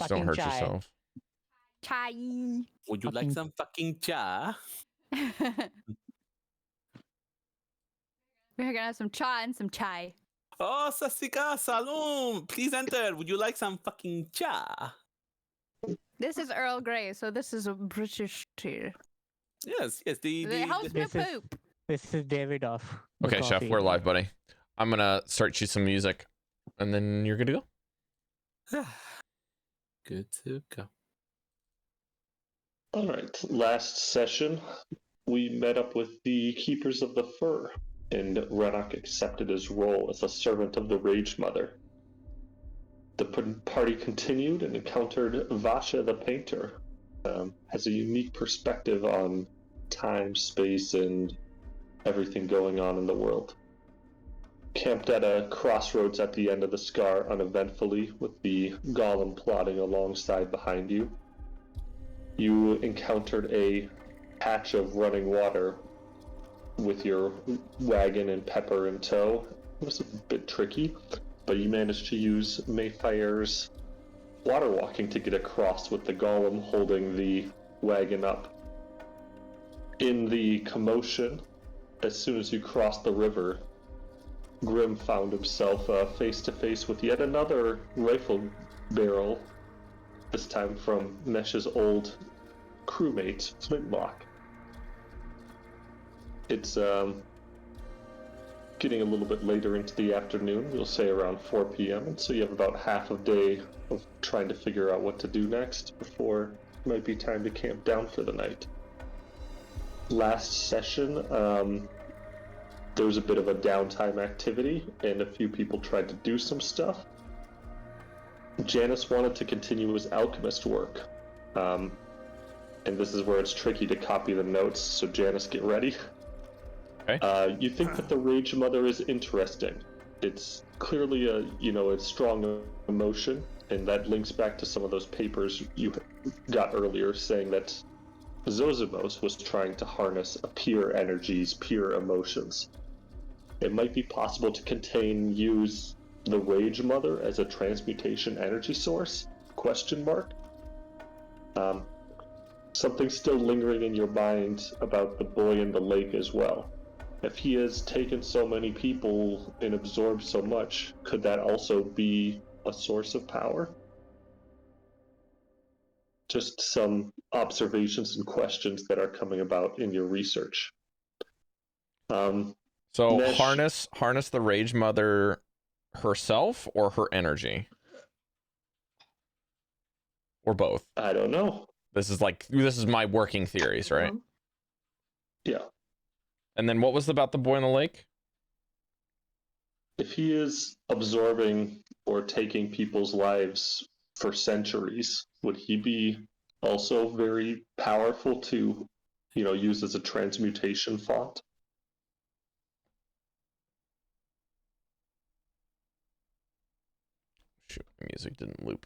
Just don't hurt yourself. Chai. Would you like some fucking cha? We're gonna have some cha and some chai. Oh, Sasika, Salom. Please enter. Would you like some fucking cha? This is Earl Grey, so this is a British tea. Yes. It helps me poop. This is David off. Okay, Chef, we're live, buddy. I'm gonna start you some music, and then you're good to go. Good to go. All right. Last session, we met up with the Keepers of the Fur, and Renok accepted his role as a servant of the Rage Mother. The party continued and encountered Vasha the Painter. Has a unique perspective on time, space, and everything going on in the world. Camped at a crossroads at the end of the scar uneventfully, with the golem plodding alongside behind you. You encountered a patch of running water with your wagon and Pepper in tow. It was a bit tricky, but you managed to use Maefyre's water walking to get across with the golem holding the wagon up. In the commotion, as soon as you crossed the river, Grim found himself face to face with yet another rifle barrel, this time from Mesh's old crewmate, Flintlock. It's getting a little bit later into the afternoon, we'll say around 4 p.m., and so you have about half a day of trying to figure out what to do next before it might be time to camp down for the night. Last session, there was a bit of a downtime activity, and a few people tried to do some stuff. Janus wanted to continue his alchemist work, and this is where it's tricky to copy the notes, so Janus, get ready. Okay. You think that the Rage Mother is interesting. It's clearly a strong emotion, and that links back to some of those papers you got earlier saying that Zozimos was trying to harness pure energies, pure emotions. It might be possible to use the Rage Mother as a transmutation energy source? ? Something's still lingering in your mind about the boy in the lake as well. If he has taken so many people and absorbed so much, could that also be a source of power? Just some observations and questions that are coming about in your research. So Mesh, harness the Rage Mother herself or her energy? Or both? I don't know. This is my working theories, right? Yeah. And then what was about the boy in the lake? If he is absorbing or taking people's lives for centuries, would he be also very powerful to, use as a transmutation font? Shoot, my music didn't loop.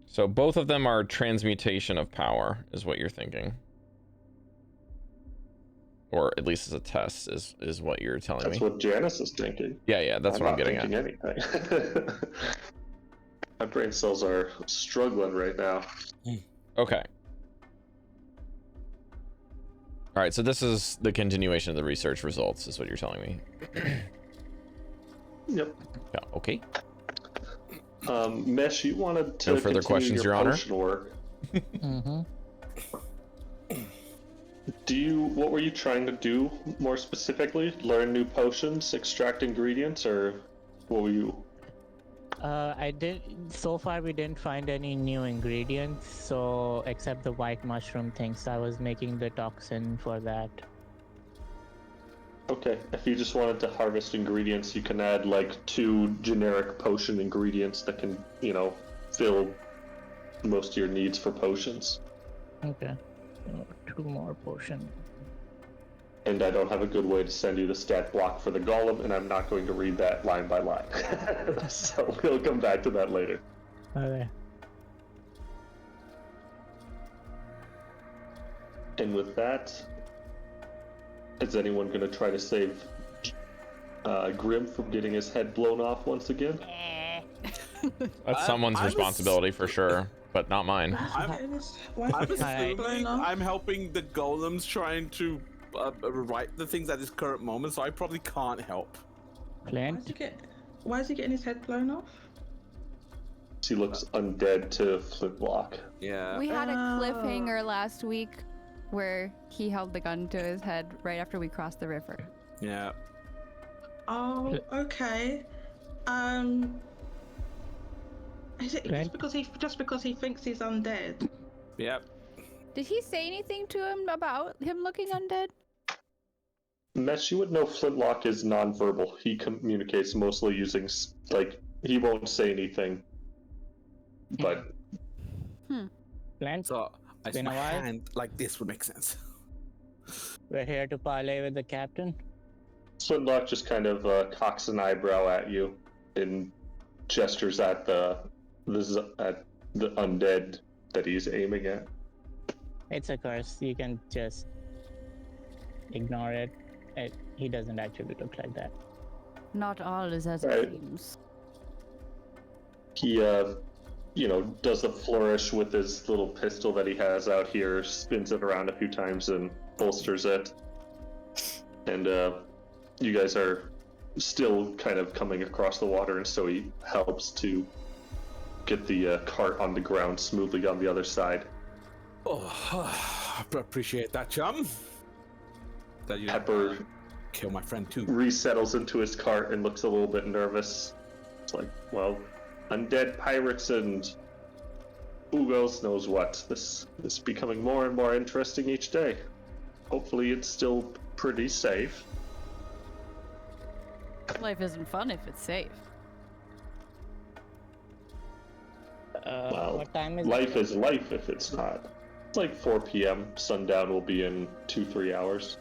So both of them are transmutation of power, is what you're thinking. Or at least as a test, is what you're telling me. That's what Janus is thinking. Yeah, that's what I'm getting at. Anything. My brain cells are struggling right now. Okay. All right, so this is the continuation of the research results, is what you're telling me. Yep. Yeah, okay. Mesh, you wanted to No further questions, Your Honor. Work. Mm-hmm. What were you trying to do more specifically? Learn new potions, extract ingredients, or what were you? So far we didn't find any new ingredients, so except the white mushroom things. I was making the toxin for that. Okay, if you just wanted to harvest ingredients, you can add like 2 generic potion ingredients that can, fill most of your needs for potions. Okay. 2 more potions. And I don't have a good way to send you the stat block for the golem, and I'm not going to read that line by line. So we'll come back to that later. Okay. And with that, is anyone going to try to save Grim from getting his head blown off once again. That's someone's I'm responsibility for sure, but not mine. I'm Alright. assuming I'm helping the golems trying to write the things at this current moment, so I probably can't help. Clint? Why is he getting his head blown off? He looks undead to Flintlock. Yeah. We had a Oh. cliffhanger last week where he held the gun to his head right after we crossed the river. Yeah. Oh, okay. Is it Right. just because he thinks he's undead? Yep. Did he say anything to him about him looking undead? Mesh, you would know Flintlock is nonverbal. He communicates mostly using, he won't say anything. But Clint? So I see Been a my while? hand like this would make sense. We're here to parley with the captain. Flintlock just kind of cocks an eyebrow at you and gestures at the undead that he's aiming at. It's a curse. You can just ignore it. He doesn't actually look like that. Not all is as Right. it seems. He, does a flourish with his little pistol that he has out here, spins it around a few times and holsters it. And you guys are still kind of coming across the water, and so he helps to get the cart on the ground smoothly on the other side. Oh, I appreciate that, chum. That you Pepper kill my friend too. resettles into his cart and looks a little bit nervous. It's like, well, undead pirates and who else knows what. This is becoming more and more interesting each day. Hopefully it's still pretty safe. Life isn't fun if it's safe. Well, What time is Life it? is life if it's not. It's like 4 p.m. Sundown will be in 2-3 hours.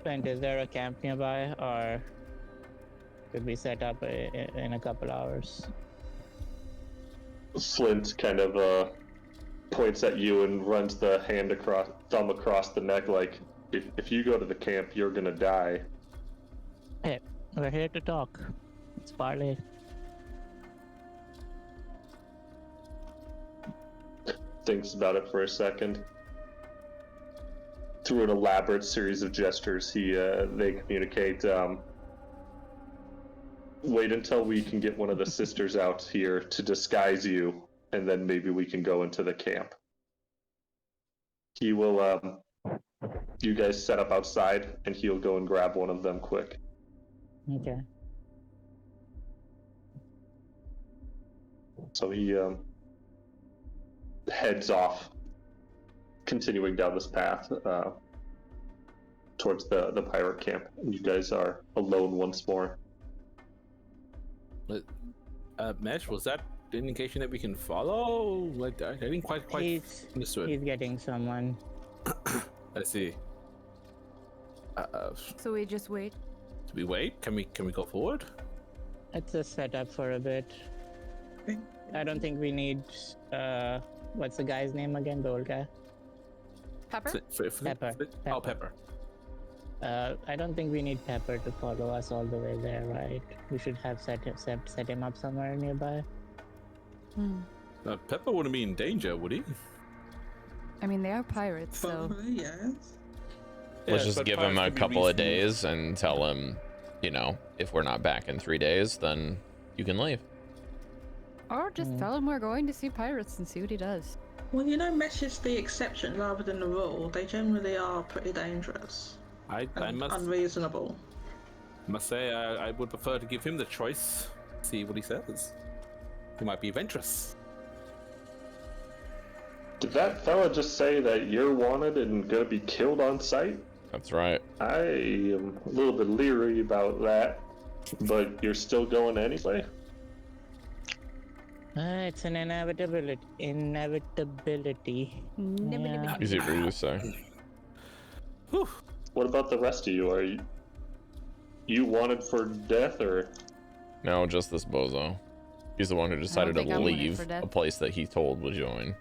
Clint, is there a camp nearby, or could we set up in a couple hours? Flint kind of points at you and runs the thumb across the neck like, if you go to the camp, you're gonna die. Hey, we're here to talk. It's parley. Thinks about it for a second. Through an elaborate series of gestures, they communicate, wait until we can get one of the sisters out here to disguise you, and then maybe we can go into the camp. He will, you guys set up outside, and he'll go and grab one of them quick. Okay. So he heads off, continuing down this path towards the pirate camp. And you guys are alone once more. Mesh, was that the indication that we can follow? Like, I didn't quite He's understood. getting someone. I see. So we just wait. Do we wait? Can we go forward? It's a setup for a bit. I don't think we need. What's the guy's name again? The old guy. Pepper? Pepper. Oh, Pepper. I don't think we need Pepper to follow us all the way there, right? We should have set him up somewhere nearby. Pepper wouldn't be in danger, would he? I mean, they are pirates, so Probably, yes. Let's Yes, just but give him pirates a can be couple of reasonable. days and tell him, if we're not back in 3 days, then you can leave. or just tell him we're going to see pirates and see what he does. Well, Mesh is the exception rather than the rule. They generally are pretty dangerous I and must unreasonable. say I would prefer to give him the choice. See what he says. He might be adventurous. Did that fella just say that you're wanted and gonna be killed on sight? That's right. I am a little bit leery about that, but you're still going anyway? It's an inevitability. Yeah. Easy for you to say. Whew. What about the rest of you? Are you wanted for death, or No, just this bozo. He's the one who decided to think I'm wanted leave for death. a place that he told would join.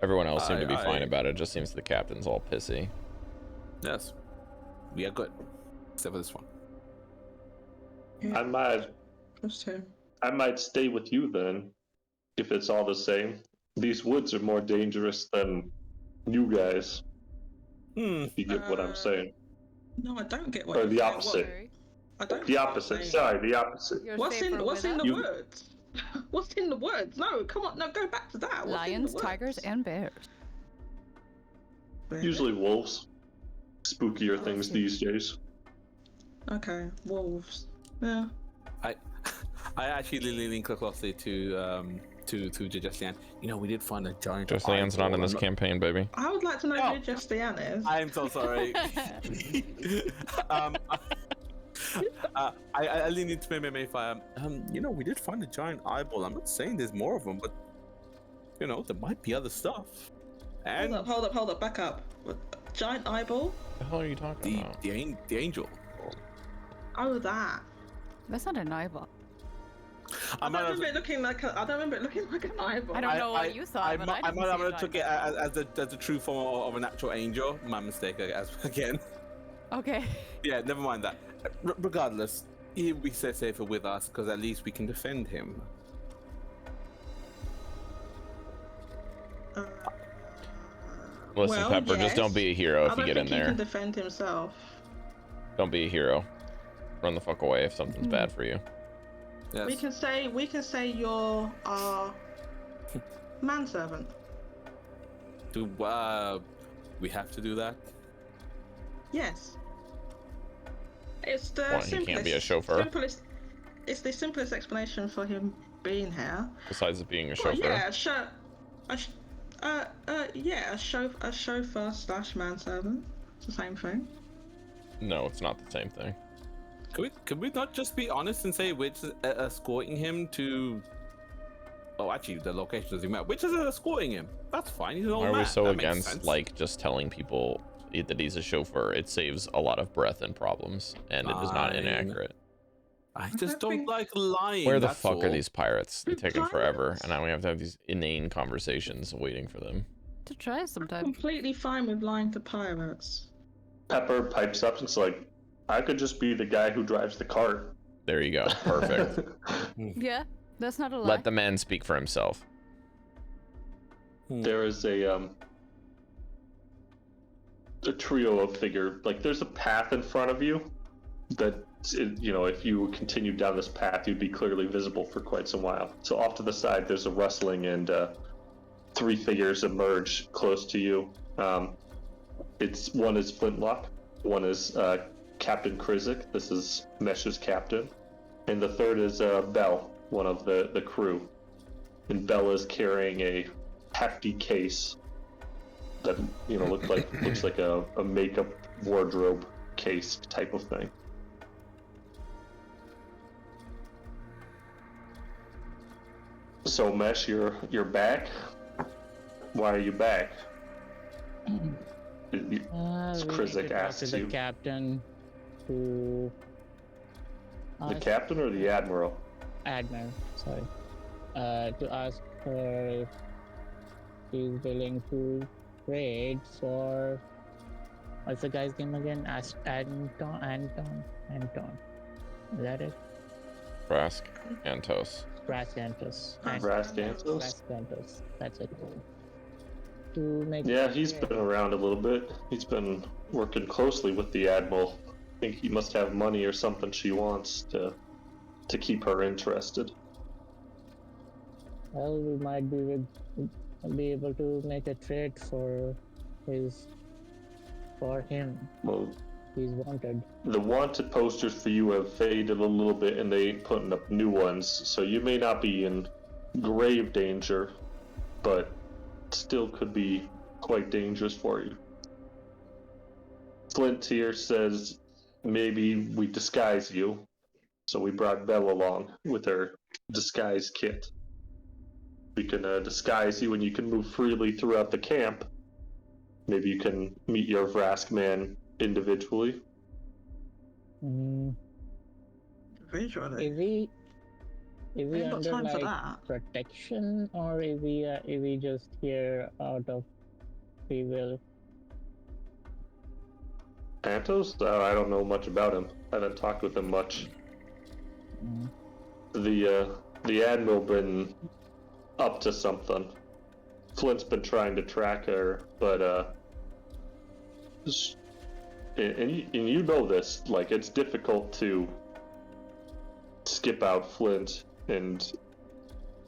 Everyone else seemed to be fine about it. Just seems the captain's all pissy. Yes, we are good, except for this one. I might +2. I might stay with you then, if it's all the same. These woods are more dangerous than you guys, if you get what I'm saying. No, I don't get what Or you're the saying. opposite. Sorry. I don't. The get what you're opposite. saying. Sorry, the opposite. You're What's safer in with the us. You- woods? What's in the woods? No, come on, no, go back to that. What's in the Lions, tigers, woods? and bears. Really? Usually wolves. Spookier Oh, things okay. these days. Okay, wolves. Yeah. I actually leaning closely to Justine. You know, we did find a giant. Justinian's not in this eyeball. campaign, baby. I would like to know No. who Justian is. I'm so sorry. I lean into Maefyre. You know, we did find a giant eyeball. I'm not saying there's more of them, but you know, there might be other stuff. And Hold up, back up. Giant eyeball? What the hell are you talking about? the angel. Oh, that. That's not an eyeball. I don't remember it looking like an eyeball. I don't know what you thought, but I didn't might see have a took it giant as the true form of an actual angel. My mistake, I guess. Again. Okay. Yeah, never mind that. Regardless, he'll be safer with us because at least we can defend him. Listen, Well, Pepper, just don't yes. be a hero if I you don't get in think he can there. defend himself. Don't be a hero. Run the fuck away if something's bad for you. Yes. We can say you're our manservant. Do we have to do that? Yes. It's the Why, he simplest. can't be a chauffeur? It's the simplest explanation for him being here. Besides it being a Well, chauffeur. yeah, a chauffeur slash manservant. It's the same thing. No, it's not the same thing. Could we not just be honest and say we're just escorting him to? Oh, actually, the location doesn't matter. We're just escorting him. That's fine. He's an old Why are we man. so That makes against sense. like just telling people that he's a chauffeur? It saves a lot of breath and problems, and it is not Fine. inaccurate. I just don't don't think- like lying. Where the that's fuck are all. these pirates? They're The taking forever, pirates? and now we have to have these inane conversations waiting for them. To try sometime. Completely fine with lying to pirates. Pepper pipes up and it's like, I could just be the guy who drives the cart. There you go. Perfect. Yeah, that's not a lie. Let the man speak for himself. There is a trio of figure. Like, there's a path in front of you that, you know, if you continued down this path, you'd be clearly visible for quite some while. So off to the side, there's a rustling, and three figures emerge close to you. One is Flintlock, one is Captain Krizik. This is Mesh's captain, and the third is Bell, one of the crew. And Bell is carrying a hefty case that, you know, looks like a makeup wardrobe case type of thing. So Mesh, you're back. Why are you back? We need Krizik to talk asks to the you. captain to The ask captain or the admiral? Admiral, sorry, to ask her if she's willing to trade for, what's the guy's name again? Anton. Is that it? Brask, Antos. Brascantus. Brascantus? That's it. To make Yeah, he's been around a little bit. He's been working closely with the admiral. I think he must have money or something she wants to keep her interested. Well, we might be able to make a trade for him. Well, He's wanted. the wanted posters for you have faded a little bit, and they ain't putting up new ones, so you may not be in grave danger, but still could be quite dangerous for you. Flint here says maybe we disguise you, so we brought Belle along with her disguise kit. We can disguise you, and you can move freely throughout the camp. Maybe you can meet your Vrask man individually. Visually. Is he Ain't got under time for like that. protection, or is he just here out of free will? Antos? I don't know much about him. I haven't talked with him much. The Admiral been up to something. Flint's been trying to track her, but and you know this, like, it's difficult to skip out Flint, and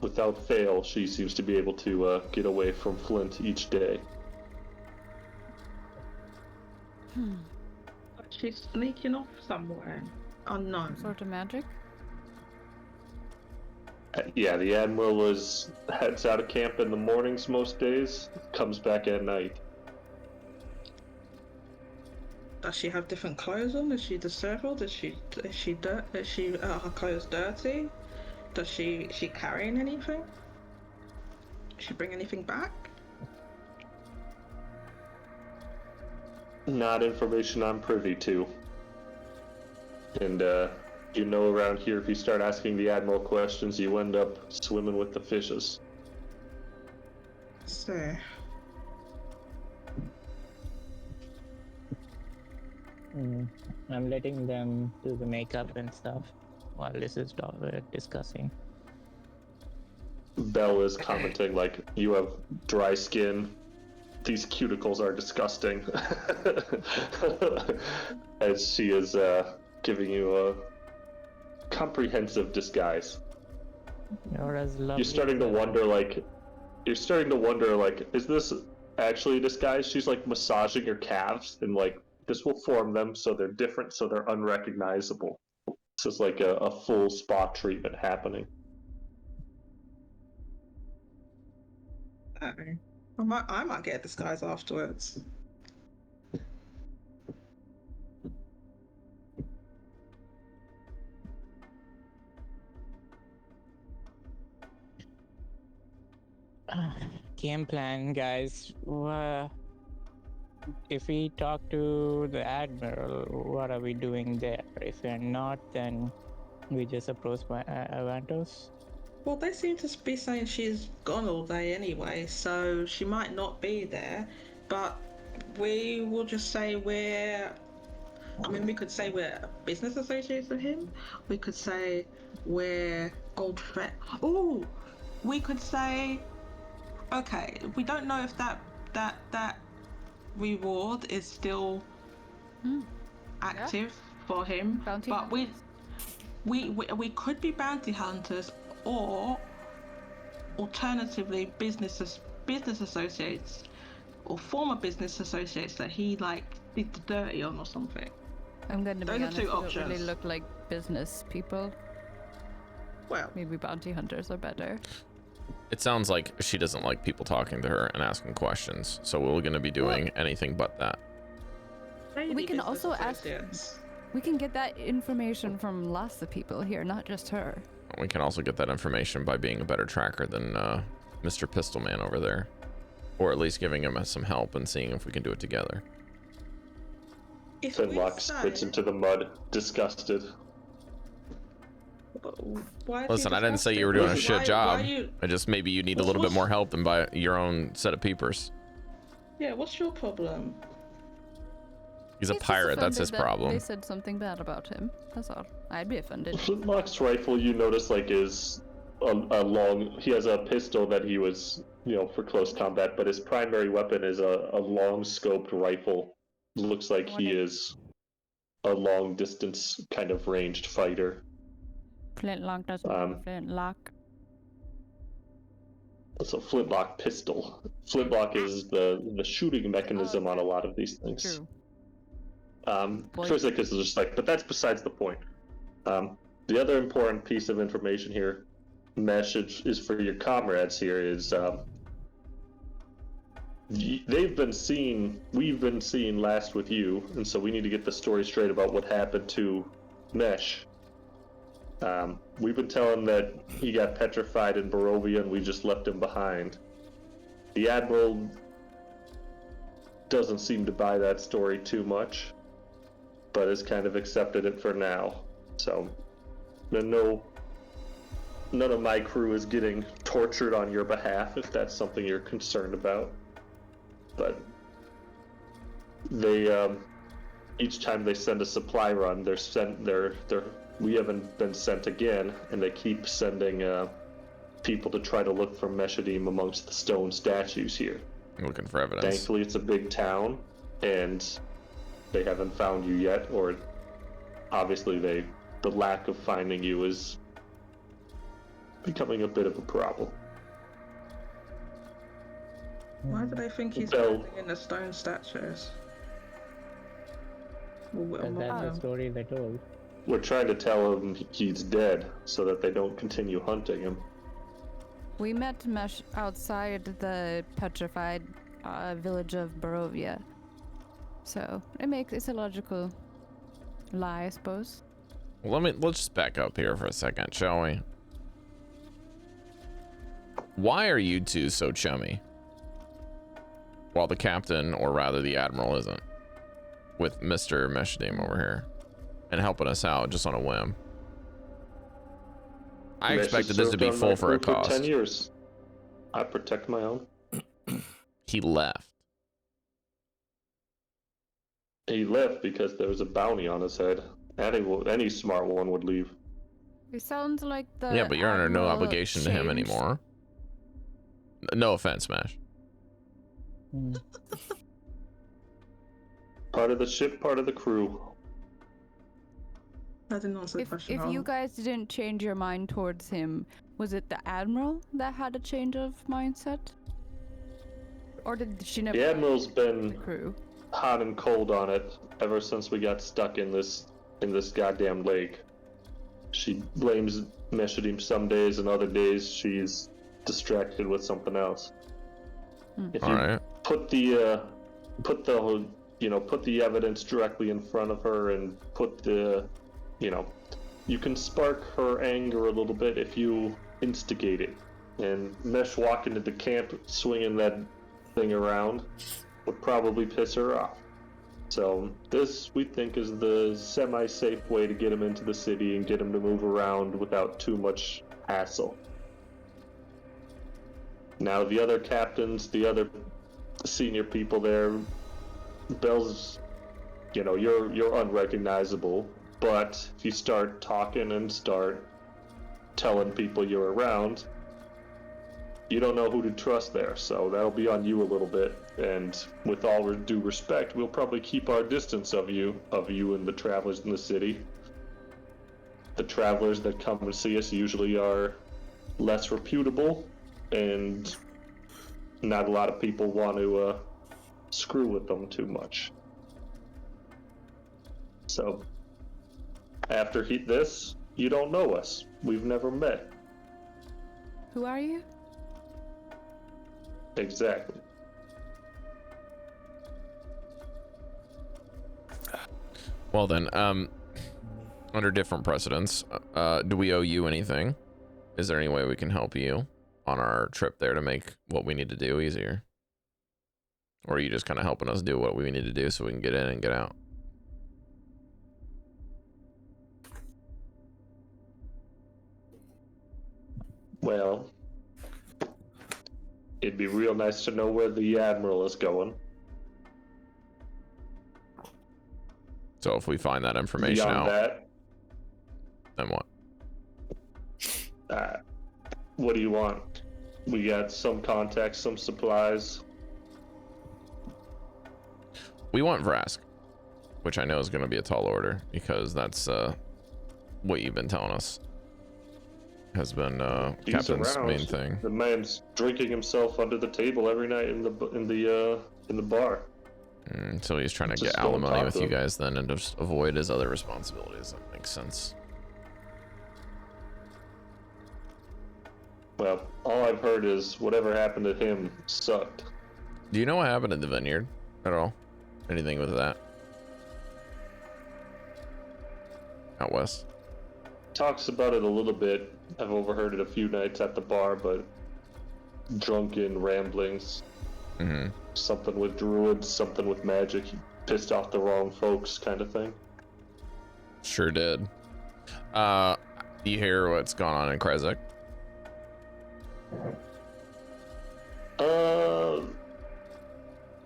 without fail, she seems to be able to get away from Flint each day. She's sneaking off somewhere. Unknown. Sort of magic? Yeah, the Admiral heads out of camp in the mornings most days, comes back at night. Does she have different clothes on? Is she disabled? Is she her clothes dirty? Does she carrying anything? Does she bring anything back? Not information I'm privy to. And you know, around here, if you start asking the Admiral questions, you end up swimming with the fishes. So, I'm letting them do the makeup and stuff while this is discussing. Belle is commenting, like, you have dry skin. These cuticles are disgusting. As she is giving you a comprehensive disguise. You're starting to wonder, like, is this actually a disguise? She's, like, massaging your calves, and, like, this will form them so they're different, so they're unrecognizable. This is like a full spa treatment happening. I might get a disguise afterwards. Game plan, guys. If we talk to the Admiral, what are we doing there? If we're not, then we just approach Avantos. Well, they seem to be saying she's gone all day anyway, so she might not be there. But we will just say we could say we're business associates with him. We could say we're old friend. Ooh, we could say, okay, we don't know if that reward is still active for him, Bounty but hunters. we could be bounty hunters, or alternatively business associates or former business associates that he, like, did the dirty on or something. I'm going to be Those are honest, two they don't options. really look like business people. Well, Maybe bounty hunters are better. It sounds like she doesn't like people talking to her and asking questions, so we're going to be doing anything but that. maybe We can business also ask- associates. We can get that information from lots of people here, not just her. We can also get that information by being a better tracker than Mr. Pistolman over there. Or at least giving him some help and seeing if we can do it together. If we Finlock spits say- into the mud, disgusted. Why is Listen, he I didn't say you were disgusted? doing a shit Why job. you- I just maybe you need a little bit more help than by your own set of peepers. Yeah, what's your problem? He's a just pirate, that's his offended that problem. They said something bad about him. That's all. I'd be offended. Flintlock's rifle, you notice, like, is a long. He has a pistol that he was, for close combat, but his primary weapon is a long scoped rifle. Looks like he is a long distance kind of ranged fighter. Flintlock doesn't have have a a flintlock. It's a flintlock pistol. Flintlock is the shooting mechanism on a lot of these things. True. Krizik is just like, but that's besides the point. The other important piece of information here, message is for your comrades here, is we've been seen last with you, and so we need to get the story straight about what happened to Mesh. We've been telling that he got petrified in Barovia and we just left him behind. The Admiral doesn't seem to buy that story too much, but has kind of accepted it for now. So, none of my crew is getting tortured on your behalf, if that's something you're concerned about. But they each time they send a supply run, we haven't been sent again, and they keep sending people to try to look for Meshadieme amongst the stone statues here. Looking for evidence. Thankfully, it's a big town, and they haven't found you yet, or obviously the lack of finding you is becoming a bit of a problem. Why do they think he's Bell. hiding in the stone statues? Because that's the story they told. We're trying to tell him he's dead so that they don't continue hunting him. We met Mesh outside the petrified village of Barovia. So it's a logical lie, I suppose. Well, let's just back up here for a second, shall we? Why are you two so chummy? While the captain, or rather the admiral, isn't. With Mr. Meshadieme over here. And helping us out just on a whim. I expected this to be full for a cost. 10 years. I protect my own. He left. He left because there was a bounty on his head. Any smart one would leave. It sounds like the Yeah, but you're under no admiral obligation to him changed. anymore. No offense, Smash. Part of the ship, part of the crew. I didn't answer the question. If you guys didn't change your mind towards him, was it the admiral that had a change of mindset? Or did she never? The admiral's the been crew? hot and cold on it ever since we got stuck in this goddamn lake. She blames Meshadieme some days, and other days she's distracted with something else. If you Alright. put the evidence directly in front of her and you can spark her anger a little bit if you instigate it. And Mesh walking into camp swinging that thing around would probably piss her off. So this, we think, is the semi-safe way to get him into the city and get him to move around without too much hassle. Now the other captains, the other senior people there, Bell's, you're unrecognizable, but if you start talking and start telling people you're around, you don't know who to trust there, so that'll be on you a little bit. And with all due respect, we'll probably keep our distance of you and the travelers in the city. The travelers that come and see us usually are less reputable, and not a lot of people want to screw with them too much. So, after this, you don't know us. We've never met. Who are you? Exactly. Well then, under different precedents, do we owe you anything? Is there any way we can help you on our trip there to make what we need to do easier? Or are you just kind of helping us do what we need to do so we can get in and get out? Well, it'd be real nice to know where the Admiral is going. So if we find that information Beyond out, that, then what? what do you want? We got some contacts, some supplies. We want Vrask, which I know is going to be a tall order because that's what you've been telling us has been He's Captain's around. main thing. The man's drinking himself under the table every night in the bar. So he's trying to Just get don't alimony talk with to you him. guys then and just avoid his other responsibilities. That makes sense. Well, all I've heard is whatever happened to him sucked. Do you know what happened at the vineyard at all? Anything with that? Out west? Talks about it a little bit. I've overheard it a few nights at the bar, but drunken ramblings. Mm-hmm. Something with druids, something with magic. He pissed off the wrong folks, kind of thing. Sure did. You hear what's going on in Krezek?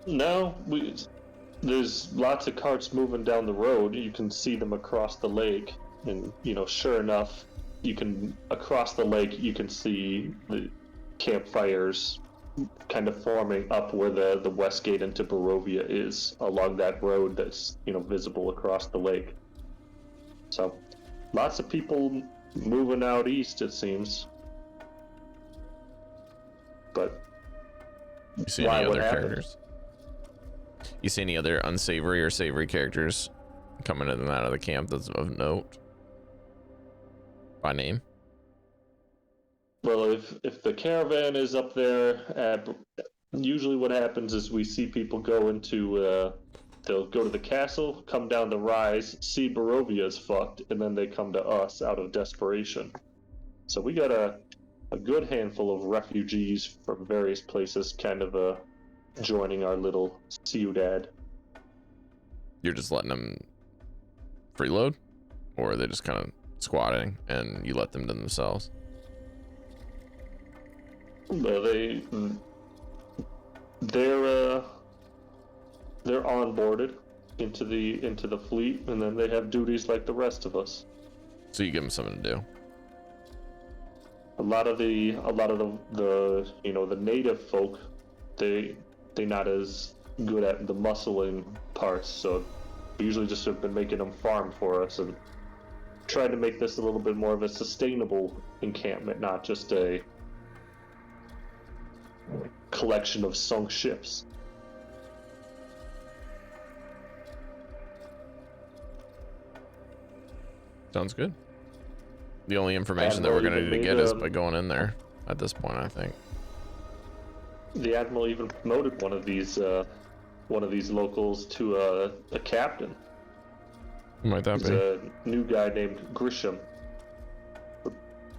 No, there's lots of carts moving down the road. You can see them across the lake, and sure enough, across the lake you can see the campfires kind of forming up where the west gate into Barovia is, along that road that's visible across the lake. So lots of people moving out east, it seems. But You see any other characters? You see any other unsavory or savory characters coming in and out of the camp that's of note by name? Well, if the caravan is up there, usually what happens is we see people go into they'll go to the castle, come down the rise, see Barovia is fucked, and then they come to us out of desperation. So we got a good handful of refugees from various places kind of joining our little ciudad. You're just letting them freeload? Or are they just kind of squatting and you let them to themselves? Well, they're onboarded into the fleet, and then they have duties like the rest of us. So you give them something to do. A lot of the the native folk, they're not as good at the muscling parts, so we usually just have been making them farm for us and trying to make this a little bit more of a sustainable encampment, not just a collection of sunk ships. Sounds good. The only information that we're going to need to get is by going in there at this point, I think. The Admiral even promoted one of these locals to a captain. Who might that He's be? a new guy named Grisham.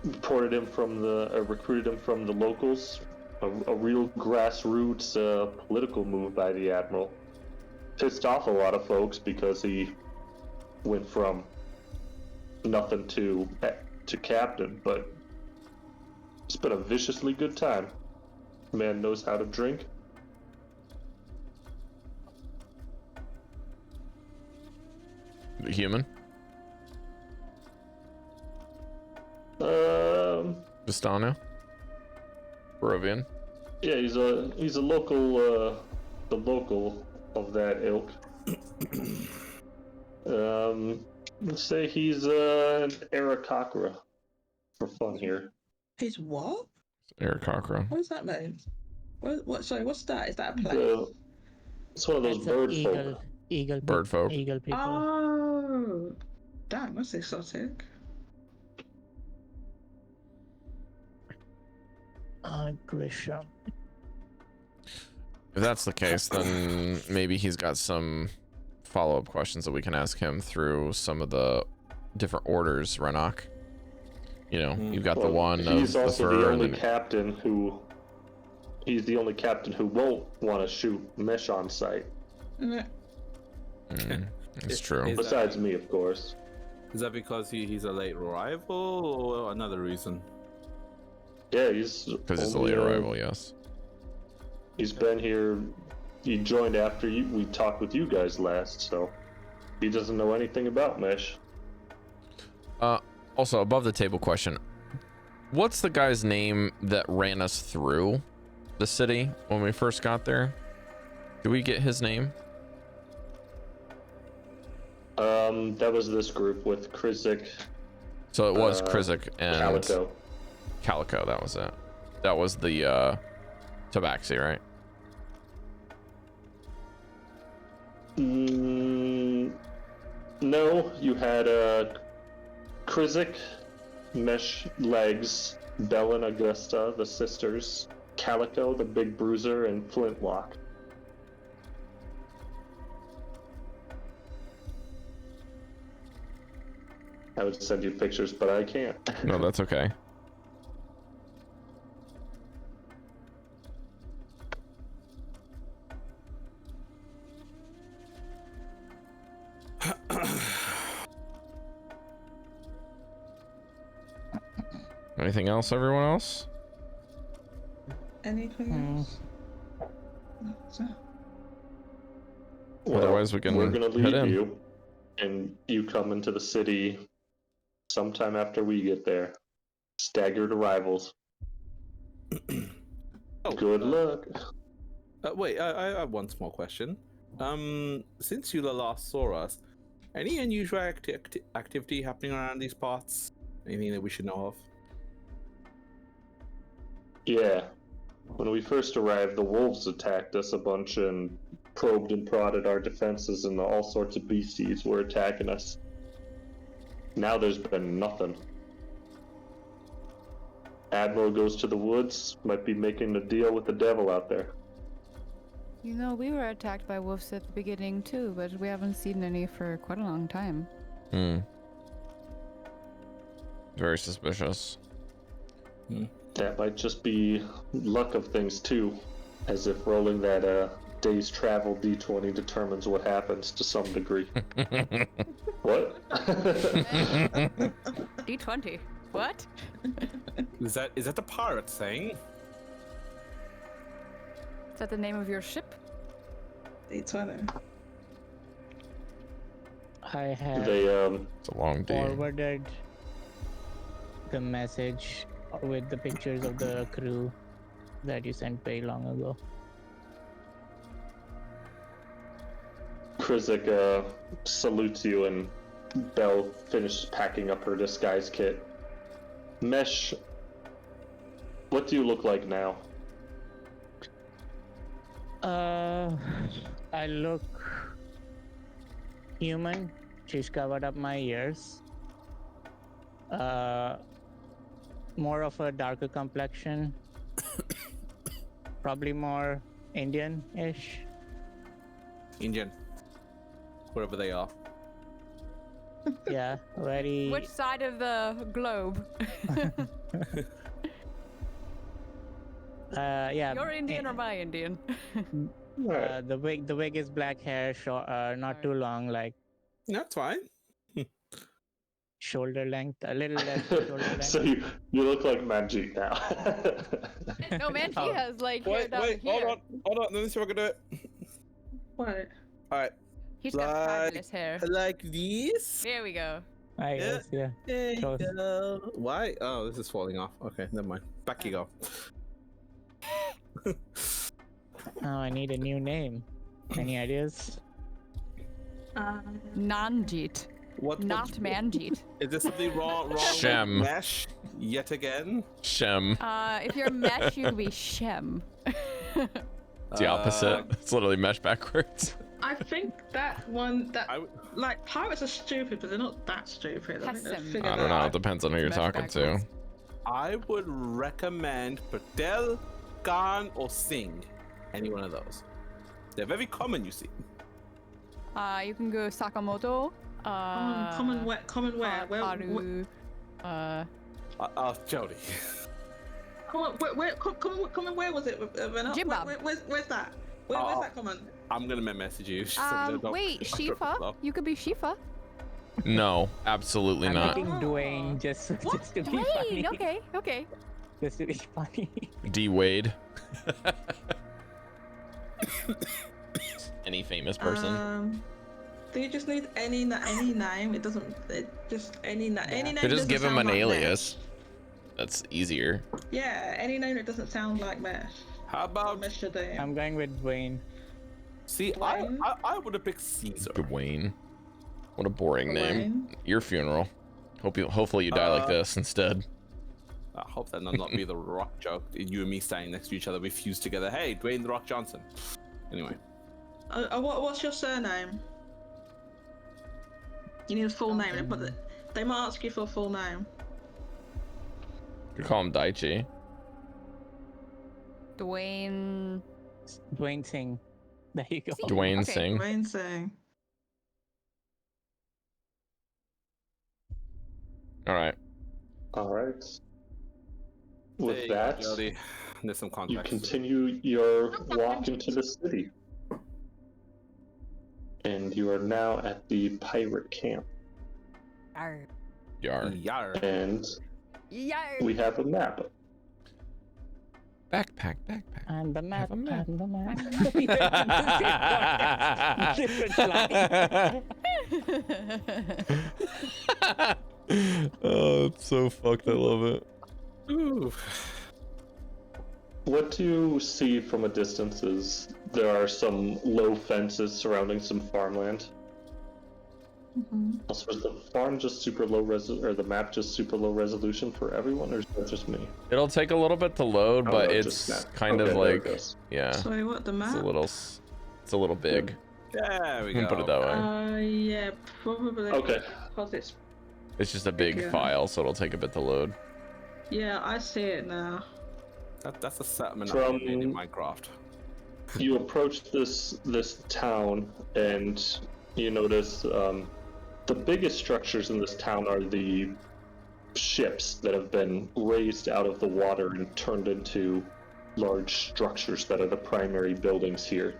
Recruited him from the locals. A real grassroots political move by the Admiral. Pissed off a lot of folks because he went from nothing to captain, but it's been a viciously good time. Man knows how to drink. The human? Vistano? Barovian? Yeah, he's a local, the local of that ilk. Let's say he's an Aarakocra for fun here. He's what? Aarakocra. What does that mean? What? Sorry, what's that? Is that a place? It's one of those bird folk. Bird folk. Eagle people. Oh, damn, that's exotic. Grisham. If that's the case, then maybe he's got some follow-up questions that we can ask him through some of the different orders, Renok. You've got the one he's of also the the fur only and captain who won't want to shoot Mesh on sight. it's true. Besides me, of course. Is that because he's a late arrival or another reason? Yeah, Because he's a late arrival, yes. He's been here. He joined after we talked with you guys last, so he doesn't know anything about Mesh. Also, above the table question. What's the guy's name that ran us through the city when we first got there? Did we get his name? That was this group with Krizik. So it was Krizik and Calico. That was it. That was the Tabaxi, right? No, you had Krizik, Mesh Legs, Dallan, Augusta, the sisters, Calico, the big bruiser, and Flintlock. I would send you pictures, but I can't. No, that's okay. Anything else, everyone else? Anything else? Otherwise, we can We're gonna head leave in. you, and you come into the city sometime after we get there. Staggered arrivals. Good luck. Wait, I have one small question. Since you last saw us, any unusual activity happening around these parts? Anything that we should know of? Yeah. When we first arrived, the wolves attacked us a bunch and probed and prodded our defenses, and all sorts of beasties were attacking us. Now there's been nothing. Admiral goes to the woods, might be making a deal with the devil out there. You know, we were attacked by wolves at the beginning too, but we haven't seen any for quite a long time. Very suspicious. That might just be luck of things too, as if rolling that day's travel d20 determines what happens to some degree. What? D20. What? Is that the pirate saying? Is that the name of your ship? D20. I have They It's a long day. forwarded the message with the pictures of the crew that you sent very long ago. Krizik salutes you, and Belle finishes packing up her disguise kit. Mesh, what do you look like now? I look human. She's covered up my ears. More of a darker complexion. Probably more Indian-ish. Indian. Wherever they are. Yeah, very. Which side of the globe? Yeah. You're Indian or my Indian? Alright. The wig is black hair, short, not too long, like That's fine. shoulder length, a little less shoulder length. So you look like Manjeet now. No, man, he Oh. has like hair Wait, down here. hold on. Let me see if I can do it. What? All right, He's got Like- fabulous hair. like this. There we go. I guess, yeah. There you Close. go. Why? Oh, this is falling off. Okay, never mind. Back you go. Oh, I need a new name. Any ideas? Nanjeet, What? not Manjeet. Is there something wrong Shem. with Mesh yet again? Shem. If you're Mesh, you'd be Shem. It's the opposite. It's literally mesh backwards. I think that one that I w- like pirates are stupid, but they're not that stupid. I think they've Pessim. figured I it don't know. out. It depends on who you're Mesh talking to. backwards. I would recommend Patel, Khan, or Singh. Any one of those. They're very common, you see. You can go Sakamoto. Common where? Where? Haru. Jodie. Common where was it? Renok? Jimbab. Where's that? Where's that common? I'm gonna message you. so they don't- Wait, I don't know. Shifa? You could be Shifa. No, absolutely I'm not. thinking Dwayne just to be funny. Dwayne, okay. Just to be funny. D Wade. Any famous person? Do you just need any name? It doesn't. Just any name. Any name. Could just doesn't give him sound an like alias. That's easier. Mesh. Yeah, any name that doesn't sound like Mesh. How about? Meshadieme. I'm going with Dwayne. See, Dwayne? I would have picked Caesar. Dwayne. What a boring name. Dwayne. Your funeral. Hopefully you die like this instead. I hope that not be the Rock joke. You and me standing next to each other, we fused together. Hey, Dwayne the Rock Johnson. Anyway. What's your surname? You need a full name. They might ask you for a full name. You call him Daichi. Dwayne. Dwayne Singh. There you go. Dwayne Okay. Singh. Dwayne Singh. All right. Alright. There With you go, that, Jodie. There's some you context. continue your walk into the city. And you are now at the pirate camp. Arr. Yar. Yar. And Yar. we have a map. Backpack. And the map. Have a map. And the map. Different line. Oh, it's so fucked. I love it. Ooh. What you see from a distance is there are some low fences surrounding some farmland. Also, is the farm just super low or the map just super low resolution for everyone, or is that just me? It'll take a little bit to load, Oh, but no, it's just snap. kind Okay, of there it like, goes. yeah, Sorry, what, the map? it's a little big. There we You can go. put it that way. Yeah, probably. Okay. Because it's. It's just a big Yeah. file, so it'll take a bit to load. Yeah, I see it now. That's a settlement From- I made in Minecraft. You approach this town, and you notice the biggest structures in this town are the ships that have been raised out of the water and turned into large structures that are the primary buildings here.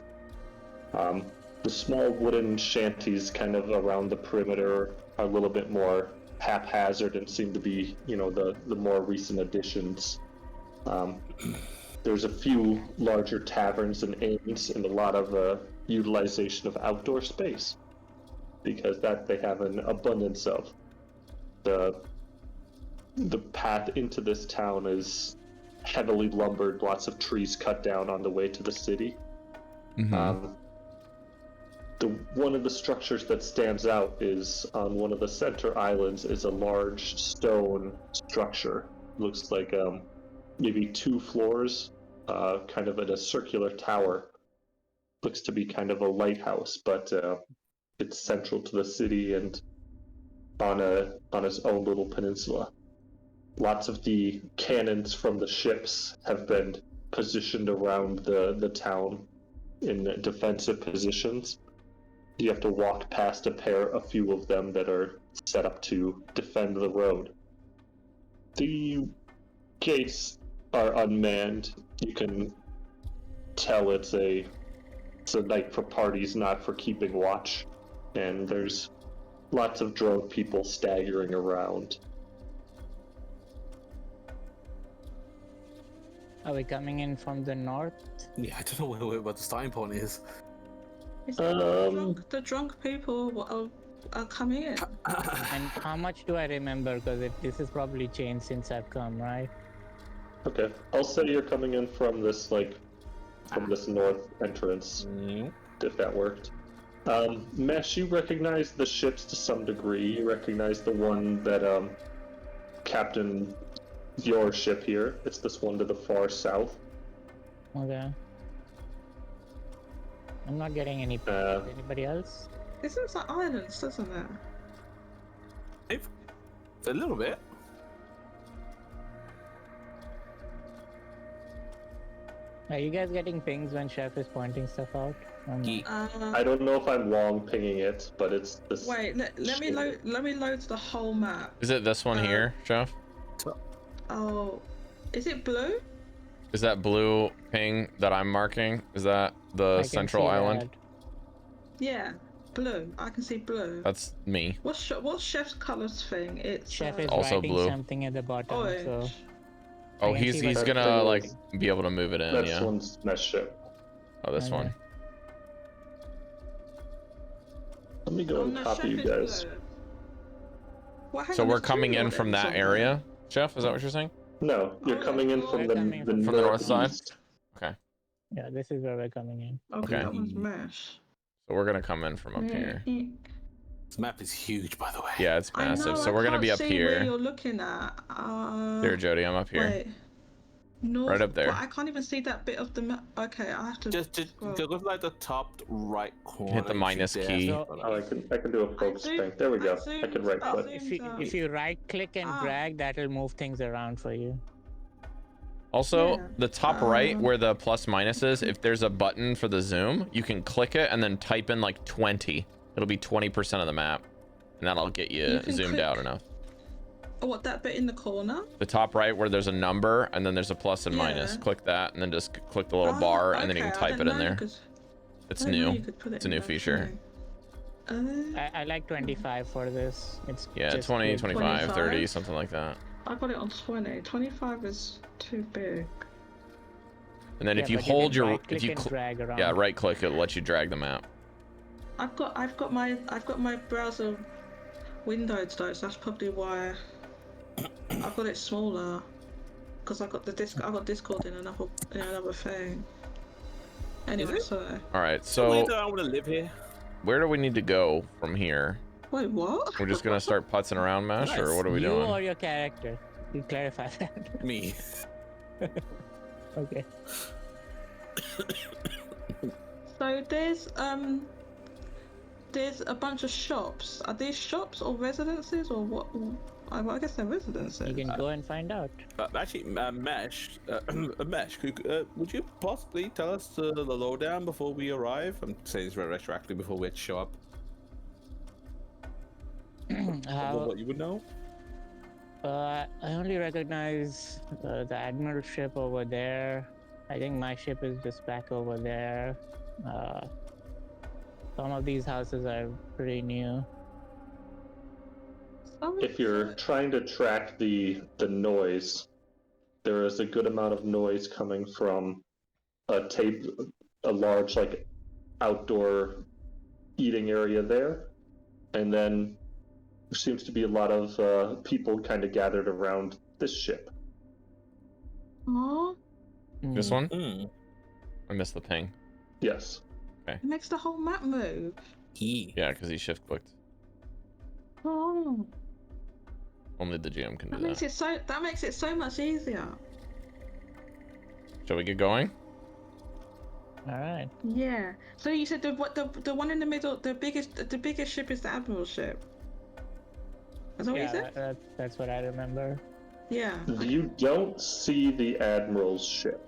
The small wooden shanties kind of around the perimeter are a little bit more haphazard and seem to be, the more recent additions. There's a few larger taverns and inns and a lot of utilization of outdoor space, because that they have an abundance of. The path into this town is heavily lumbered, lots of trees cut down on the way to the city. One of the structures that stands out is on one of the center islands is a large stone structure. Looks like maybe 2 floors, kind of in a circular tower. Looks to be kind of a lighthouse, but it's central to the city and on its own little peninsula. Lots of the cannons from the ships have been positioned around the town in defensive positions. You have to walk past a few of them that are set up to defend the road. The gates are unmanned. You can tell it's a night for parties, not for keeping watch. And there's lots of drunk people staggering around. Are we coming in from the north? Yeah, I don't know what the starting point is. Is it the drunk people are coming in? And how much do I remember? Because this has probably changed since I've come, right? Okay, I'll say you're coming in from this this north entrance, if that worked. Mesh, you recognize the ships to some degree. You recognize the one that captained your ship here. It's this one to the far south. Okay. I'm not getting any. Anybody else? This looks like islands, doesn't it? A little bit. Are you guys getting pings when Chef is pointing stuff out? I don't know if I'm long pinging it, but it's this. Wait, let me load the whole map. Is it this one here, Chef? Oh, is it blue? Is that blue ping that I'm marking? Is that the central island? That. Yeah, blue. I can see blue. That's me. What's Chef's colors thing? It's Chef is also writing blue. something at the bottom. orange. So Oh, I can he's see what- gonna like be able to move it in, That's yeah. one's Mesh ship. Oh, this Okay. one. Let me go and no, copy Chef you is guys. blue. Well, hang So on, we're there's two coming in Lord from M's that on there. area, Chef? Is that what you're saying? No, you're Oh, coming in we're from the coming the from the north side? northeast. Okay. yeah, this is where we're coming in. Okay, Okay. that one's Mesh. So we're gonna come in from up here. This map is huge, by the way. Yeah, it's I massive. know, So we're gonna be up I can't see where here. you're looking at. Here, Jodie, I'm up here. Wait. North, Right up there. But I can't even see that bit of the map. Okay, I have to. Just scroll. go to like the top right corner. Hit the minus if you key. dare. Oh, I can do a focus zoomed- thing. There we go. I I can right zoomed- click. I If you right click and Ah. drag, that'll move things around for you. Also, Yeah. the top right where the plus minus is, if there's a button for the zoom, you can click it and then type in like 20. It'll be 20% of the map. And that'll get you, You can zoomed click- out enough. Oh, what, that bit in the corner? The top right where there's a number and then there's a plus and minus. Yeah. Click that and then just click the little Ah, bar and then you can okay, I type it didn't in know there. you could- It's I didn't know new. you could put it It's a in new that feature. thing. I like 25 for this. It's Yeah, just 20, good. 25, 30, 25? something like that. I got it on 20. 25 is too big. And then if Yeah, you but hold can your, right-click if you, and drag around. yeah, right click, it'll let you drag the map. I've got my browser windowed though, so that's probably why I've got it smaller. Because I got Discord in another thing. Anyway, it? sorry. All right, So so I want to live here. where do we need to go from here? Wait, what? We're just gonna start putzing around, Mesh, or Nice. what are we You doing? or your character? You clarify that. Me. Okay. So there's a bunch of shops. Are these shops or residences or what? I guess they're residences. You can go and find out. Actually, Mesh, would you possibly tell us the lowdown before we arrive? I'm saying this retroactively before we show up. What you would know? I only recognize the Admiral ship over there. I think my ship is just back over there. Some of these houses are pretty new. If you're trying to track the noise, there is a good amount of noise coming from a large like outdoor eating area there, and then there seems to be a lot of people kind of gathered around this ship. Aw, This one? Hmm. I missed the ping. Yes. it makes the whole map move. Yeah, because he shift clicked. Oh, Only the GM can do that makes it so much easier. Shall we get going? All right. Yeah. So you said the one in the middle, the biggest ship is the Admiral ship. Is that what you Yeah, said? that's what I remember. Yeah. You don't see the Admiral's ship.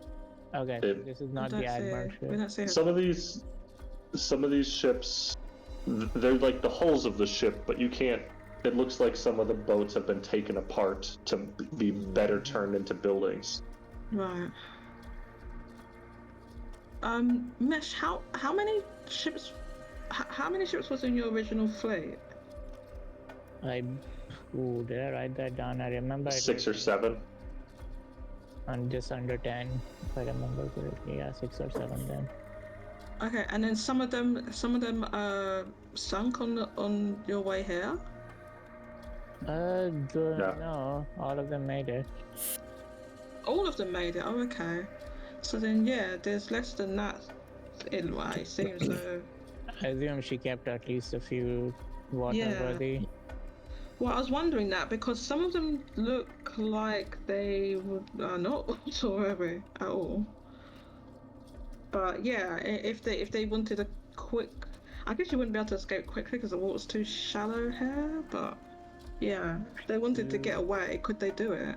Okay, so this is not the Admiral We ship. don't see it. Some of these ships, they're like the hulls of the ship, but you can't. It looks like some of the boats have been taken apart to be better turned into buildings. Right. Mesh, how many ships was in your original fleet? Did I write that down? I remember it 6 or was 7. on just under 10, if I remember correctly. Yeah, 6 or 7 then. Okay, and then some of them sunk on your way here. No, all of them made it. All of them made it. Oh, okay. So then, yeah, there's less than that. In what it seems so. I assume she kept at least a few water-worthy. Well, I was wondering that because some of them look like they are not water-worthy at all. But yeah, if they wanted a quick, I guess you wouldn't be able to escape quickly because the water's too shallow here. But yeah, if they wanted to get away, could they do it?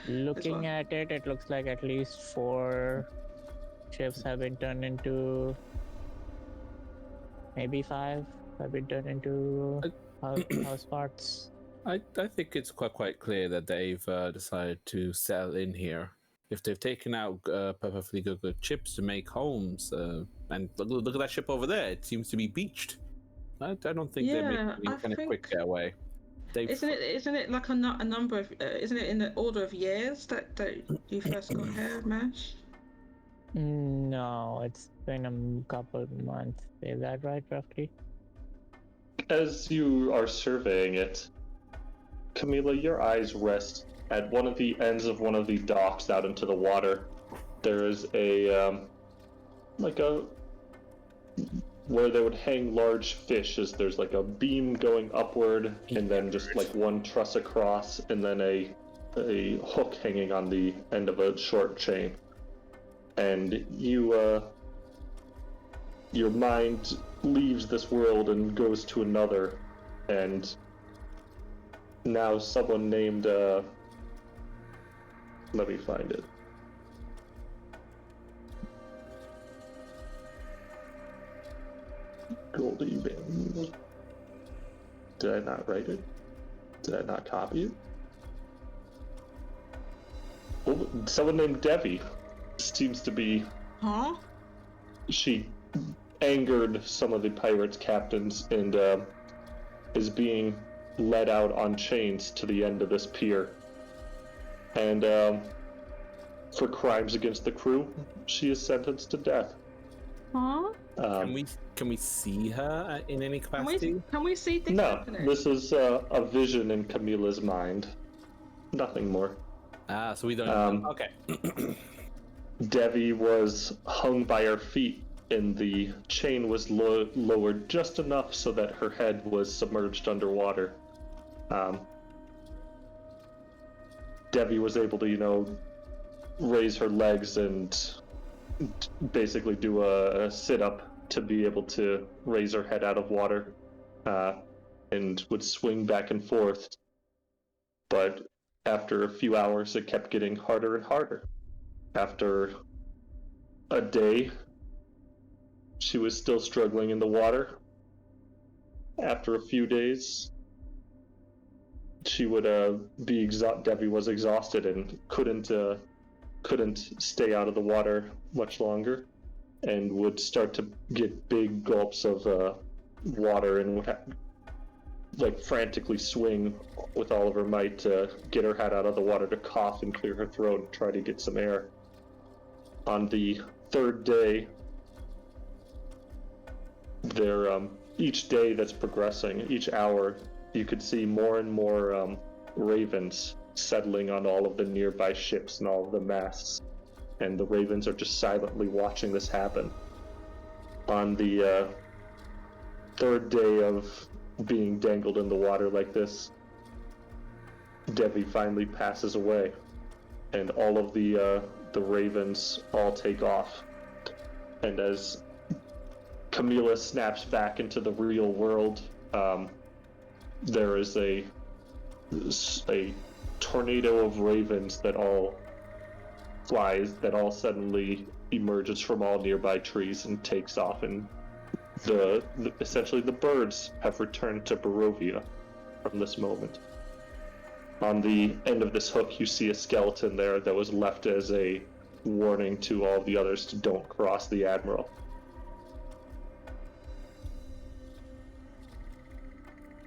Looking at it, it looks like at least 4 ships have been turned into, maybe 5 have been turned into house parts. I think it's quite clear that they've decided to settle in here. If they've taken out perfectly good chips to make homes, and look at that ship over there, it seems to be beached. I don't think they're making any kind of quick getaway. Isn't it like a number of? Isn't it in the order of years that you first got here, Mesh? No, it's been a couple of months. Is that right, roughly? As you are surveying it, Chamilla, your eyes rest at one of the ends of one of the docks out into the water. There is where they would hang large fish, as there's like a beam going upward and then just like one truss across and then a hook hanging on the end of a short chain. And you your mind leaves this world and goes to another, and now someone named let me find it. Goldy. Did I not write it? Did I not copy it? Oh, someone named Devi seems to be. Huh? She angered some of the pirates' captains and is being led out on chains to the end of this pier. And for crimes against the crew, she is sentenced to death. Huh? Can we see her in any Can capacity? we see things No, happening? this is a vision in Camilla's mind. Nothing more. Ah, so we don't. Okay. Devi was hung by her feet, and the chain was lowered just enough so that her head was submerged underwater. Devi was able to, raise her legs and basically do a sit-up to be able to raise her head out of water, and would swing back and forth. But after a few hours, it kept getting harder and harder. After a day, she was still struggling in the water. After a few days, she would Debbie was exhausted and couldn't stay out of the water much longer, and would start to get big gulps of water and would frantically swing with all of her might to get her head out of the water to cough and clear her throat and try to get some air. On the third day, each day that's progressing, each hour, you could see more and more ravens settling on all of the nearby ships and all of the masts, and the ravens are just silently watching this happen. On the third day of being dangled in the water like this, Devi finally passes away, and all of the ravens all take off. And as Chamilla snaps back into the real world, there is a tornado of ravens that all suddenly emerges from all nearby trees and takes off, and essentially the birds have returned to Barovia from this moment. On the end of this hook, you see a skeleton there that was left as a warning to all the others to don't cross the Admiral.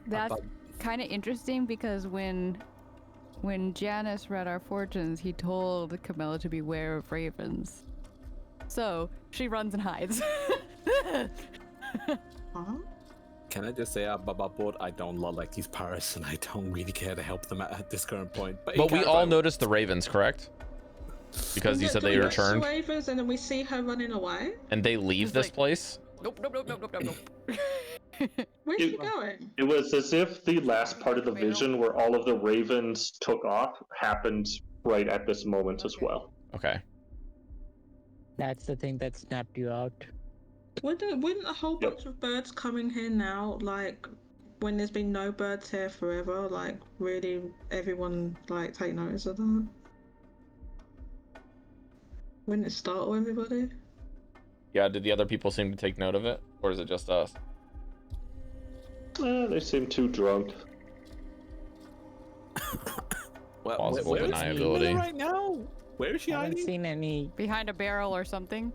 That's kind of interesting because when Janus read our fortunes, he told Chamilla to beware of ravens. So she runs and hides. Huh? Can I just say, Babaport, I don't like these pirates, and I don't really care to help them at this current point. But we all noticed the ravens, correct? Because you said they returned. Ravens, and then we see her running away. And they leave this place? Nope. Where's she going? It was as if the last part of the vision where all of the ravens took off happened right at this moment as well. Okay. That's the thing that snapped you out. Wouldn't a whole bunch of birds come in here now, when there's been no birds here forever, really everyone, take notice of that? Wouldn't it startle everybody? Yeah, did the other people seem to take note of it? Or is it just us? They seem too drunk. Well, Plausible where is deniability. Chamilla right now? Where is she I haven't hiding? seen any. Behind a barrel or something.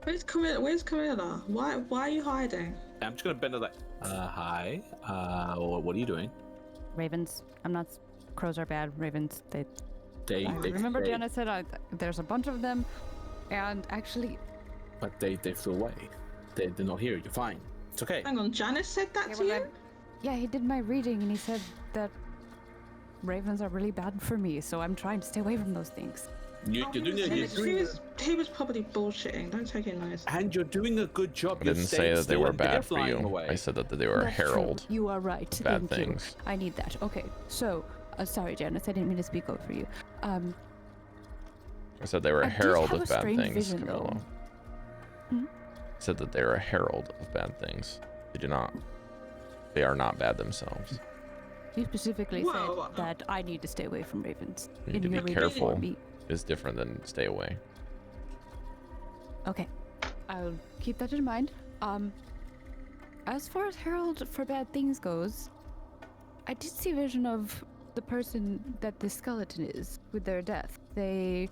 Where's Chamilla? Why are you hiding? I'm just gonna bend her hi. What are you doing? Ravens. I'm not. Crows are bad. Ravens. They Remember Janus said there's a bunch of them, and actually. But they flew away. They're not here. You're fine. It's okay. Hang on, Janus said that to you? Yeah, he did my reading, and he said that ravens are really bad for me, so I'm trying to stay away from those things. He was probably bullshitting. Don't take it nice. And you're doing a good job. I didn't say that they were bad for you. Away. I said that they were a That's herald. True. You are right. Bad Thank things. You. I need that. Okay, so sorry, Janus. I didn't mean to speak over you. I said they were a herald of bad things. Vision, Camilla. Hmm? I said that they were a herald of bad things. They are not bad themselves. You specifically said that I need to stay away from ravens. You need to be careful. Is different than stay away. Okay, I'll keep that in mind. As far as herald for bad things goes, I did see a vision of the person that the skeleton is with their death. They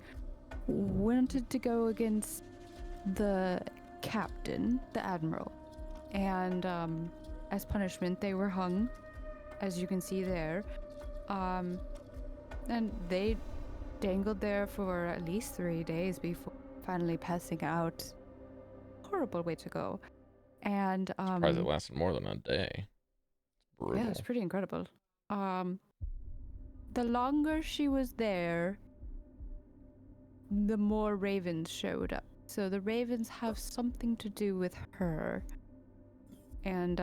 wanted to go against the captain, the admiral, and as punishment they were hung, as you can see there, and they dangled there for at least 3 days before finally passing out. Horrible way to go. And Surprised it lasted more than a day. Brutal. yeah, it's pretty incredible. The longer she was there, the more ravens showed up. So the ravens have something to do with her. And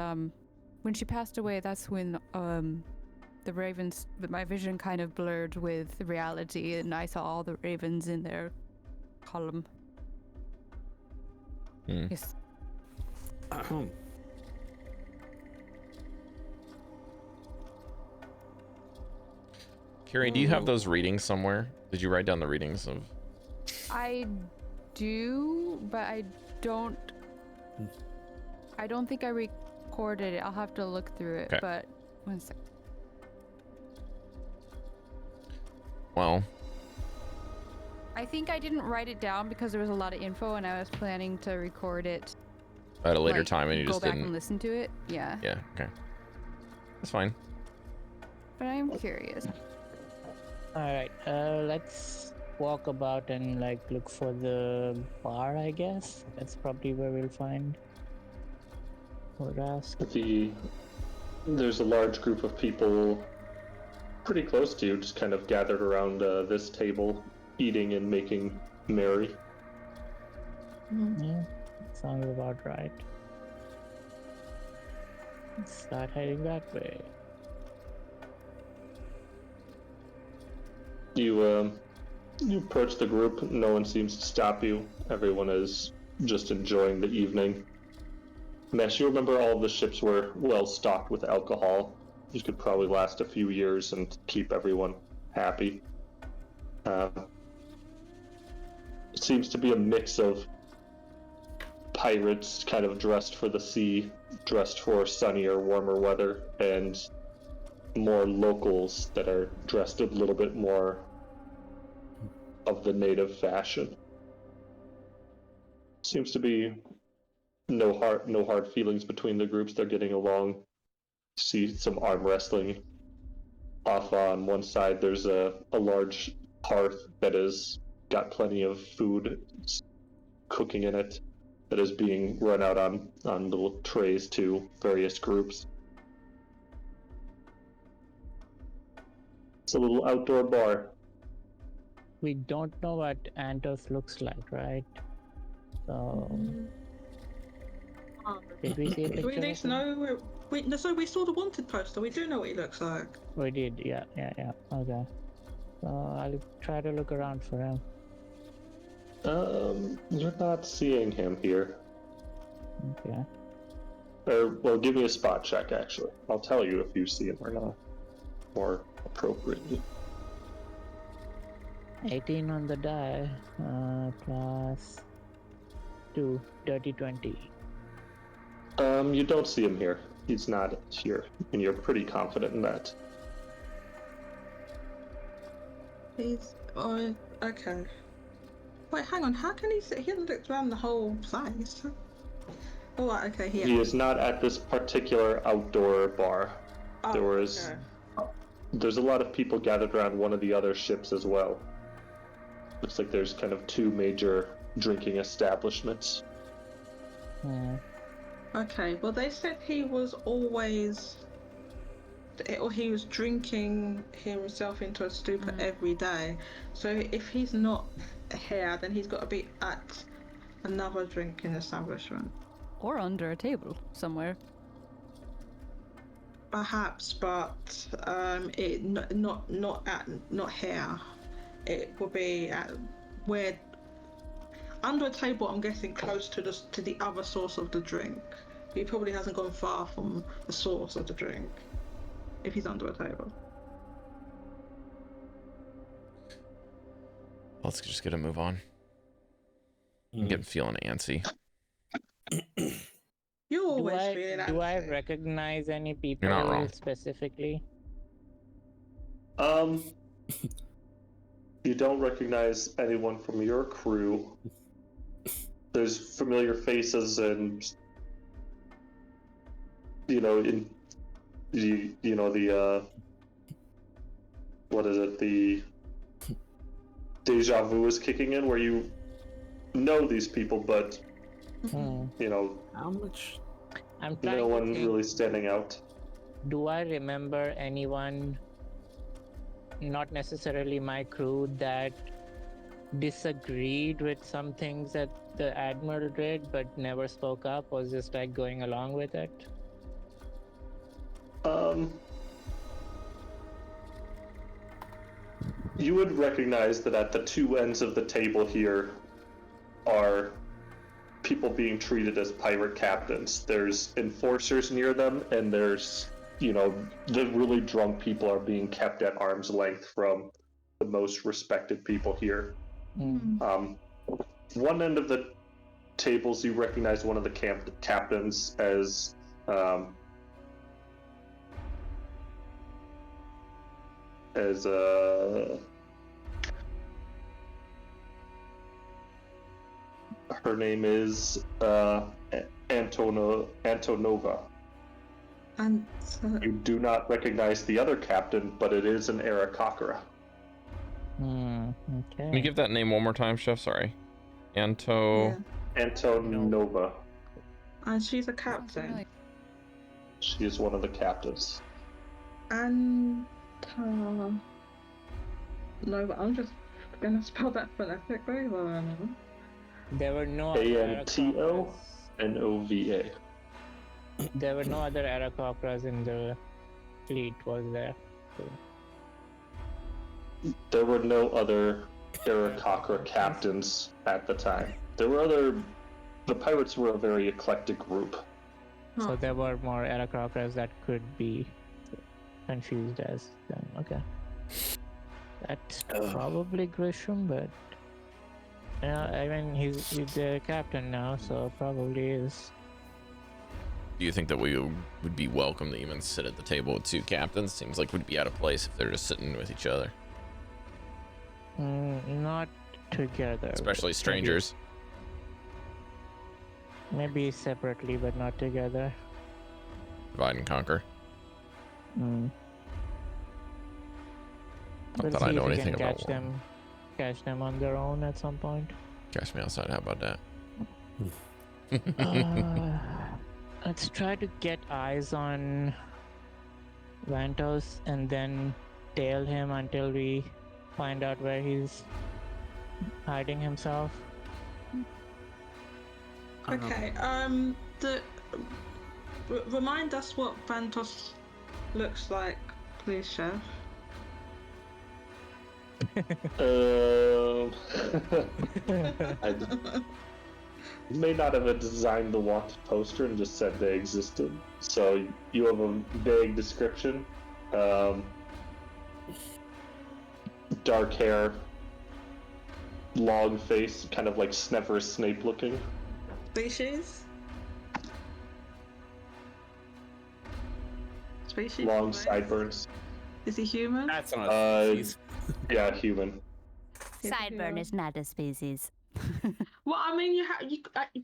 when she passed away, that's when the ravens, my vision kind of blurred with reality, and I saw all the ravens in their column. Yes. Cari, do you have those readings somewhere? Did you write down the readings of? I do, but I don't think I recorded it. I'll have to look through it. Okay. But 1 sec. Well, I think I didn't write it down because there was a lot of info, and I was planning to record it at a later like, time, and you go just back didn't. and listen to it. Yeah. Yeah. Okay. That's fine. But I am curious. All right, let's walk about and like look for the bar. I guess that's probably where we'll find. Or ask. There's a large group of people pretty close to you, just kind of gathered around this table, eating and making merry. Yeah, sounds about right. Let's start heading that way. You approach the group. No one seems to stop you. Everyone is just enjoying the evening. Mesh, you remember all of the ships were well stocked with alcohol. You could probably last a few years and keep everyone happy. It seems to be a mix of pirates kind of dressed for the sea, dressed for sunnier, warmer weather, and more locals that are dressed a little bit more of the native fashion. Seems to be no hard feelings between the groups. They're getting along. See some arm wrestling off on one side. There's a large hearth that has got plenty of food cooking in it that is being run out on little trays to various groups. It's a little outdoor bar. We don't know what Antos looks like, right? So, did we see a picture? Do we of need to him? know? So we saw the wanted poster. We do know what he looks like. We did, yeah. Okay. So I'll try to look around for him. You're not seeing him here. Okay. Well, give me a spot check, actually. I'll tell you if you see him or not. More appropriately. 18 on the die, plus 2, dirty 20. You don't see him here. He's not here, and you're pretty confident in that. He's okay. Wait, hang on. How can he see? He hasn't looked around the whole place. Oh, right, okay. Here. He is not at this particular outdoor bar. Oh, There's a lot of people gathered around one of the other ships as well. Looks like there's kind of two major drinking establishments. Yeah. Okay, well they said he was always, or he was drinking himself into a stupor every day. So if he's not here, then he's got to be at another drinking establishment. Or under a table somewhere. Perhaps, but not here. It will be at where under a table. I'm guessing close to the other source of the drink. He probably hasn't gone far from the source of the drink if he's under a table. Let's just get a move on. I'm getting feeling antsy. You're always feeling Do I antsy. recognize any You're not people wrong. specifically? You don't recognize anyone from your crew. There's familiar faces and the what is it, the deja vu is kicking in, where you know these people, but you know, How much? I'm trying no to one think, really standing out. do I remember anyone, not necessarily my crew, that disagreed with some things that the Admiral did but never spoke up, was just like going along with it? You would recognize that at the two ends of the table here are people being treated as pirate captains. There's enforcers near them, and there's, you know, the really drunk people are being kept at arm's length from the most respected people here. One end of the tables, you recognize one of the captains as her name is Antonova. And You do not recognize the other captain, but it is an Arakakra. Okay. Can you give that name one more time, Chef? Sorry. Antonova. and she's a captain. She is one of the captains. And no, but I'm just gonna spell that phonetically. There were no other Antonova. There were no other Arakocras in the fleet, was there? There were no other Arakakra captains at the time. The pirates were a very eclectic group. So there were more Arakocras that could be confused as them. Okay. That's probably Grisham, but I mean he's the captain now, so probably is. Do you think that we would be welcome to even sit at the table with two captains? Seems like we'd be out of place if they're just sitting with each other. Not together. Especially strangers. Maybe separately, but not together. Divide and conquer. Not that I know anything about catch them on their own at some point. Catch me outside, how about that? Let's try to get eyes on Vantos and then tail him until we find out where he's hiding himself. Okay. Remind us what Vantos looks like, please, Chef. I may not have designed the wanted poster and just said they existed. So you have a vague description. Dark hair, long face, kind of like Severus Snape looking. Species? Long sideburns. Is he human? That's not a species. Yeah, human. Sideburn is not a species. Well, I mean,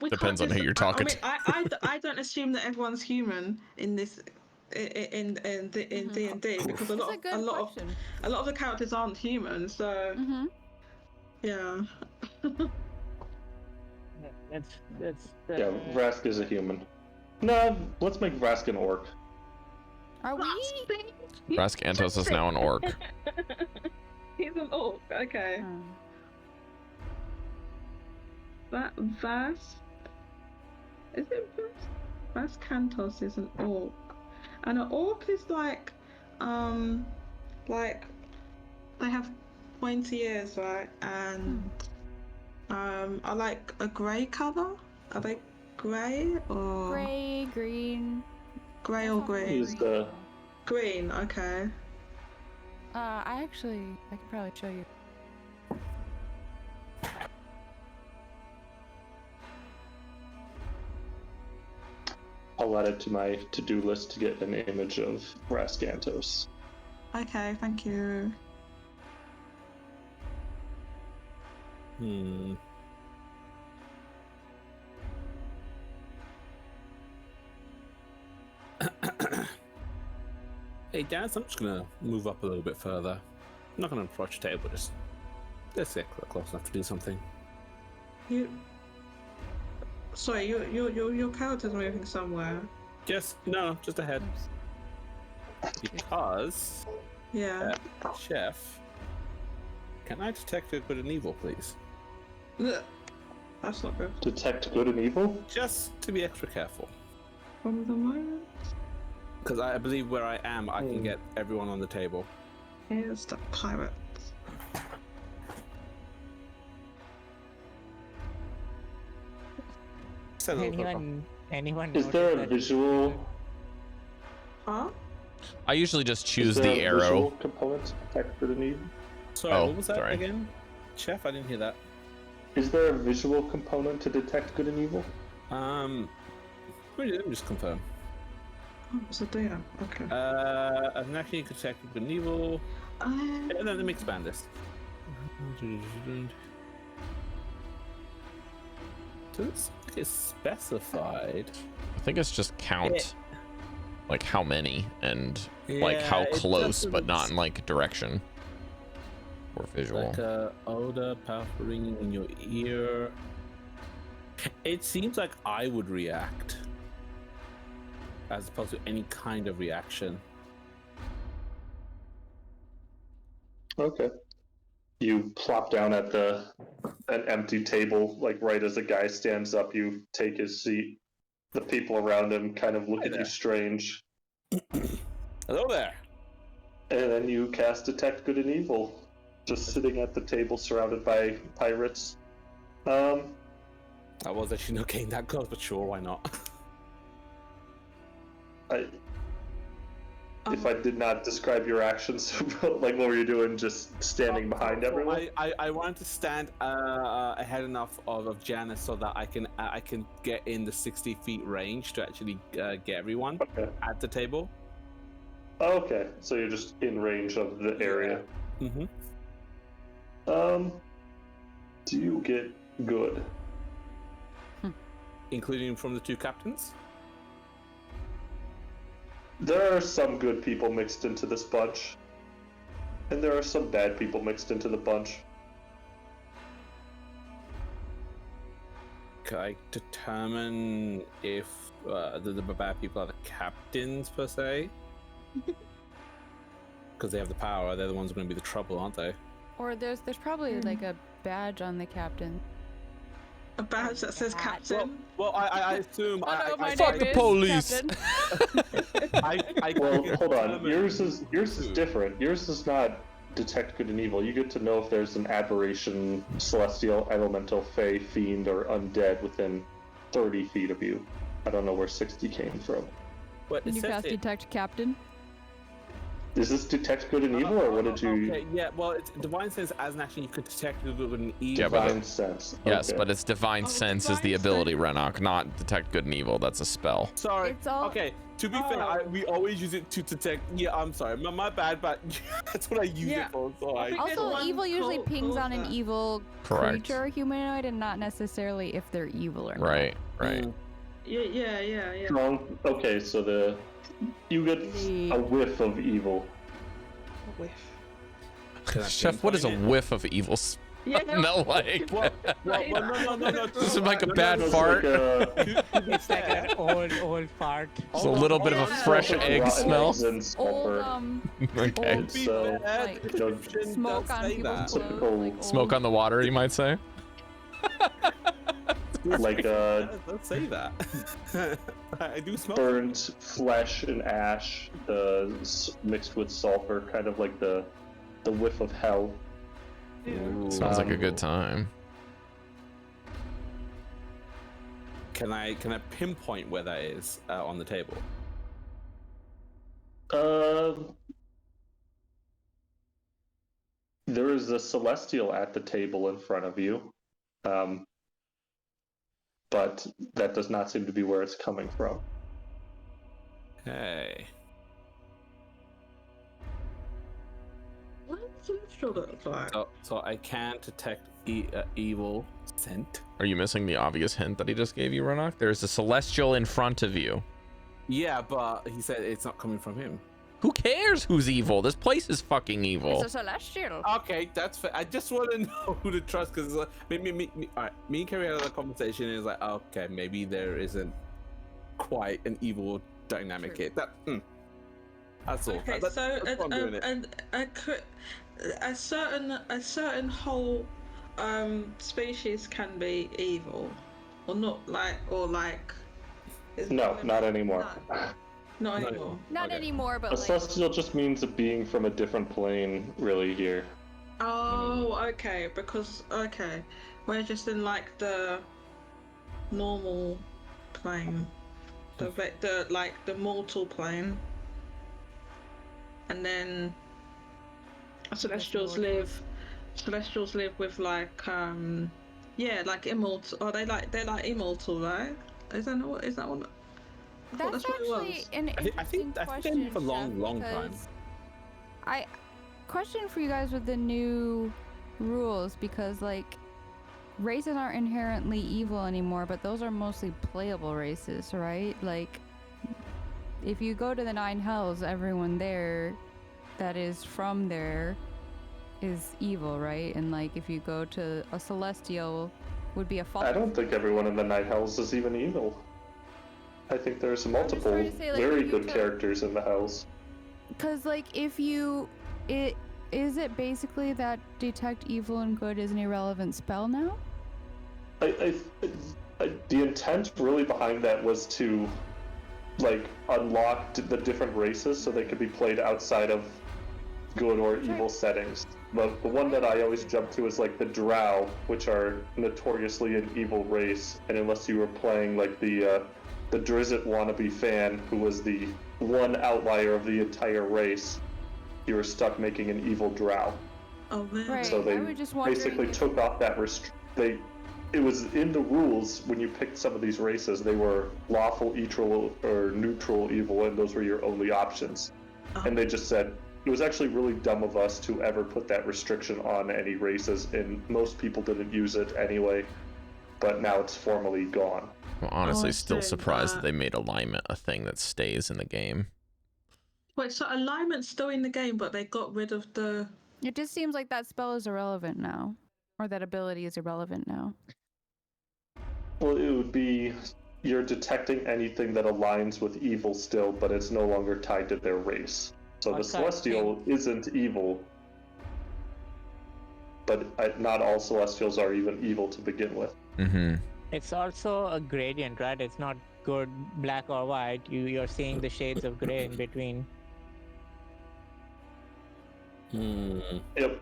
we Depends on can't who you're talking to. I don't assume that everyone's human in this in D&D because a lot of the characters aren't human. So yeah. Yeah, Vrask is a human. No, let's make Vrask an orc. Are we? Vrask Antos is now an orc. He's an orc. Okay. That Vas is it Vas Cantos is an orc, and an orc is like they have pointy ears, right? And are like a grey colour. Are they grey or Grey, green. Grey or green? He's the Green. Okay. I can probably show you. I'll add it to my to-do list to get an image of Rascantos. Okay, thank you. Hey, Daz, I'm just gonna move up a little bit further. I'm not gonna approach the table, just Let's get close enough to do something. Sorry, your character's moving somewhere. Just ahead. Because Yeah. Chef, can I detect good and evil, please? Ugh. That's not good. Detect good and evil? Just to be extra careful. From the moment. Because I believe where I am, I can get everyone on the table. Here's the pirate. Anyone Is there a visual? Huh? I usually just Is choose there the a arrow. visual component to detect good and evil? Sorry, Oh, what was that sorry. again? Chef, I didn't hear that. Is there a visual component to detect good and evil? Let me just confirm. Oh, it's a data. Okay. As an action, you can detect good and evil. And then let me expand this. Does it seem like it's specified? I think it's just count, like how many and like Yeah, how it close, but doesn't not in like direction or visual. Like odor, powerful ringing in your ear. It seems like I would react, as opposed to any kind of reaction. Okay. You plop down at an empty table, like right as the guy stands up. You take his seat. The people around him kind of look Hi at there. you strange, Hello there. and then you cast Detect Good and Evil, just sitting at the table surrounded by pirates. I was actually not getting that close, but sure, why not? If I did not describe your actions, like what were you doing, just standing behind everyone? I wanted to stand ahead enough of Janus so that I can get in the 60 feet range to actually get everyone Okay. at the table. Okay, so you're just in range of the area. Mm-hmm. Do you get good? Including from the two captains. There are some good people mixed into this bunch, and there are some bad people mixed into the bunch. Can I determine if the bad people are the captains per se? Because they have the power, they're the ones going to be the trouble, aren't they? Or there's probably like a badge on the captain. A badge that says captain. Well, I assume. Oh, no, my Fuck name the is police. Captain. Well, hold on. Yours is different. Yours is not detect good and evil. You get to know if there's an aberration, celestial, elemental, fey, fiend, or undead within 30 feet of you. I don't know where 60 came from. But Can you cast detect captain? Is this detect good and evil, or what did you? Okay, yeah. Well, it's divine sense as an action. You could detect good and evil. Yeah, but Divine sense. Yes, Okay. but it's divine sense is the divine ability, sense. Renok, not detect good and evil. That's a spell. Sorry. It's all- Okay. To be fair, we always use it to detect. Yeah, I'm sorry. My bad, but that's what I use Yeah. it for. So I. think there's Also, one evil usually called- pings on an called evil Correct. creature or humanoid, and not necessarily if they're evil or not. Right, right. Yeah. Strong. Okay, so you get a whiff of evil. Whiff. Can I Chef, what is a pinpoint it? whiff of evil smell like? Well, no. This is like a No, bad no, It's fart. like It's like an old fart. It's a little bit of a fresh like egg rotten smell. eggs and Old sulfur. Okay. old So, like, description smoke does on say people's that. clothes. Typical Like old, Smoke on the water, you might say. like Let's say that. I do smell. burnt flesh and ash, mixed with sulfur, kind of like the whiff of hell. Sounds like a good time. Can I pinpoint where that is on the table? There is a celestial at the table in front of you, but that does not seem to be where it's coming from. Hey. What does it look like? So I can't detect evil scent. Are you missing the obvious hint that he just gave you, Renok? There's a celestial in front of you. Yeah, but he said it's not coming from him. Who cares who's evil? This place is fucking evil. It's a celestial. Okay, that's fair. I just want to know who to trust because all right, me and Cari had a conversation and it's like, okay, maybe there isn't quite an evil dynamic here. That's all. Okay, That's so why I'm doing it. a certain whole species can be evil, or not like. No, not anymore. No, not anymore. Not Okay. anymore, but A like. celestial just means a being from a different plane, really, here. Oh, okay. We're just in like the normal plane, the mortal plane, and then celestials live with like like immortal. Oh, they're like immortal, right? Is that what? That's that's what it actually was. an I interesting think they question. live a long, Chef, long time. because question for you guys with the new rules, because like races aren't inherently evil anymore, but those are mostly playable races, right? Like if you go to the Nine Hells, everyone there that is from there is evil, right? And like if you go to a celestial, would be a false. I don't think everyone in the Night Hells is even evil. I think there's multiple trying to say, like, very you good could- characters in the Hells. Because like if you is it basically that detect evil and good is an irrelevant spell now? The intent really behind that was to like unlock the different races so they could be played outside of good or evil settings. But the one that I always jump to is like the Drow, which are notoriously an evil race, and unless you were playing like the Drizzt wannabe fan, who was the one outlier of the entire race, you were stuck making an evil Drow. Oh, really? Right. So they I was just wondering basically if- took off that it was in the rules when you picked some of these races, they were lawful, evil, or neutral evil, and those were your only options. And they just said, it was actually really dumb of us to ever put that restriction on any races, and most people didn't use it anyway, but now it's formally gone. Well, honestly, I still see, surprised that but- they made alignment a thing that stays in the game. Wait, so alignment's still in the game, but they got rid of the. It just seems like that spell is irrelevant now, or that ability is irrelevant now. Well, it would be you're detecting anything that aligns with evil still, but it's no longer tied to their race. So the Okay. Celestial isn't evil, but not all Celestials are even evil to begin with. Mm-hmm. It's also a gradient, right? It's not good black or white. You're seeing the shades of gray in between. Yep.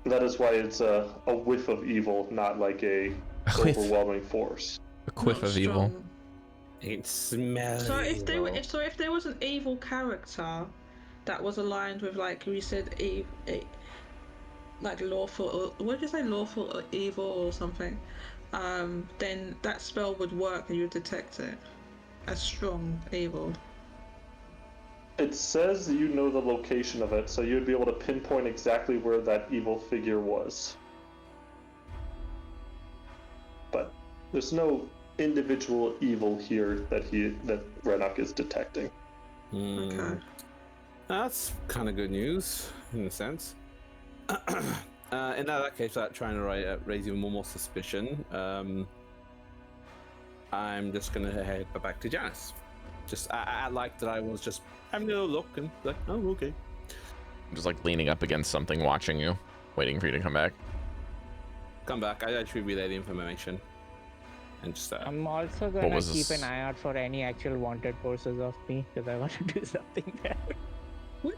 That is why it's a whiff of evil, not like a whiff. overwhelming force. A quiff not of evil. strong. It smells. So if there was an evil character that was aligned with, like we said, like lawful, what did you say, lawful or evil or something, then that spell would work and you would detect it as strong evil. It says you know the location of it, so you'd be able to pinpoint exactly where that evil figure was. But there's no individual evil here that Renok is detecting. Okay. That's kind of good news in a sense. In that case, without trying to raise even more suspicion, I'm just gonna head back to Janus. I like that I was just having a little look and like, oh, okay. I'm just like leaning up against something, watching you, waiting for you to come back. Come back. I actually relayed the information. And just I'm also gonna was keep this? an eye out for any actual wanted forces of me because I want to do something there.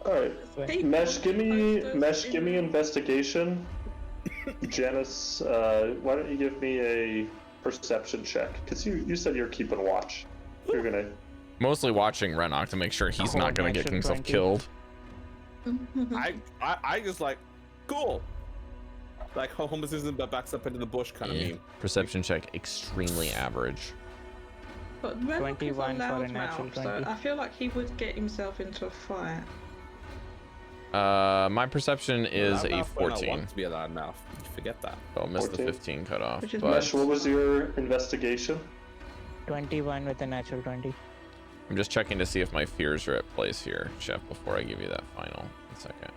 Alright. Hey, Mesh, give me posters in- investigation. Janus, why don't you give me a perception check? Because you said you're keeping watch. You're gonna. Mostly watching Renok to make sure he's Oh, not gonna get natural himself 20. killed. I just like, cool. Like Holmes isn't but backs up into the bush kind of meme. Perception check extremely average. But Renok is 21 for a loudmouth, natural so 20. I feel like he would get himself into a fight. My perception is a Loudmouth when I 14. want to be a loudmouth. You forget that. Oh, missed the 14? 15 cutoff. Which is But Mesh, what was your investigation? 21 with a natural 20. I'm just checking to see if my fears are at place here, Chef, before I give you that final. 1 second.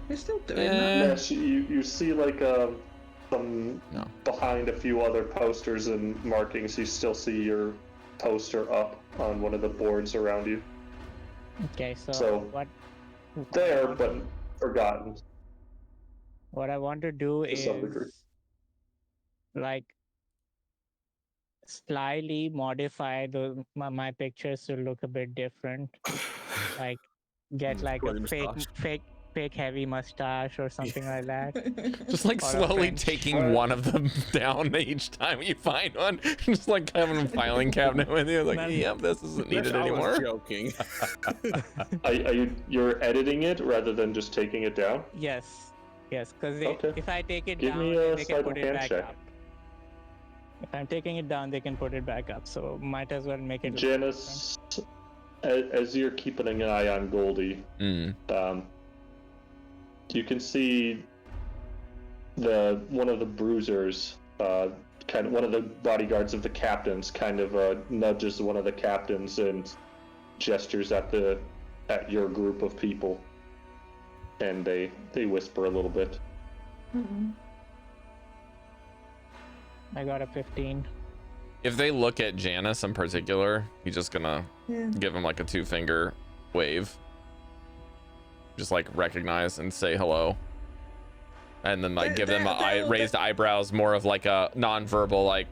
You're still doing that. Yes, you see like some No. behind a few other posters and markings. You still see your poster up on one of the boards around you. Okay, so, So, what? There, but forgotten. What I want to do To some degree. is like slightly modify my pictures to look a bit different. Like get like a Curly fake heavy mustache or something like that. Just like Or a slowly French. taking one of them down each time you find one. Just like having a filing cabinet with you. Like, yep, this isn't needed I was anymore. joking. You're editing it rather than just taking it down? Yes, because Okay. if I take it Give down, me a they can sleight put of it hand back check. up. If I'm taking it down, they can put it back up. So might as well make it. Janus, as you're keeping an eye on Goldy, you can see one of the bruisers, kind of one of the bodyguards of the captains, kind of nudges one of the captains and gestures at your group of people, and they whisper a little bit. I got a 15. If they look at Janus in particular, he's just gonna give him like a 2-finger wave. Just like recognize and say hello. And then like give them raised eyebrows, more of like a non-verbal, like,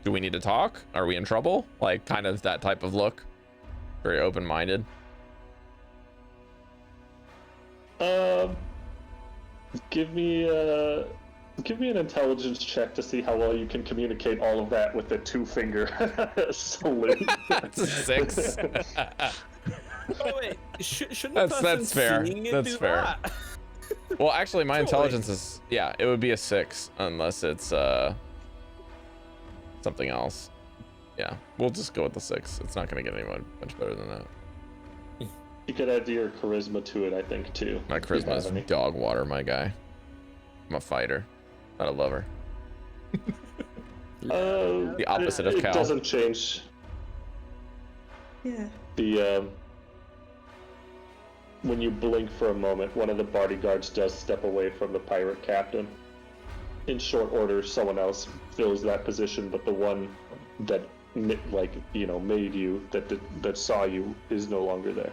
do we need to talk? Are we in trouble? Like kind of that type of look. Very open-minded. Give me an intelligence check to see how well you can communicate all of that with the 2-finger salute. That's a 6. Oh wait, shouldn't the person That's fair. seeing it That's do fair. that? Well, actually, my Totally. intelligence is, yeah, it would be a 6 unless it's something else. Yeah, we'll just go with the 6. It's not gonna get anyone much better than that. You could add your charisma to it, I think, too. My if you charisma have is any. dog water, my guy. I'm a fighter, not a lover. The opposite of It cow. doesn't change. Yeah. When you blink for a moment, one of the bodyguards does step away from the pirate captain. In short order, someone else fills that position, but the one that made you, that saw you, is no longer there.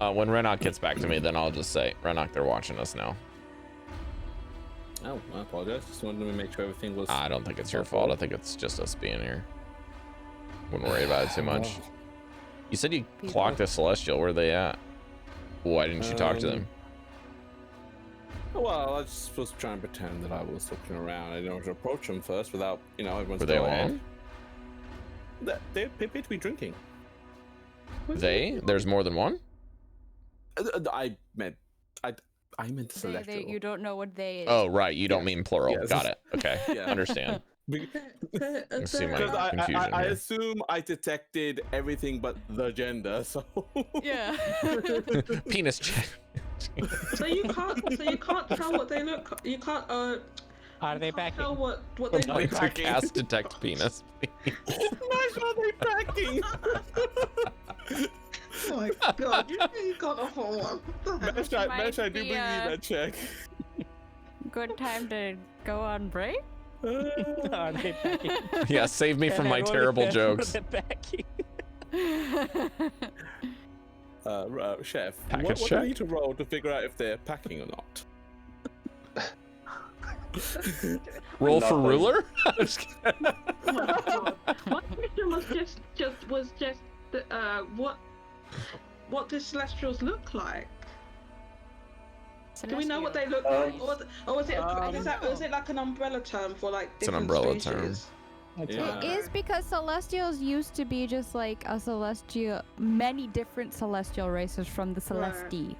When Renok gets back to me, then I'll just say, Renok, they're watching us now. Oh, I apologize. Just wanted to make sure everything was. I don't think it's your fault. I think it's just us being here. Wouldn't worry about it too much. You said you clocked a Celestial. Where are they at? Why didn't you talk to them? Well, I just was trying to pretend that I was looking around. I didn't want to approach them first without, everyone's. Were they go ahead. alone? They appear to be drinking. There's more than one? I meant the celestial. You don't know what they is. Oh, right. You don't mean plural. Yes. Got it. Okay. Yeah. Understand. They're- see my- Because confusion I here. assume I detected everything but the gender, so. Yeah. Penis check. So you can't tell what they look. You can't. Are they you can't tell packing? what they I'd like look to like. cast detect penis. Nice, are they packing? Oh my god, you got a whole one. Mesh, I do believe that check. Good time to go on break. Are they packing? Yeah, save me from my terrible jokes. Chef, Package what do check? we need to roll to figure out if they're packing or not? Roll for Nothing. ruler? My question was just what do celestials look like? Do we know what they look like, or is it like an umbrella term for like It's an different umbrella species? Yeah. It is because Celestials used to be just like many different Celestial races from the Celesti.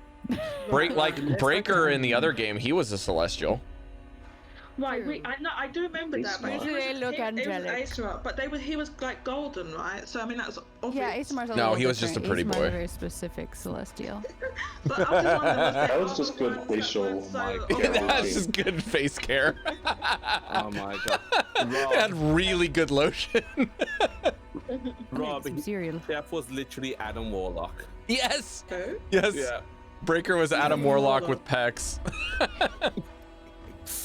Breaker in the other game, he was a celestial. Right, True. I do remember He's that. But smart. he was, Usually they look it was angelic. Aesir, but he was like golden, right? So I mean that's obvious. Yeah, Aesmar's a No, little he was just a different. pretty Aesmar's boy. very specific celestial. But I was just wondering, was there That was other just good ones that facial were so mic obvious? care. That's just good face care. Oh my god. It had really good lotion. Rob, Some cereal. Chef was literally Adam Warlock. Yes. Who? Yes. Yeah. Breaker was Adam Warlock with pecs.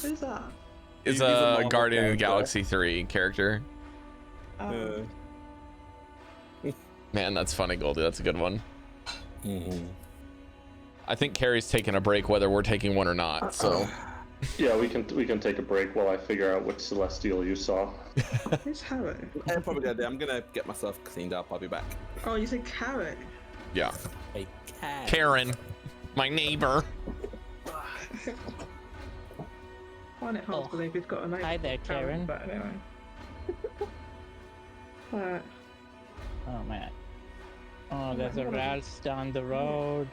Who's that? Is He's a a Marvel Guardian of the character. Galaxy 3 character. Man, that's funny, Goldy. That's a good one. I think Cari's taking a break, whether we're taking one or not. So Yeah, we can take a break while I figure out which celestial you saw. Who's Harry? I'm probably gonna do. I'm gonna get myself cleaned up. I'll be back. Oh, you said Cari. yeah, Hey, cat. Karen, my neighbor. I find it hard to believe he's got a name. Hi there, Karen. But anyway. Right. Oh man. Oh, there's a Ralph's down the road.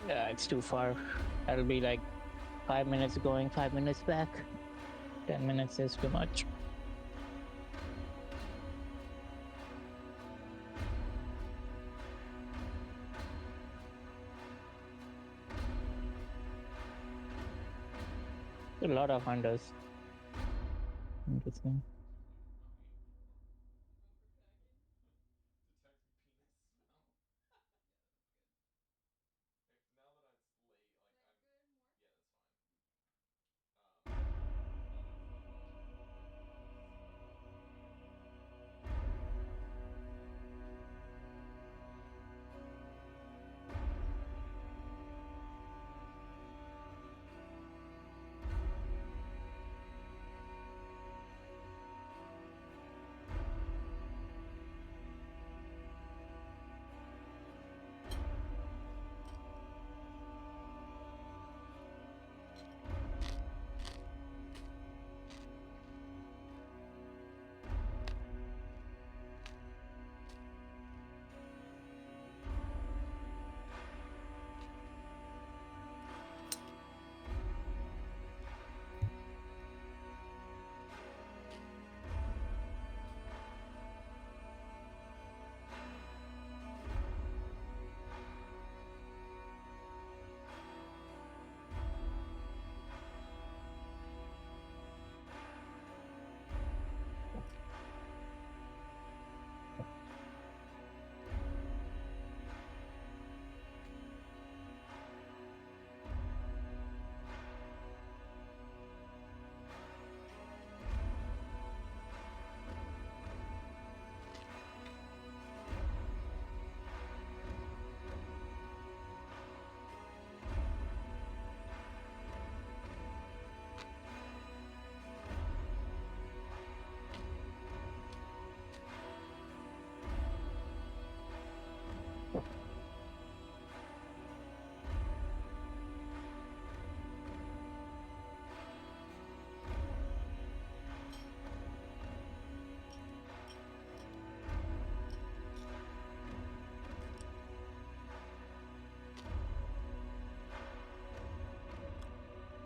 Yeah, it's too far. That'll be like 5 minutes going, 5 minutes back. 10 minutes is too much. A lot of hunters. Interesting.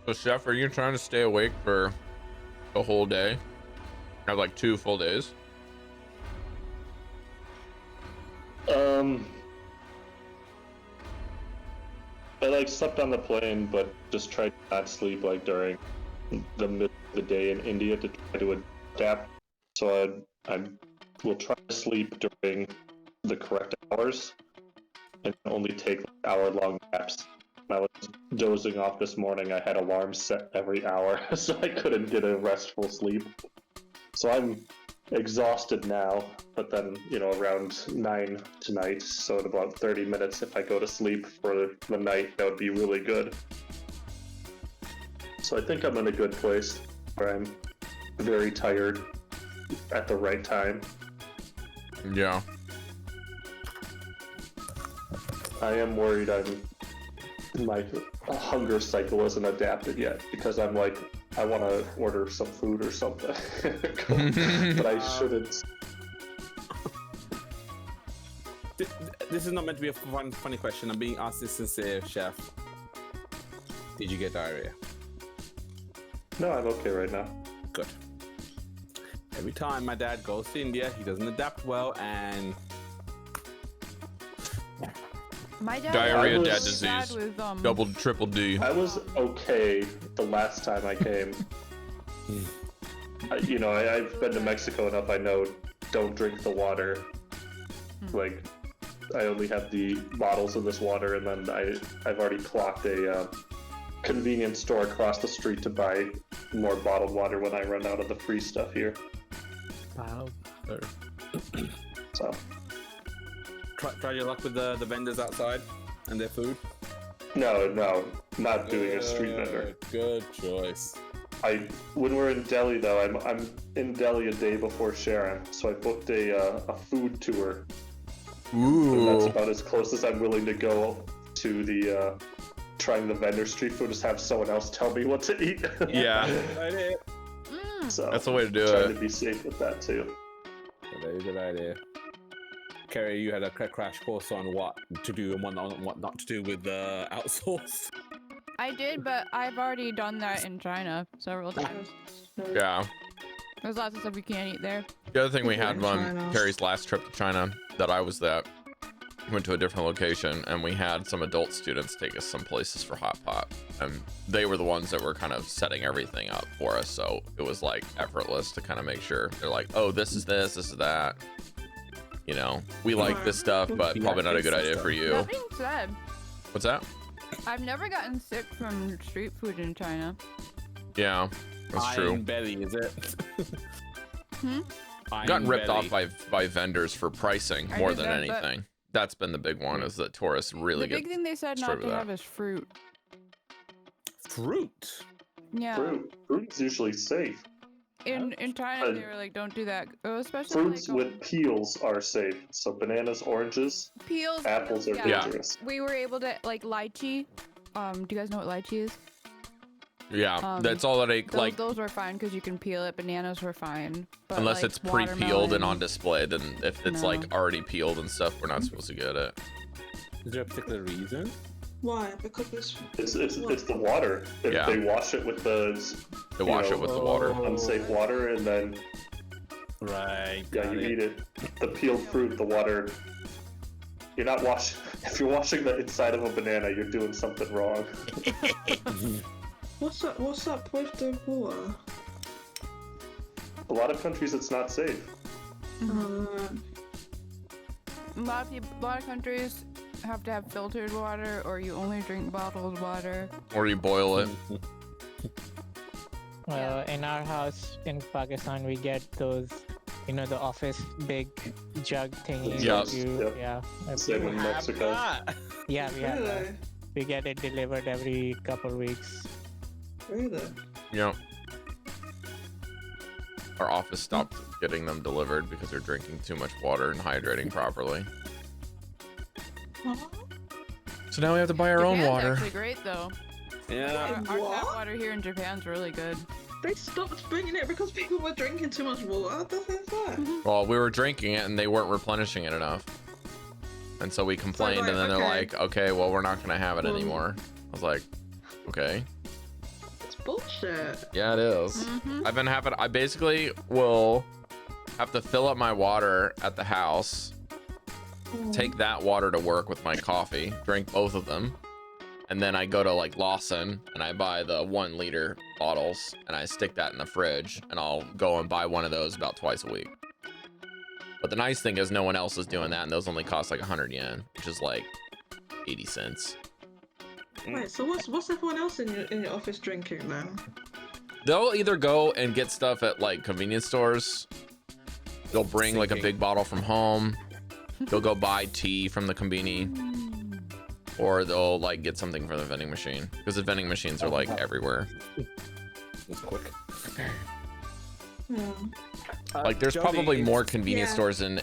So, Chef, are you trying to stay awake for the whole day? Have like 2 full days? I like slept on the plane, but just tried to not sleep like during the middle of the day in India to try to adapt. So I will try to sleep during the correct hours and only take hour-long naps. When I was dozing off this morning, I had alarms set every hour, so I couldn't get a restful sleep. So I'm exhausted now, but then, around 9 tonight, so in about 30 minutes, if I go to sleep for the night, that would be really good. So I think I'm in a good place where I'm very tired at the right time. Yeah. I am worried my hunger cycle isn't adapted yet, because I'm like, I want to order some food or something, but I shouldn't. This is not meant to be a funny question. I'm being asked this sincere, Chef. Did you get diarrhea? No, I'm okay right now. Good. Every time my dad goes to India, he doesn't adapt well, and My dad Diarrhea, was dad really disease. bad with, Double, triple D. I was okay the last time I came. I've been to Mexico enough. I know don't drink the water. Like, I only have the bottles of this water, and then I've already clocked a convenience store across the street to buy more bottled water when I run out of the free stuff here. wow. So Try your luck with the vendors outside and their food. no, not doing a street vendor. Good choice. When we're in Delhi though, I'm in Delhi a day before Sharon, so I booked a food tour. And that's Ooh. about as close as I'm willing to go to the trying the vendor street food. Just have someone else tell me what to eat. Yeah, Good idea. So that's the way to do trying to it. be safe with that too. Good idea. Cari, you had a crash course on what to do and what not to do with outsource. I did, but I've already done that in China several times. Yeah. There's lots of stuff you can't eat there. The other thing we had in on China. Carrie's last trip to China that I was at, we went to a different location and we had some adult students take us some places for hot pot, and they were the ones that were kind of setting everything up for us, so it was like effortless to kind of make sure. They're like, oh, this is that, you know, we like this stuff, but Yeah, probably not a good it's idea stuff. for you. That being said, What's that? I've never gotten sick from street food in China. Yeah, that's Iron true. belly, is it? Iron Gotten ripped belly. off by vendors for pricing I more did than that, but- anything. That's been the big one, is that tourists really The get big thing they said straight not to with have that. is fruit. fruit. Yeah. Fruit's usually safe. In China, Uh, they were like, don't do that. Especially Fruits like with peels are safe. So bananas, oranges, peels. apples are yeah. dangerous. We were able to like lychee. Do you guys know what lychee is? Yeah, that's all that I like. Those were fine because you can peel it. Bananas were fine. But, Unless like, it's pre-peeled and on watermelon- display, then if it's No. like already peeled and stuff, we're not supposed to get it. Is there a particular reason? Why? Because it's It's the water. If Yeah. they wash it with the They wash it with the water. unsafe water, and then Right. yeah, got you it. eat it. The peeled fruit, the water. You're not washing. If you're washing the inside of a banana, you're doing something wrong. what's up with the water? A lot of countries, it's not safe. Uh, A lot of countries have to have filtered water, or you only drink bottled water. Or you boil it. In our house in Pakistan, we get those, the office big jug thingy. Yep. Yep. Yeah. Same in Mexico. Yeah, we have that. really? We get it delivered every couple weeks. Really? Yeah. Our office stopped getting them delivered because they're drinking too much water and hydrating properly. Huh? So now we have to buy our own Japan's water. actually great though. Yeah. Our What? tap water here in Japan's really good. They stopped bringing it because people were drinking too much water. What the heck is that? Well, we were drinking it and they weren't replenishing it enough. And so we complained, like, and then they're okay. like, okay, well, we're not going to have it Well- anymore. I was like, okay. It's bullshit. Yeah, it is. I've been having, I basically will have to fill up my water at the house, take that water to work with my coffee, drink both of them, and then I go to like Lawson and I buy the 1 liter bottles and I stick that in the fridge, and I'll go and buy one of those about twice a week. But the nice thing is no one else is doing that, and those only cost like 100 yen, which is like 80 cents. Wait, so what's everyone else in your office drinking then? They'll either go and get stuff at like convenience stores. They'll bring like a big bottle from home. They'll go buy tea from the conveni, or they'll like get something from the vending machine, because the vending machines are like everywhere. That's quick. Yeah. Like there's Jodie, probably more convenience Yeah. stores and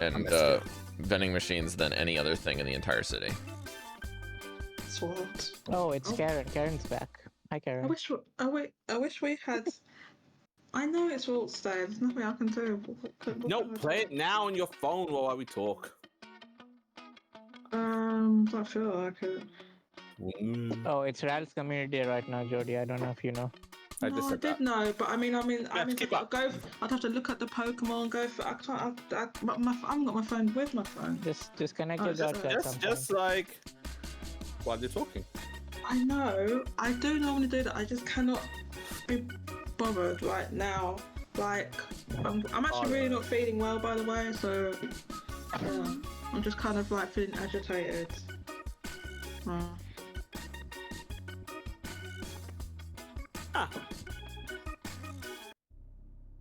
Mexico. vending machines than any other thing in the entire city. It's wild. Oh, it's Oh. Karen. Karen's back. Hi, I Karen. wish we had. I know it's Walt's Day. There's nothing I can do. What No, can I play do? it now on your phone while we talk. Don't feel like it. Oh, it's Ralph's community day right now, Jodie. I don't know if you know. I just No, I said did that. know, but I mean, keep I'd up. go. I'd have to look at the Pokemon. Go for. I can't. I haven't got my phone with my phone. Just connect Oh, your it's just dots at some Just point. like while you're talking. I know. I do normally do that. I just cannot be bothered right now. Like, I'm actually really not feeling well, by the way. So, yeah, I'm just kind of like feeling agitated.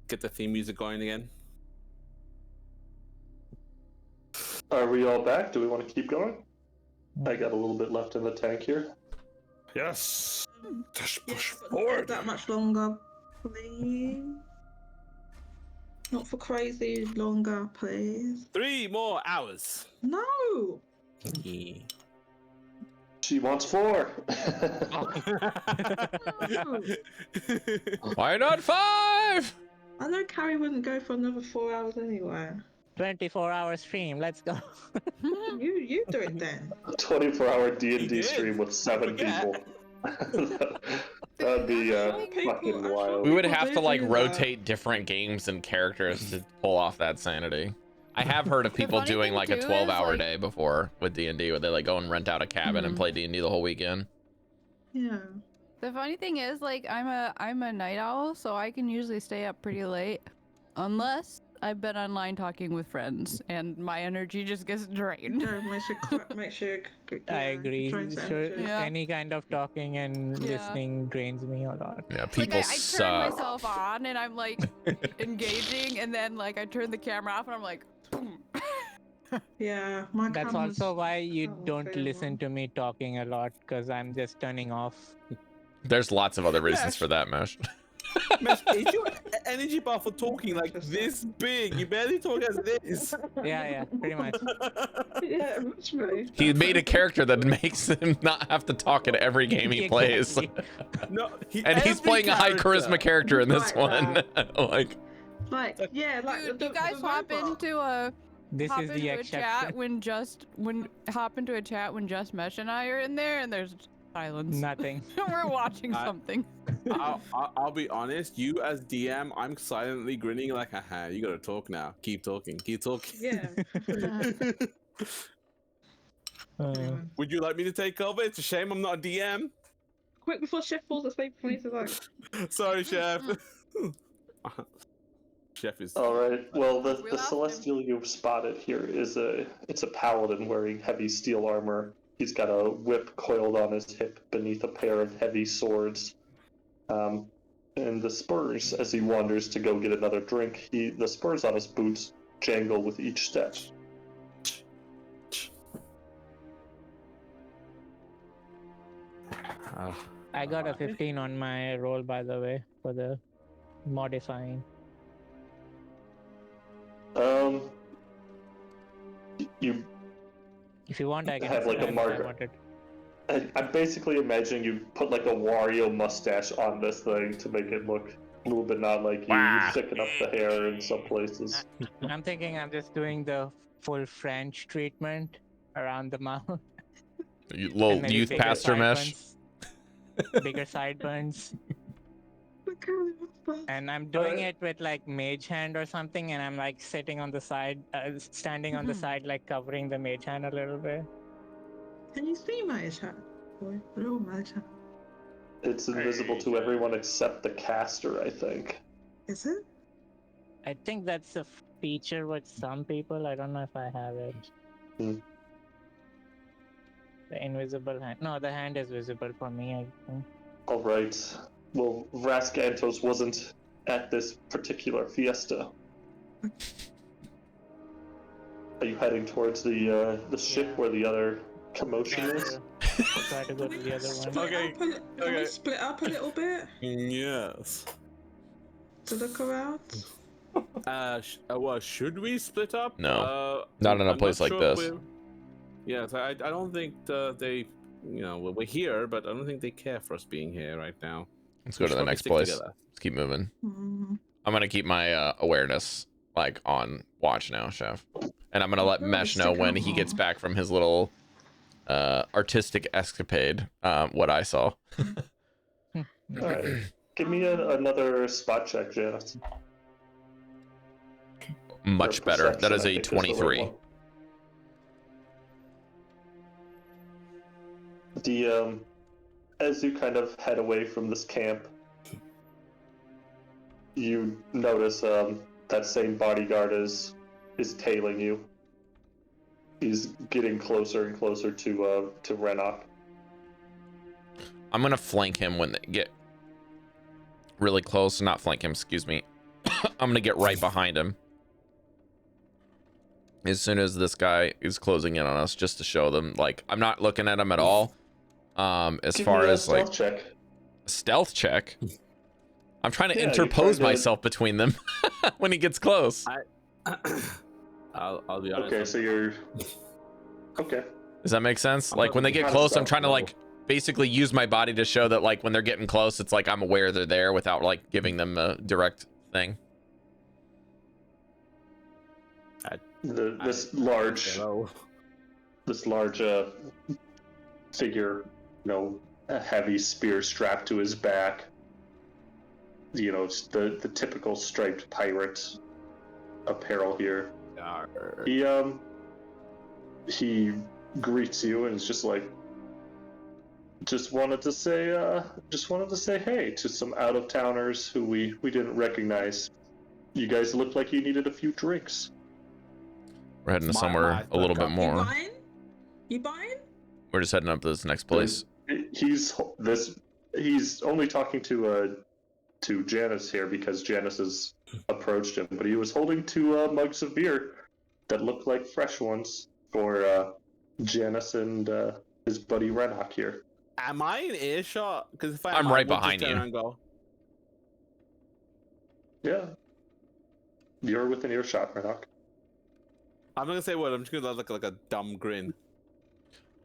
Get the theme music going again. Are we all back? Do we want to keep going? I got a little bit left in the tank here. Yes. Just push But not forward. that much longer, please. Not for crazy longer, please. 3 more hours. No. Yeah. She wants 4. No. Why not 5? I know Cari wouldn't go for another 4 hours anyway. 24-hour stream. Let's go. You do it then. 24-hour He D&D did. stream with 7 Yeah. people. That'd be fucking wild. We would People have do to like do that. rotate different games and characters to pull off that sanity. I have heard of people funny doing thing, like a too, is, 12-hour like- day before with D&D, where they like go and rent out a cabin and play D&D the whole weekend. Yeah. The funny thing is, like, I'm a night owl, so I can usually stay up pretty late, unless I've been online talking with friends, and my energy just gets drained. No, make sure. I agree. drains the Sure, energy. Yeah. any kind of talking and Yeah. listening drains me a lot. Yeah, Like, people I turn suck. myself on, and I'm like engaging, and then like I turn the camera off, and I'm like, boom. Yeah, my That's camera's also why you so don't unfavorable. listen to me talking a lot, because I'm just turning off. There's lots of other reasons for that, Mesh. Mesh, is your energy bar for talking like this big? You barely talk as this. Yeah, pretty much. Yeah, much me. He made a character that makes him not have to talk in every game he plays. Exactly. No, And he's playing a high charisma character in this Like one. Like, yeah, like Dude, the, you guys the hop robot. into a This hop is into the a exception. chat when just Mesh and I are in there, and there's silence. Nothing. We're watching something. I'll be honest. You as DM, I'm silently grinning like, haha, you gotta talk now. Keep talking. Keep talking. Yeah. Would you like me to take over? It's a shame I'm not a DM. Quick before Chef falls asleep for me to like. Sorry, Chef. Chef is. All right. Well, We the lost him. celestial you've spotted here is it's a paladin wearing heavy steel armor. He's got a whip coiled on his hip beneath a pair of heavy swords, and the spurs as he wanders to go get another drink. The spurs on his boots jangle with each step. I got a 15 on my roll, by the way, for the modifying. You If you want, I can have, like, a explain what I marker. wanted. I'm basically imagining you put like a Wario mustache on this thing to make it look a little bit not like you. You thicken up the hair in some places. I'm thinking I'm just doing the full French treatment around the mouth. you and little maybe youth bigger pastor Mesh. sideburns. Bigger sideburns. And I'm doing it with like mage hand or something, and I'm like sitting on the side, standing on the side, like covering the mage hand a little bit. Can you see my chat? Boy, real my chat. It's invisible to everyone except the caster, I think. Is it? I think that's a feature with some people. I don't know if I have it. Hmm. The invisible hand. No, the hand is visible for me, I think. All right. Well, Rascantos wasn't at this particular fiesta. Are you heading towards the ship Yeah. where the other commotion is? Try to go to the other one. Okay, Can we okay. split up a little bit Yes. to look around? Well, should we split up? No. Not in a I'm place not like sure if this. we're- Yes, I don't think they, we're here, but I don't think they care for us being here right now. Let's go We to should the probably next stick place. together. Let's keep moving. Mm. I'm gonna keep my awareness like on watch now, Chef, and I'm gonna let Oh, Mesh know stick when out he gets more. back from his little artistic escapade. What I saw. All right. Give me another spot check, Janus. Much Or better. That perception, is I a think, the right 23. one. As you kind of head away from this camp, you notice that same bodyguard is tailing you. He's getting closer and closer to Renok. I'm gonna flank him when they get really close. Not flank him, excuse me. I'm gonna get right behind him as soon as this guy is closing in on us, just to show them, like, I'm not looking at him at all. As Give far me a as like stealth check. stealth check, I'm trying to Yeah, you're interpose trying to- myself between them when he gets close. I'll be honest. Okay, so you're okay. Does that make sense? I'm Like when they get trying to close, I'm stop trying to low. like basically use my body to show that like when they're getting close, it's like I'm aware they're there without like giving them a direct thing. This large Hello. figure, a heavy spear strapped to his back. It's the typical striped pirate apparel here. He greets you and is just like, just wanted to say hey to some out of towners who we didn't recognize. You guys looked like you needed a few drinks. We're heading to My somewhere eyes a little broke bit up. You more. buying? You buying? We're just heading up to this next place. He's only talking to Janus here because Janus has approached him, but he was holding two mugs of beer that looked like fresh ones for Janus and his buddy Renok here. Am I in earshot? Because if I'm I right will just behind turn you. around and go, Yeah, you're within earshot, Renok. I'm not gonna say what. I'm just gonna look like a dumb grin.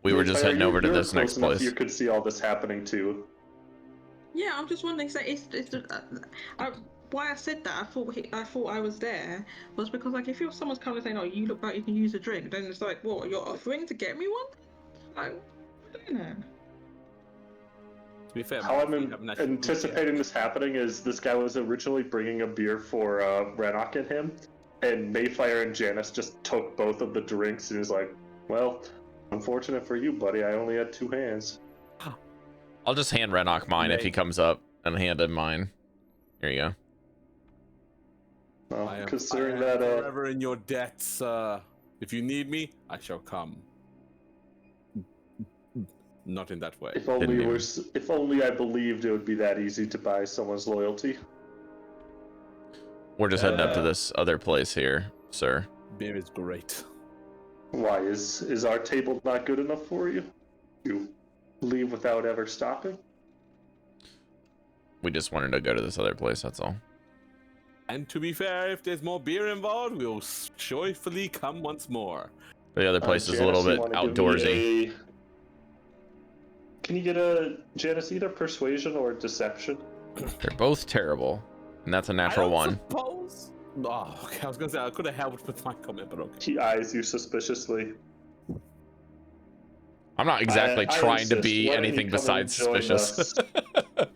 We were just heading over to You're this close next enough place. You could see all this happening too. Yeah, I'm just wondering. So why I said that, I thought I was there, was because like if someone's coming and saying, "Oh, you look like you can use a drink," then it's like, "What? You're offering to get me one?" Like, what are you doing? To be fair, How I'm we haven't actually moved yet. anticipating this happening is this guy was originally bringing a beer for Renok and him, and Maefyre and Janus just took both of the drinks and was like, well, unfortunate for you, buddy, I only had two hands. I'll just hand Renok mine if he comes up and hand him mine. Here you go. Well, I am considering I am that forever in your debt, sir. If you need me, I shall come. Not in that way. if only Didn't it even- was, if only I believed it would be that easy to buy someone's loyalty. We're just heading up to this other place here, sir. Beer is great. Why is our table not good enough for you? You leave without ever stopping? We just wanted to go to this other place, that's all. And to be fair, if there's more beer involved, we'll joyfully come once more. The other place is a little Janus, bit you wanna give me outdoorsy. Can you get a Janus either persuasion or deception? They're both terrible, and that's a natural I don't one. Suppose... Oh, okay. I was gonna say I could have helped with my comment, but okay. He eyes you suspiciously. I'm not exactly I trying to insist. Why be don't you anything come and besides join suspicious. us?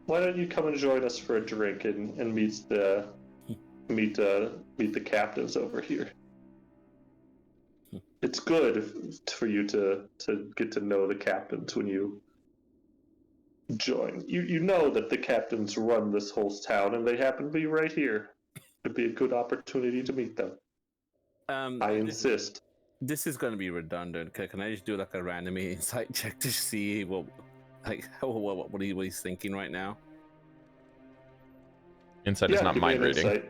Why don't you come and join us for a drink and meet the captains over here? It's good for you to get to know the captains when you join. You know that the captains run this whole town, and they happen to be right here. It'd be a good opportunity to meet them. I insist. This is gonna be redundant. Can I just do like a random insight check to see what he's thinking right now? Insight is not give me mind an reading. insight.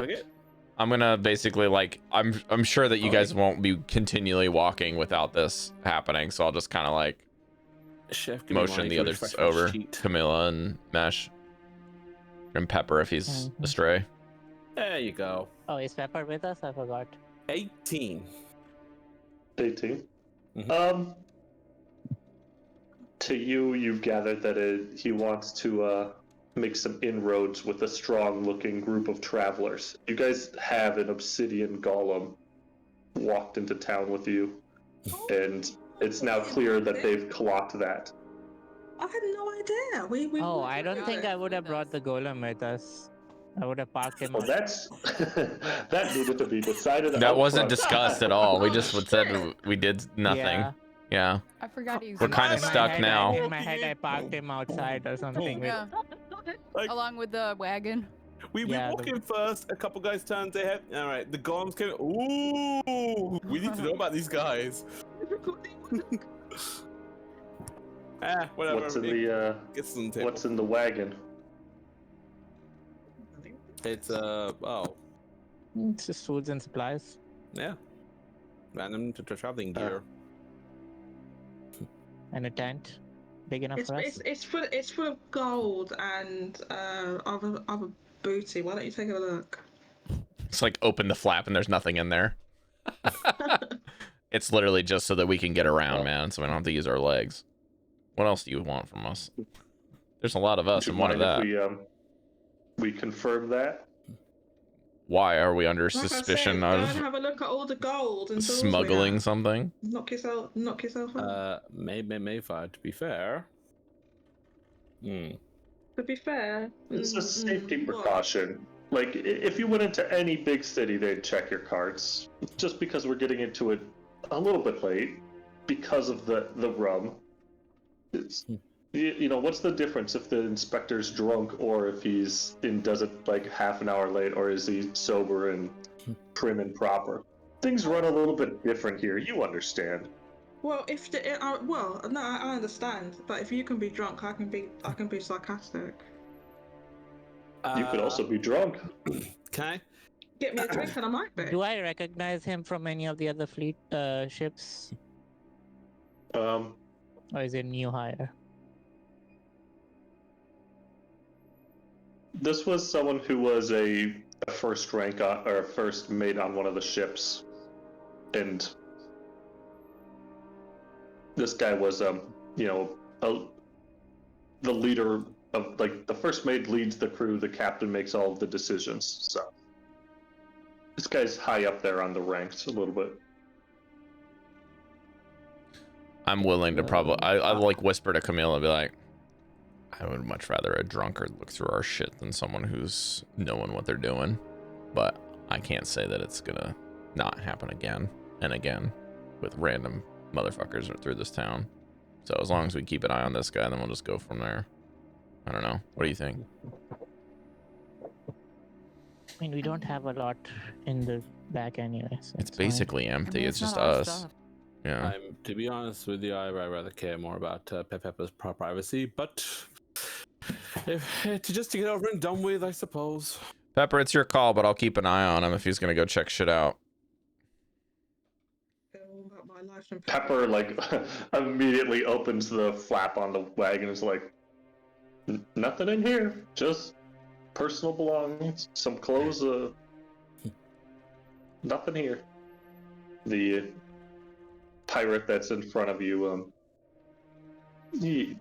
Okay. I'm gonna basically like I'm sure that you guys won't be continually walking without this happening, so I'll just kind of like Chef, give me motion money the to others refresh my over. sheet. Camilla and Mesh and Pepper if he's astray. There you go. Oh, is Pepper with us? I forgot. 18. 18. Mhm. To you've gathered that he wants to make some inroads with a strong-looking group of travelers. You guys have an obsidian golem walked into town with you, and it's now clear that they've clocked that. I had no idea. We Oh, were I don't think there. I would have brought the golem with us. I would have parked him. Well, that's that needed to be decided. That up wasn't front. discussed at all. We Oh, just said shit. we did nothing. Yeah. Yeah. I forgot he was We're in kinda my stuck head. now. In my head, I parked him outside or something. With, Yeah, Like, along with the wagon. we Yeah, walk the- in first, a couple guys turn their head. All right, the golems came. Ooh, we need to know about these guys. Whatever. What's in the Gets on the table. What's in the wagon? It's It's just foods and supplies. yeah, random traveling gear. And a tent. Big enough It's, for us. it's full of gold and other booty. Why don't you take a look? It's like open the flap and there's nothing in there. It's literally just so that we can get around, man, so we don't have to use our legs. What else do you want from us? There's a lot of us Do you and one of mind that. if we confirm that? Why are we under Like I suspicion said, go and of have a look at all the gold and tools we smuggling have. something? Knock yourself out. Maefyre, to be fair. To be fair, It's a safety what? precaution. Like, if you went into any big city, they'd check your cards. Just because we're getting into it a little bit late, because of the rum. It's, you know, what's the difference if the inspector's drunk or if he's does it like half an hour late, or is he sober and prim and proper? Things run a little bit different here. You understand. Well, if the well, no, I understand. But if you can be drunk, I can be sarcastic. You could also be drunk. Can I? Get me a drink and I might be. Do I recognize him from any of the other fleet ships? Or is it new hire? This was someone who was a first rank or first mate on one of the ships, and this guy was the leader of, like, the first mate leads the crew, the captain makes all of the decisions. So this guy's high up there on the ranks a little bit. I'm willing to probably I like whisper to Chamilla and be like, I would much rather a drunkard look through our shit than someone who's knowing what they're doing. But I can't say that it's gonna not happen again and again with random motherfuckers through this town. So as long as we keep an eye on this guy, then we'll just go from there. I don't know. What do you think? I mean, we don't have a lot in the back anyway. So It's fine. basically empty. It's just not our us. stuff. Yeah. To be honest with you, I rather care more about Pepper's privacy, but just to get over and done with, I suppose. Pepper, it's your call, but I'll keep an eye on him if he's gonna go check shit out. About my life and Pepper, like, immediately opens the flap on the wagon and is like, nothing in here, just personal belongings, some clothes, nothing here. The pirate that's in front of you, he,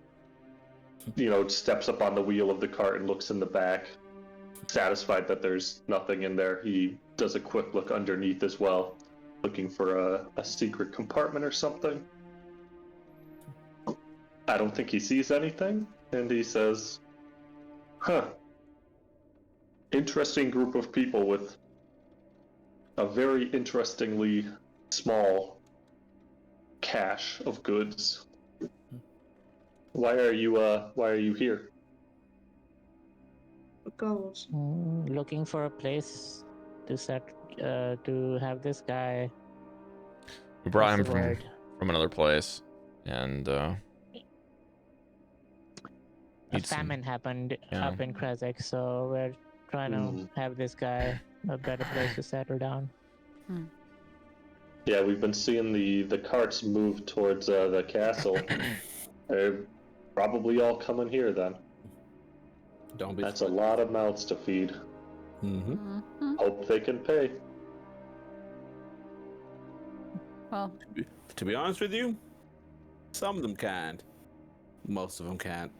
steps up on the wheel of the cart and looks in the back, satisfied that there's nothing in there. He does a quick look underneath as well, looking for a secret compartment or something. I don't think he sees anything, and he says, interesting group of people with a very interestingly small cache of goods. Why are you here? gold. Looking for a place to to have this guy. We brought him what's the word? from another place, and A need some- famine happened yeah. up in Krazek, so we're trying to have this guy a better place to settle down. Yeah, we've been seeing the carts move towards the castle. They're probably all coming here then. Don't be. That's a lot of mouths to feed. Mm-hmm. Hope they can pay. Well, To be honest with you, some of them can't. Most of them can't.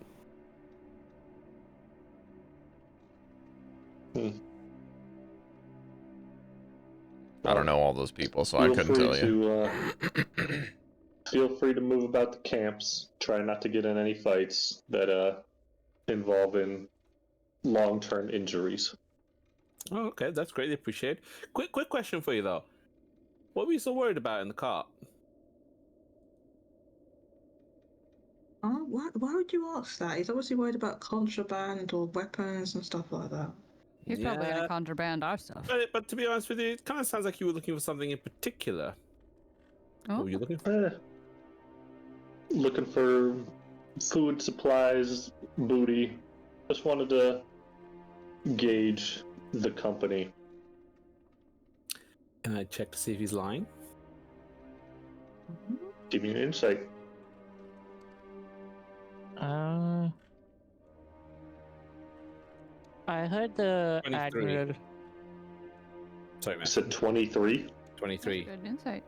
I don't know all those people, so I couldn't tell you. Feel free to move about the camps. Try not to get in any fights that involve in long-term injuries. Oh, okay, that's greatly appreciated. Quick question for you though. What were you so worried about in the cart? Why would you ask that? He's obviously worried about contraband or weapons and stuff like that. He's probably gonna contraband our stuff. But to be honest with you, it kind of sounds like you were looking for something in particular. Oh. What were you looking for? Looking for food, supplies, booty. Just wanted to gauge the company. Can I check to see if he's lying? Give me an insight. I heard the 23. admiral. Sorry, man. I said 23. 23. Good insight.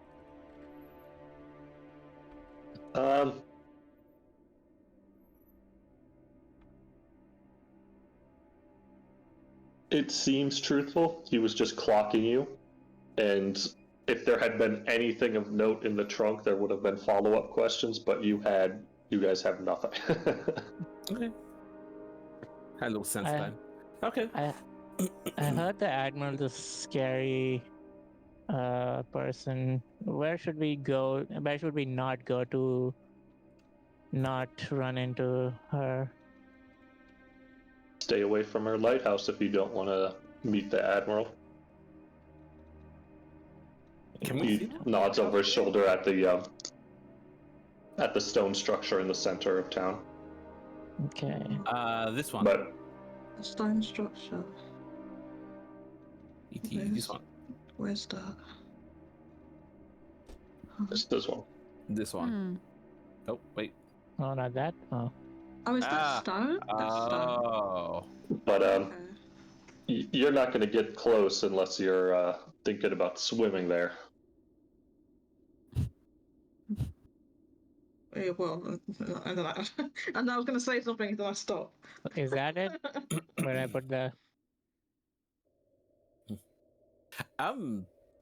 It seems truthful. He was just clocking you, and if there had been anything of note in the trunk, there would have been follow-up questions. But you guys have nothing. Okay. Had a little sense then. Okay. I heard the admiral's a scary person. Where should we go? Where should we not go to not run into her? Stay away from her lighthouse if you don't want to meet the admiral. Can we He see nods over his shoulder at the stone structure in the center of town. Okay. This one. But A stone structure. This one. Where's that? this one. This one. Hmm. Oh, wait. Oh, not that. Oh. Oh, is that stone? That's stone. Oh. But Okay. you're not going to get close unless you're thinking about swimming there. Yeah, well, and then and I was going to say something, then I stopped. Is that it? Where I put the.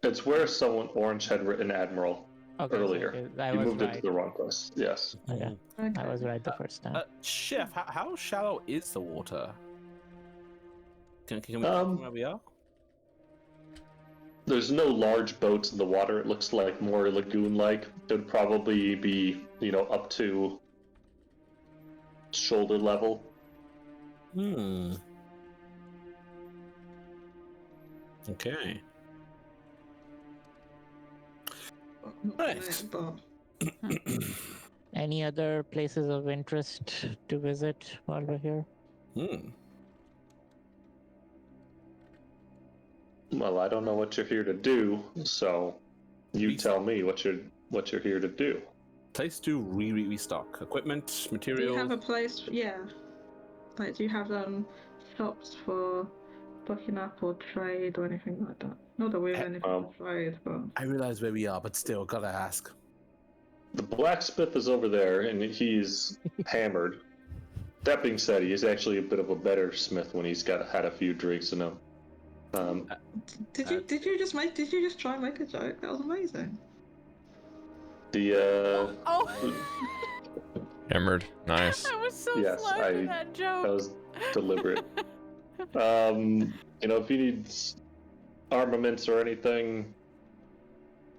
It's where someone orange had written admiral Okay, earlier. I You was moved right. into the wrong place. Yes. Okay. Okay. I was right the first time. Chef, how shallow is the water? Can we Um, from where we are? There's no large boats in the water. It looks like more lagoon-like. It would probably be, up to shoulder level. Okay. Not Right. but Any other places of interest to visit while we're here? Well, I don't know what you're here to do, so you Restock. tell me what you're here to do. Place to restock equipment, do materials. you have a place? Yeah. Like, do you have shops for stocking up or trade or anything like that? Not that we have anything to trade, but I realize where we are, but still, gotta ask. The blacksmith is over there, and he's hammered. That being said, he is actually a bit of a better smith when he's had a few drinks in him. did you just try and make a joke? That was amazing. Hammered. Nice. I was so Yes, slow to that joke. That was deliberate. If you need armaments or anything,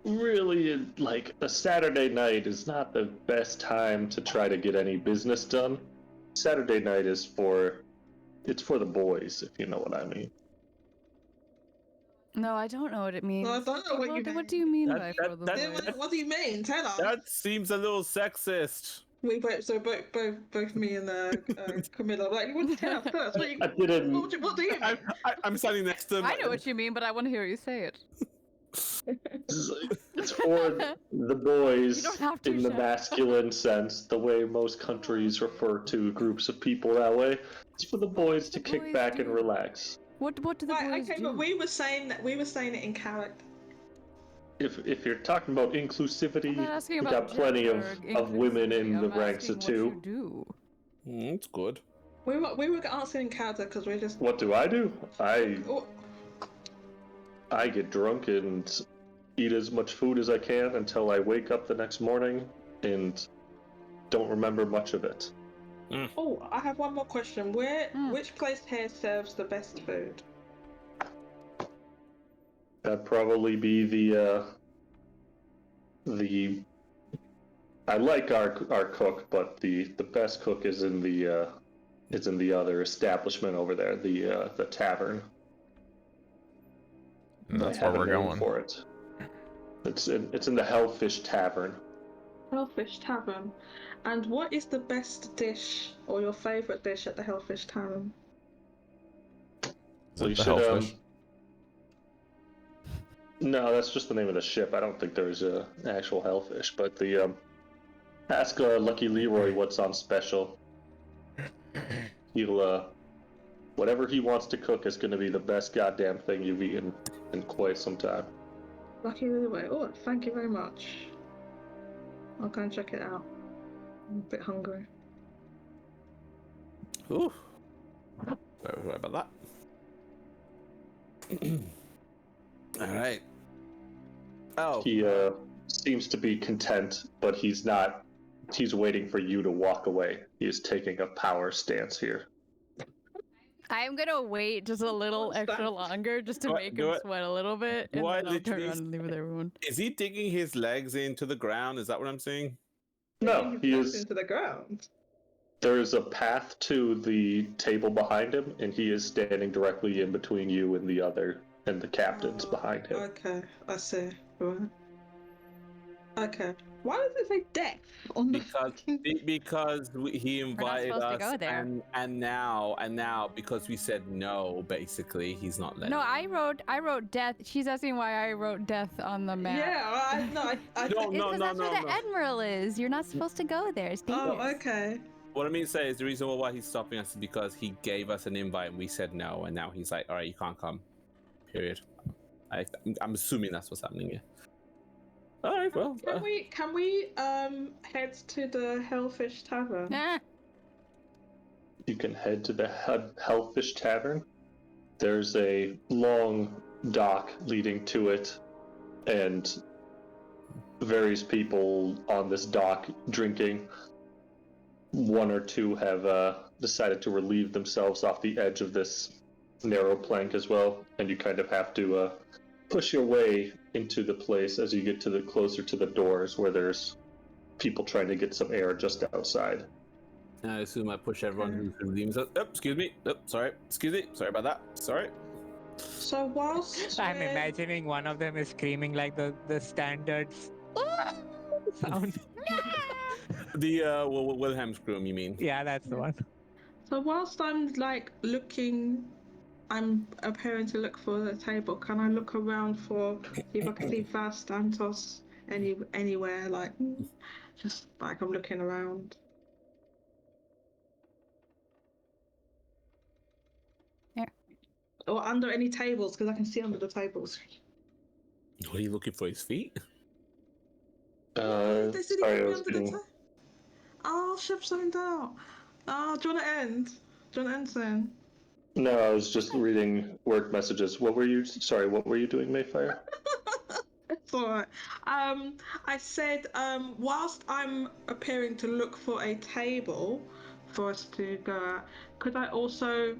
really, like, a Saturday night is not the best time to try to get any business done. Saturday night is for the boys, if you know what I mean. No, I don't know what it means. No, I don't know what you mean. What do you mean That- by that- for the that- boys? What do you mean? Tell us. That seems a little sexist. We both me and Camilla, like, you wouldn't tell us first. I didn't. What do you mean? I'm standing next to him. I know what you mean, but I want to hear you say it. It's for the boys You don't have to, in the Chef. masculine sense, the way most countries refer to groups of people that way. It's for the boys to The kick boys back do. and relax. What do the Right, boys okay, do? but we were saying it in character. If you're talking about inclusivity, I'm not asking we about got plenty gender of women in inclusivity, the I'm ranks of asking two. what you do. It's good. We were answering in character because we're just. What do? Oh, I get drunk and eat as much food as I can until I wake up the next morning and don't remember much of it. Oh, I have one more question. Which place here serves the best food? That'd probably be the. I like our cook, but the best cook is in the other establishment over there, the tavern. And that's I have where we're a name going. for it. It's in the Hellfish Tavern. Hellfish Tavern. And what is the best dish or your favourite dish at the Hellfish Tavern? Is it the hellfish? No, that's just the name of the ship. I don't think there's an actual hellfish, but the ask Lucky Leroy what's on special. He'll whatever he wants to cook is going to be the best goddamn thing you've eaten in quite some time. Lucky Leroy. Oh, thank you very much. I'll go and check it out. I'm a bit hungry. Ooh. Sorry about that. All right. Oh. He seems to be content, but he's not. He's waiting for you to walk away. He is taking a power stance here. I'm gonna wait just a little extra longer just to make him sweat a little bit, and then I'll turn around and leave with everyone. Is he digging his legs into the ground? Is that what I'm seeing? No, he is into the ground. There is a path to the table behind him, and he is standing directly in between you and the captains behind him. Okay, I see. Right. Okay. Why does it say death on the? Because he invited supposed to us, go there. and now because we said no, basically he's not letting. No, I wrote death. She's asking why I wrote death on the map. Yeah, No, Because that's where the Admiral is. You're not supposed to go there. It's dangerous. Oh, okay. What I mean to say is the reason why he's stopping us is because he gave us an invite and we said no, and now he's like, all right, you can't come. Period. I'm assuming that's what's happening here. All right, well. Can we head to the Hellfish Tavern? Nah. You can head to the Hellfish Tavern. There's a long dock leading to it, and various people on this dock drinking. One or two have decided to relieve themselves off the edge of this narrow plank as well, and you kind of have to push your way into the place as you get closer to the doors, where there's people trying to get some air just outside. I assume I push everyone who's relieving themselves. Oh, excuse me. Oh, sorry. Excuse me. Sorry about that. Sorry. So whilst I'm imagining one of them is screaming like the standard sound. The Wilhelm scream, you mean? Yeah, that's the one. So whilst I'm like looking, I'm appearing to look for the table. Can I look around for see if I can see Faust, Antos, anywhere? Like, just like I'm looking around. Yeah. Or under any tables, because I can see under the tables. What are you looking for? His feet? They said he Sorry, could I be was under the being... table. Oh, ship something down. Oh, do you want to end? Do you want to end soon? No, I was just reading work messages. What were you doing, Maefyre? It's alright. I said, whilst I'm appearing to look for a table for us to go at, could I also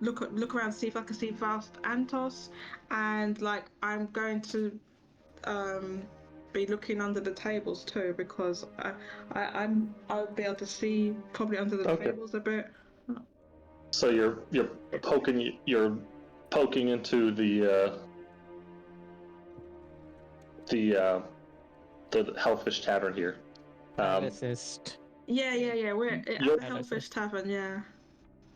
look around, see if I can see Faust Antos, and like I'm going to be looking under the tables too, because I'll be able to see probably under the tables a bit. So you're poking into the Hellfish Tavern here. Assist. Yeah. We're at You're- the Hellfish Tavern, yeah.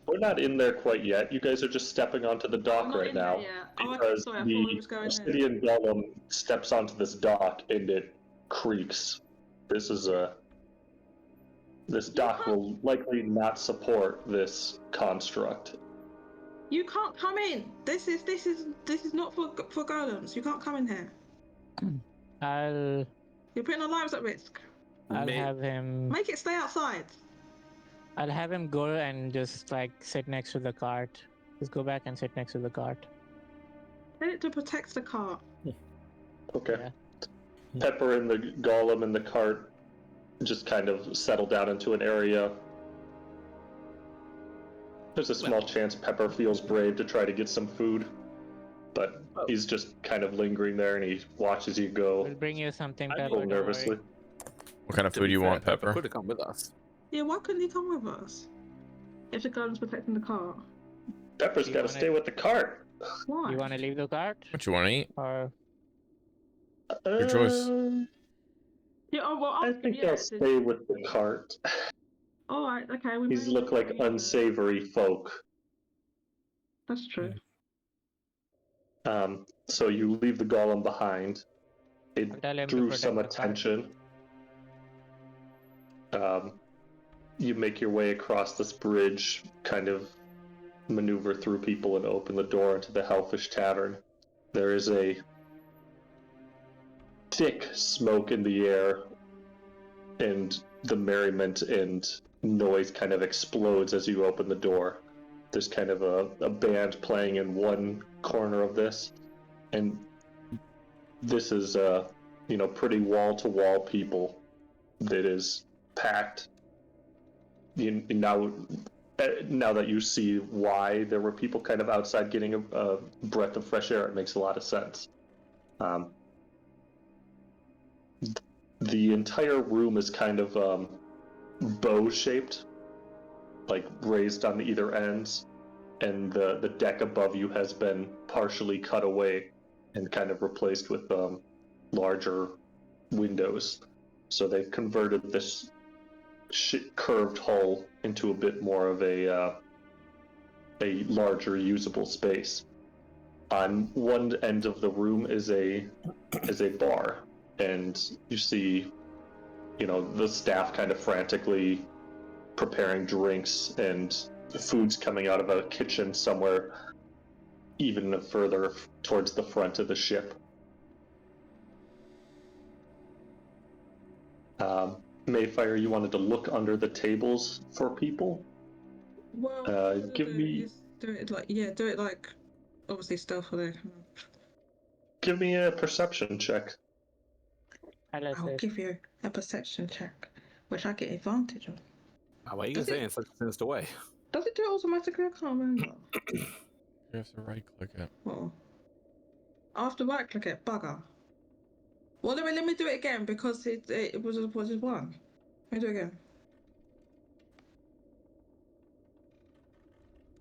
We're not in there quite yet. You guys are just stepping onto the dock right now. Because Because I thought we was going in. obsidian golem steps onto this dock and it creaks. This dock will likely not support this construct. You can't come in. This is not for golems. You can't come in here. You're putting our lives at risk. I'll have him. Make it stay outside. I'll have him go and just like sit next to the cart. Just go back and sit next to the cart. Tell it to protect the cart. Okay. Yeah. Pepper and the golem in the cart just kind of settle down into an area. There's a small chance Pepper feels brave to try to get some food, but he's just kind of lingering there and he watches you go We'll bring you something, I Pepper. a little Don't nervously. worry. What kind of To food be you fair, want, Pepper? could have come with us. Yeah, why couldn't he come with us? If the golem's protecting the cart. Pepper's You got to wanna- stay with the cart. Why? You want to leave the cart? What you want to eat? Or Your choice. Yeah, oh, well, I ask him, think yeah. I'll stay with the cart. Alright, okay. We These may look like leave, unsavory folk. That's true. So you leave the golem behind. It I'll tell him to drew protect some the cart. attention. You make your way across this bridge, kind of maneuver through people and open the door into the Hellfish Tavern. There is a thick smoke in the air, and the merriment and noise kind of explodes as you open the door. There's kind of a band playing in one corner of this, and this is pretty wall-to-wall people that is packed. Now that you see why there were people kind of outside getting a breath of fresh air, it makes a lot of sense. The entire room is kind of bow-shaped, like raised on either ends, and the deck above you has been partially cut away and kind of replaced with larger windows. So they've converted this curved hull into a bit more of a larger usable space. On one end of the room is a bar, and you see, the staff kind of frantically preparing drinks, and food's coming out of a kitchen somewhere even further towards the front of the ship. Maefyre, you wanted to look under the tables for people? Well, give me do it like obviously stealthily. give me a perception check. I'll LSS. give you a perception check, which I get advantage on. Why are you Does saying it- in such a sinister way? Does it do it automatically? I can't remember. You have to right click it. Well, after right click it, bugger. Well, let me do it again because it was just one. Let me do it again.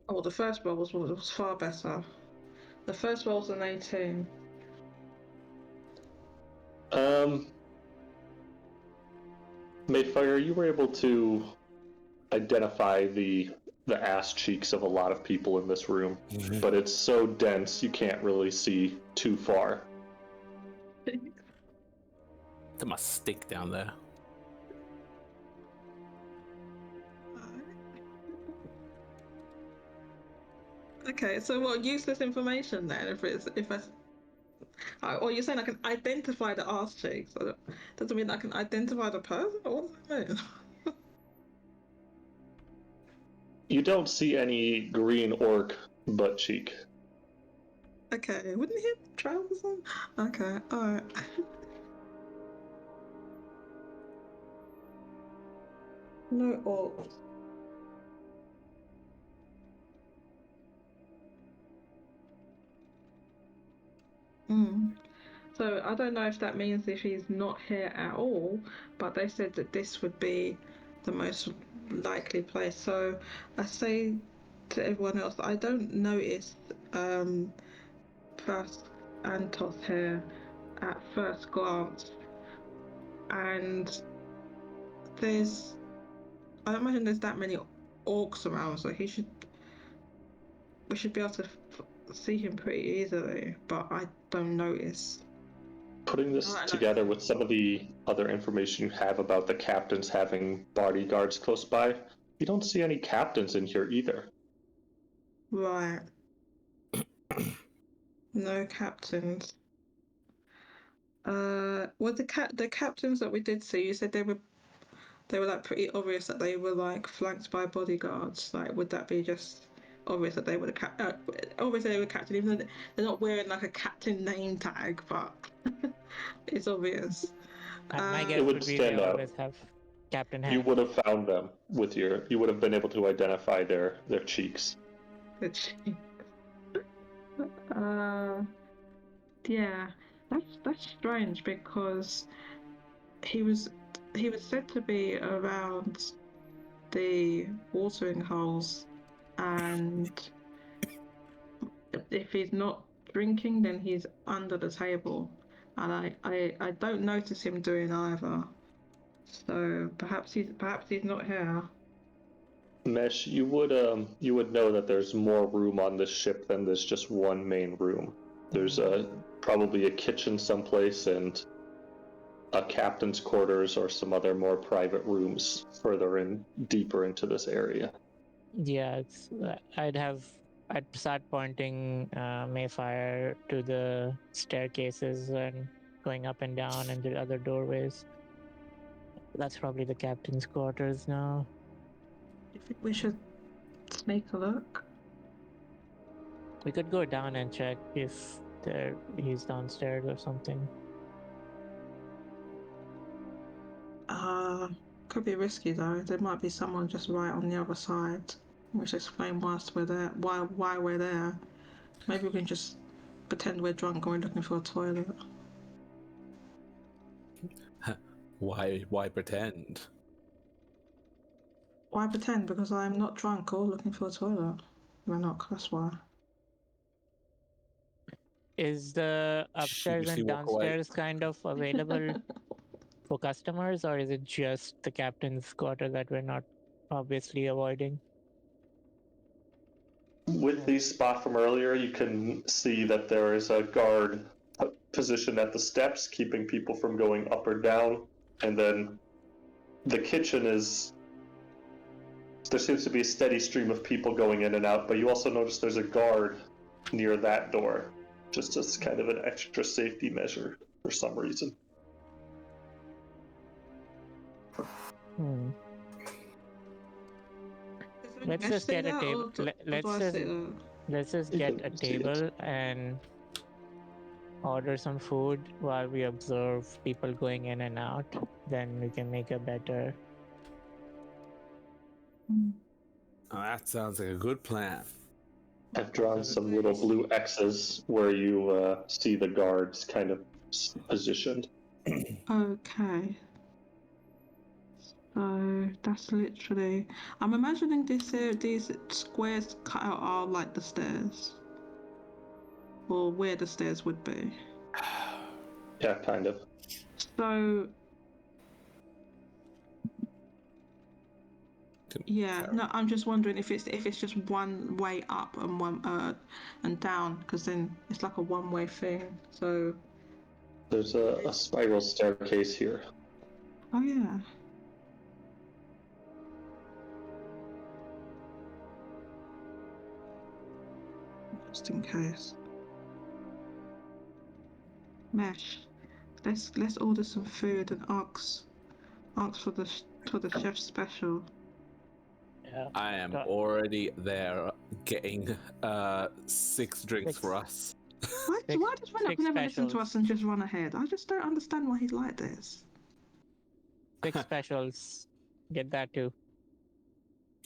Oh, the first roll was far better. The first roll was an 18. Maefyre, you were able to identify the ass cheeks of a lot of people in this room, but it's so dense you can't really see too far. They must stink down there. Okay, so what useless information then? Or you're saying I can identify the ass cheeks? Doesn't mean I can identify the person. What does that mean? You don't see any green orc butt cheek. Okay, wouldn't he have trousers on? Okay, alright. No orcs. So I don't know if that means if he's not here at all, but they said that this would be the most likely place. So I say to everyone else, I don't notice Pras Antos here at first glance, and I don't imagine there's that many orcs around, so we should be able to see him pretty easily, but I don't notice. Putting this together with some of the other information you have about the captains having bodyguards close by, you don't see any captains in here either. Right. No captains. Well, the captains that we did see, you said they were like pretty obvious that they were like flanked by bodyguards. Like, would that be just obvious that they were obviously they were captain, even though they're not wearing like a captain name tag, but it's obvious. My It guess would would be stand they out. always have captain You hat. would have found them with you would have been able to identify their cheeks. Yeah, that's strange because he was said to be around the watering holes, and if he's not drinking, then he's under the table, and I don't notice him doing either. So perhaps he's not here. Mesh, you would know that there's more room on this ship than there's just one main room. There's probably a kitchen someplace and a captain's quarters or some other more private rooms further in deeper into this area. Yeah, I'd start pointing Maefyre to the staircases and going up and down and the other doorways. That's probably the captain's quarters now. Do you think we should sneak a look? We could go down and check if he's downstairs or something. Could be risky though. There might be someone just right on the other side. Which explain whilst we're there, why we're there. Maybe we can just pretend we're drunk and we're looking for a toilet. Why pretend? Why pretend? Because I'm not drunk or looking for a toilet. Renok, that's why. Is the upstairs Sheepishly and walk away. downstairs kind of available for customers, or is it just the captain's quarter that we're not obviously avoiding? With the spot from earlier, you can see that there is a guard positioned at the steps, keeping people from going up or down. And then the kitchen is... There seems to be a steady stream of people going in and out, but you also notice there's a guard near that door, just as kind of an extra safety measure for some reason. Let's just get a table. Let's just get a table and order some food while we observe people going in and out. Then we can make a better. Oh, that sounds like a good plan. I've drawn some little blue X's where you see the guards kind of positioned. Okay. So that's literally. I'm imagining these squares cut out are like the stairs, or where the stairs would be. Yeah, kind of. So. Yeah, no, I'm just wondering if it's just one way up and one and down, because then it's like a one-way thing. So There's a spiral staircase here. oh yeah. Just in case. Mesh, let's order some food and ask for the chef's special. Yeah. I am already there getting 6 drinks for us. Why does Renok never listen to us and just run ahead? I just don't understand why he's like this. 6 specials. Get that too.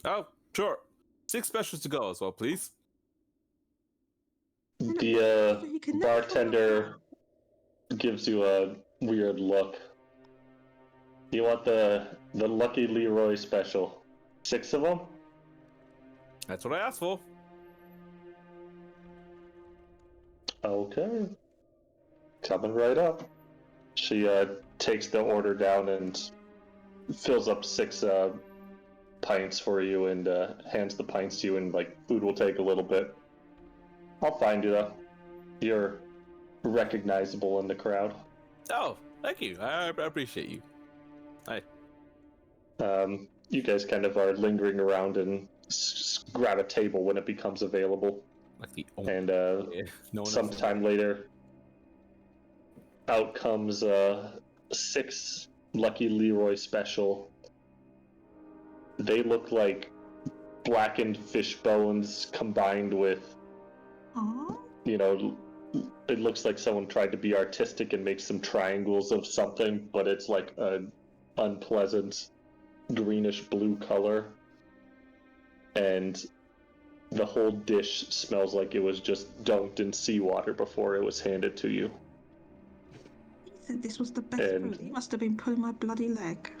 Oh, sure. 6 specials to go as well, please. The bartender gives you a weird look. You want the Lucky Leroy special? 6 of them? That's what I asked for. Okay. Coming right up. She takes the order down and fills up 6 pints for you and hands the pints to you, and like food will take a little bit. I'll find you though. You're recognizable in the crowd. Oh, thank you. I appreciate you. Hi. You guys kind of are lingering around and grab a table when it becomes available. Like the And no one sometime later, out comes 6 Lucky Leroy special. They look like blackened fish bones combined with, Aw. you know, it looks like someone tried to be artistic and make some triangles of something, but it's like an unpleasant greenish blue color. And the whole dish smells like it was just dunked in seawater before it was handed to you. He said this was the best And- food. He must have been pulling my bloody leg.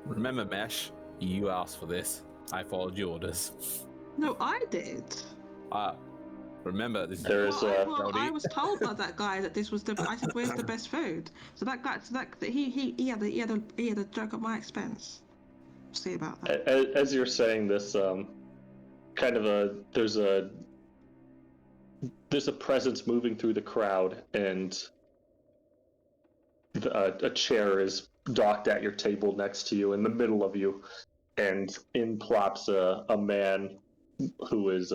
Remember, Mesh, you asked for this. I followed your orders. No, I did. Remember, this is There is a- I was told by that guy that this was the. I said, "Where's the best food?" So that guy, he had a joke at my expense. See about that. As you're saying this, there's a presence moving through the crowd, and a chair is docked at your table next to you, in the middle of you, and in plops a man who is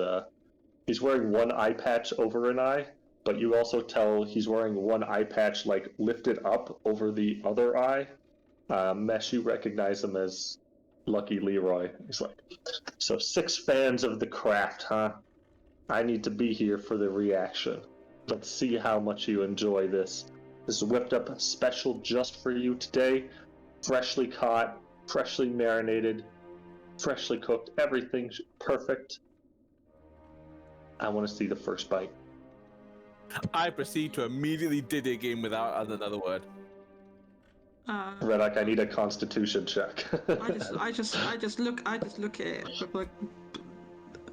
he's wearing one eye patch over an eye, but you also tell he's wearing one eye patch like lifted up over the other eye. Mesh, you recognize him as Lucky Leroy. He's like, so 6 fans of the craft, huh? I need to be here for the reaction. Let's see how much you enjoy this. This is whipped up special just for you today. Freshly caught, freshly marinated, freshly cooked, everything perfect. I want to see the first bite. I proceed to immediately dig in without another word. Renok, I need a constitution check. I just look at it with like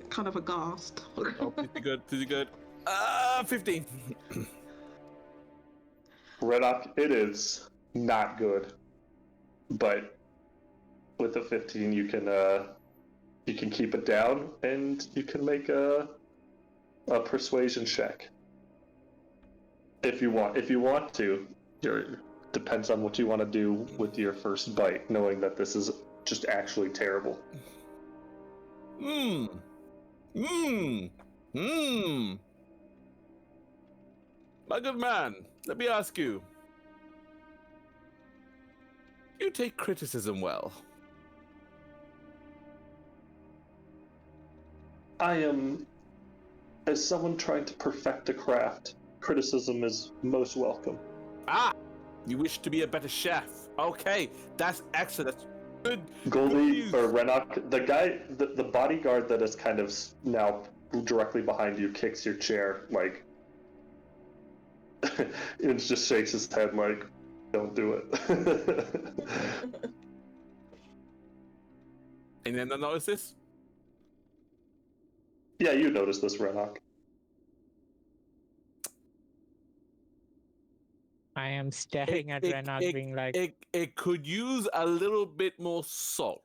kind of aghast. Oh, pretty good. 15. Renok, it is not good, but with a 15 you can keep it down, and you can make a persuasion check if you want to. Depends on what you want to do with your first bite, knowing that this is just actually terrible. My good man, let me ask you. You take criticism well. I am, as someone trying to perfect a craft, criticism is most welcome. Ah! You wish to be a better chef. Okay, that's excellent. That's good. Goldy, good or Renok, the guy, the bodyguard that is kind of now directly behind you kicks your chair, like, and just shakes his head like, don't do it. Anyone that notice this? Yeah, you noticed this, Renok. I am staring at Renok being like, it could use a little bit more salt.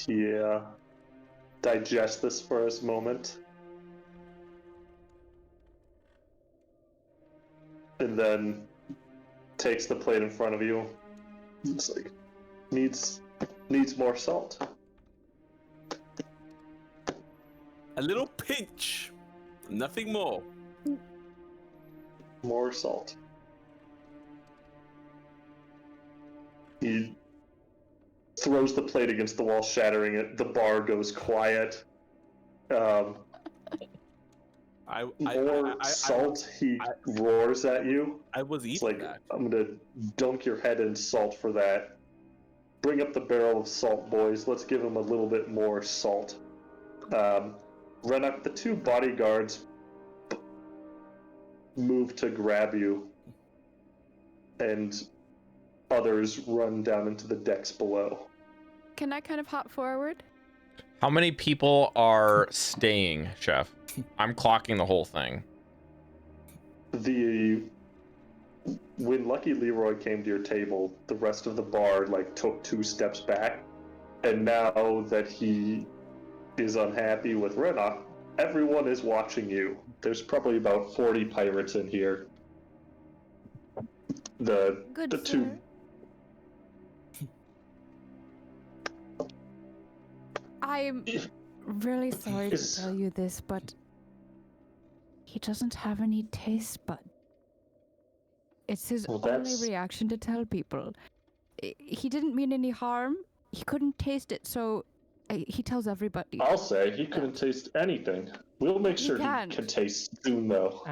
Yeah. Digest this for a moment. And then takes the plate in front of you. It's like, needs more salt. A little pinch. Nothing more. More salt. He throws the plate against the wall, shattering it. The bar goes quiet. More salt. He roars at you. I was It's eating like, that. I'm gonna dunk your head in salt for that. Bring up the barrel of salt, boys. Let's give him a little bit more salt. Renok, the 2 bodyguards move to grab you, and others run down into the decks below. Can I kind of hop forward? How many people are staying, Chef? I'm clocking the whole thing. When Lucky Leroy came to your table, the rest of the bar took 2 steps back, and now that he is unhappy with Renok, everyone is watching you. There's probably about 40 pirates in here. Good, the 2 I'm really sorry to tell you this, but he doesn't have any taste buds. It's his Well, only that's- reaction to tell people. He didn't mean any harm. He couldn't taste it, so he tells everybody. I'll say he couldn't taste anything. We'll make He sure he can't. can taste soon, though.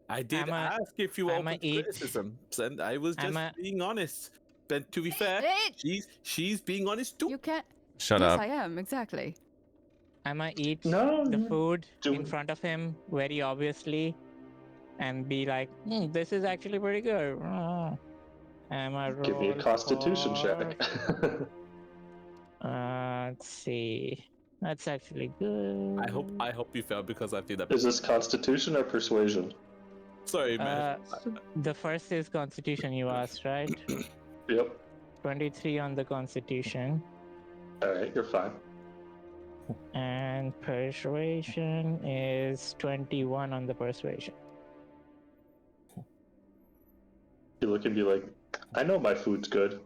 I did ask if you were I'm a open to eat- criticism, and I was just being honest. But to be fair, she's being honest too. You can't. Shut yes, up. I am exactly. I'ma eat No, the no. food Do in it. front of him very obviously and be like, this is actually pretty good. I'ma Give me a roll Constitution for- check. Let's see. That's actually good. I hope you fail because I think that. Is this Constitution or Persuasion? Sorry, man. The first is Constitution, you asked, right? Yep. 23 on the Constitution. Alright, you're fine. And Persuasion is 21 on the Persuasion. You look and be like, I know my food's good.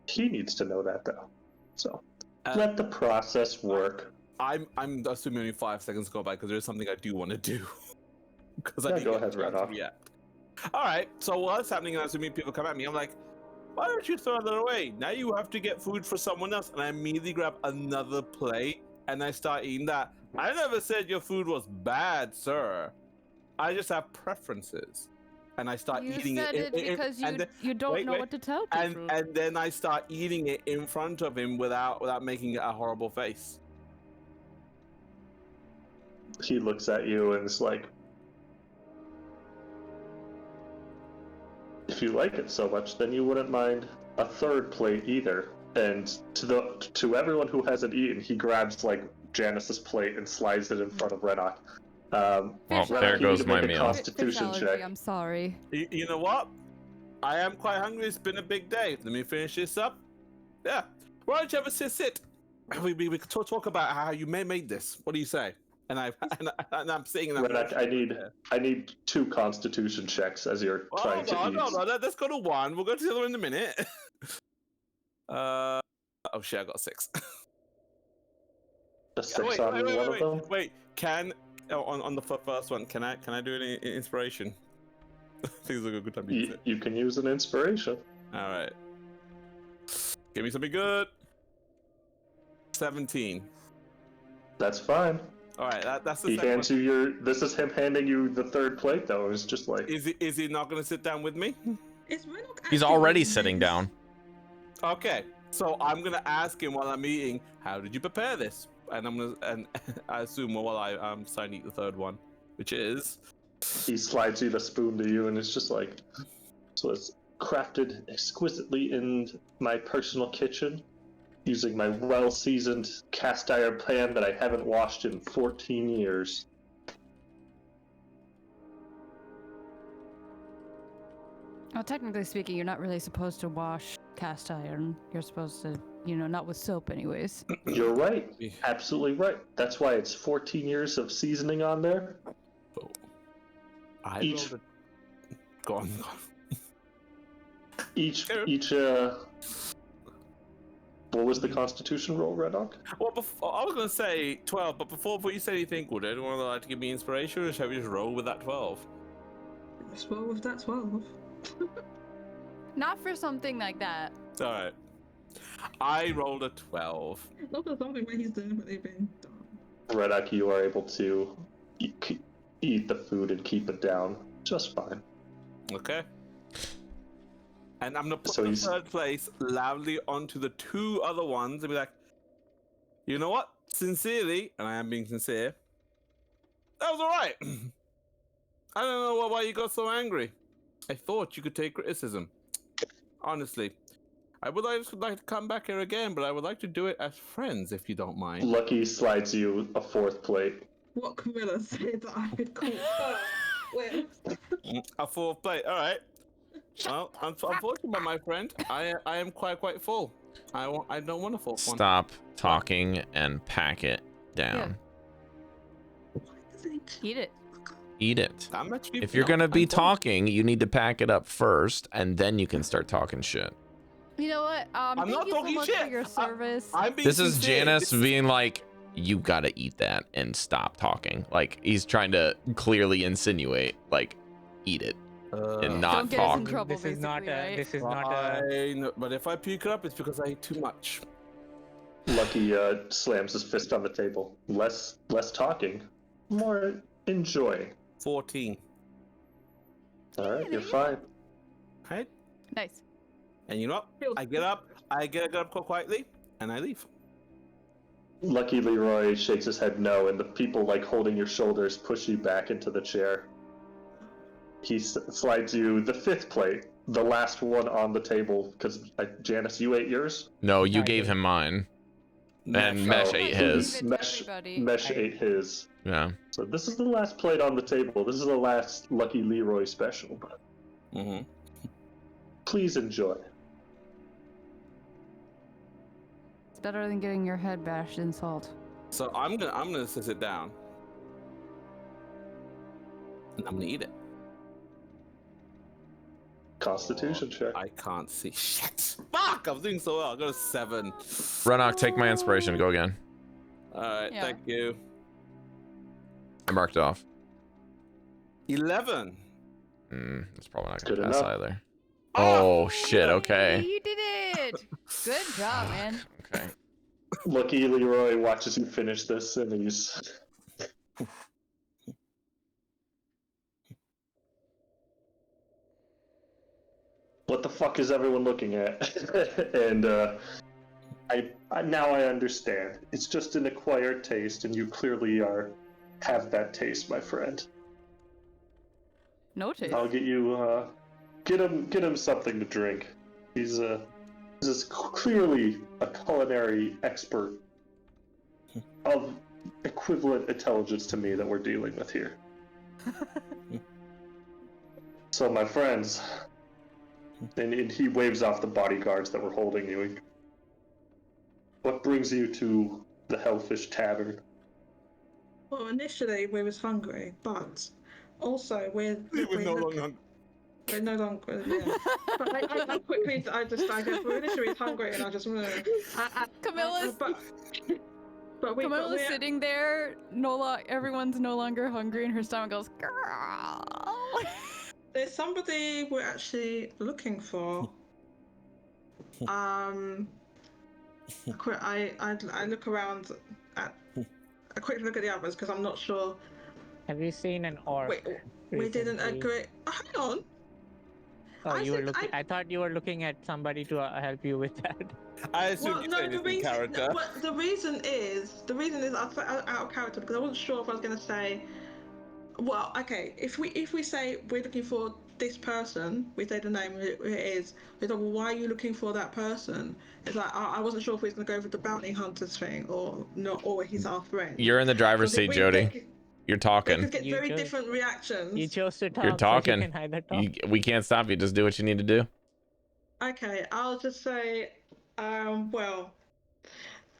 He needs to know that, though. So, let the process work. I'm assuming only 5 seconds go by because there's something I do want to do. Because Yeah, I go ahead, Renok. Yeah. All right. So while that's happening, and assuming people come at me, I'm like, why don't you throw that away? Now you have to get food for someone else, and I immediately grab another plate and I start eating that. I never said your food was bad, sir. I just have preferences, and I start You eating said it because you don't know what to tell people. and then I start eating it in front of him without making it a horrible face. He looks at you and is like, if you like it so much, then you wouldn't mind a third plate either. And to everyone who hasn't eaten, he grabs like Janus's plate and slides it in front of Renok. Well, Renok, there you goes need to my make a meal. Constitution Fish allergy, check. I'm sorry. You know what? I am quite hungry. It's been a big day. Let me finish this up. Yeah. Why don't you ever sit? We can talk about how you made this. What do you say? And I'm sitting. And Renok, I need 2 Constitution checks as you're trying to eat. No. Let's go to 1. We'll go to the other in a minute. Oh shit! I got 6. A 6 on one of them. Wait. On the first one? Can I do an inspiration? I think it's a good time to use it. You can use an inspiration. All right. Give me something good. 17. That's fine. All right, that's the He second hands one. you your. This is him handing you the third plate, though. It's just like. Is he not going to sit down with me? Is Renok He's actually already eating sitting this? down. Okay, so I'm gonna ask him while I'm eating, how did you prepare this? And I assume while I'm starting to eat the third one, which is. He slides you the spoon to you, and it's just like. So it's crafted exquisitely in my personal kitchen, using my well-seasoned cast iron pan that I haven't washed in 14 years. Well, technically speaking, you're not really supposed to wash cast iron. You're supposed to, not with soap anyways. You're right. Absolutely right. That's why it's 14 years of seasoning on there. I Each- rolled a... Go on. Each, what was the Constitution roll, Renok? Well, I was gonna say 12, but before you say anything, would anyone like to give me inspiration, or shall we just roll with that 12? Let's roll with that 12. Not for something like that. All right. I rolled a 12. Not for something where he's deliberately been done. Renok, you are able to eat the food and keep it down just fine. Okay. And I'm gonna put So the he's- third place loudly onto the 2 other ones and be like, you know what? Sincerely, and I am being sincere, that was alright. I don't know why you got so angry. I thought you could take criticism. Honestly. I would like to come back here again, but I would like to do it as friends, if you don't mind. Lucky slides you a 4th plate. What Camilla said that I could call her with. A 4th plate, alright. Well, unfortunately, my friend, I am quite full. I don't want a 4th one. Stop talking and pack it down. Eat it. Eat it. I'm actually, If you're gonna be talking, you need to pack it up first, and then you can start talking shit. You know what? I'm Thank not you talking so much shit. for your service. I'm being This is sincere. Janus This- being like, you gotta eat that and stop talking. Like, he's trying to clearly insinuate, like, eat it. and not Don't get us in talk. trouble, This is not basically, right? this is not a Fine, but if I puke it up, it's because I ate too much. Lucky slams his fist on the table. Less talking, more enjoying. 14. All right, Hey, you're there you fine. Right? Nice. And you know what? I get up quite quietly, and I leave. Lucky Leroy shakes his head no, and the people like holding your shoulders push you back into the chair. He slides you the 5th plate, the last one on the table, because Janus, you ate yours? No, you I gave did. him mine. And Mesh. Mesh ate his. Give it to everybody. Mesh ate his. Yeah. So this is the last plate on the table. This is the last Lucky Leroy special. Mm-hmm. Please enjoy. It's better than getting your head bashed in salt. So I'm gonna sit down, and I'm gonna eat it. Constitution check. I can't see shit. Fuck! I was doing so well. I got a 7. Renok, take my inspiration. Go again. All right, Yeah. thank you. I marked it off. 11. That's probably not Good gonna pass enough. either. Oh shit. Okay. You did it! Good job, man. Okay. Lucky Leroy watches you finish this, and he's... What the fuck is everyone looking at? And I now I understand. It's just an acquired taste, and you clearly have that taste, my friend. Noted. I'll get you get him something to drink. He's clearly a culinary expert of equivalent intelligence to me that we're dealing with here. So my friends, and he waves off the bodyguards that were holding you. What brings you to the Hellfish Tavern? Well, initially we was hungry, but also we're no longer. we're no longer. Yeah. But I quickly I go. We're initially hungry, and I just want to. Camilla's But Camilla's sitting there. Everyone's no longer hungry, and her stomach goes. Girl. There's somebody we're actually looking for. I look around at. I quickly look at the others because I'm not sure. Have you seen an orc? Wait, we didn't recently? agree. Hang on. Oh, I you were said looking. I thought you were looking at somebody to help you with that. I assume Well, you no, say this in character. but the reason is I thought out of character because I wasn't sure if I was going to say. Well, okay, if we say we're looking for this person, we say the name who it is. We thought, well, why are you looking for that person? It's like I wasn't sure if we was going to go for the bounty hunters thing or not, or he's our friend. You're in the driver's seat, Jodie. You're We talking. could get You very chose- different reactions. You chose to talk. You're talking. So you can either talk. We can't stop you. Just do what you need to do. Okay, I'll just say, well,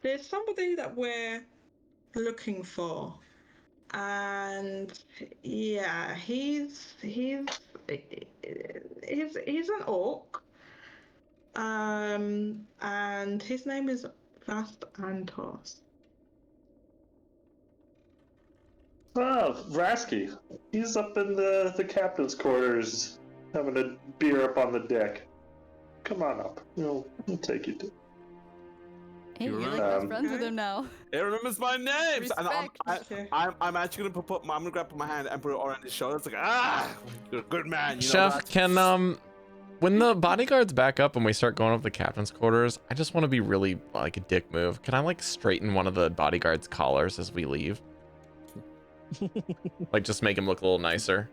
there's somebody that we're looking for, and yeah, he's an orc, and his name is Vast Antos. Ah, Vrasky. He's up in the captain's quarters, having a beer up on the deck. Come on up. We'll take you to. Hey, you're like right. best friends with him now. It remembers my name. And Respect. I'm actually gonna I'm gonna grab my hand and put it on his shoulder. It's like, you're a good man. You know Chef, that? can when the bodyguards back up and we start going up the captain's quarters, I just want to be really like a dick move. Can I like straighten one of the bodyguards' collars as we leave? Like just make him look a little nicer.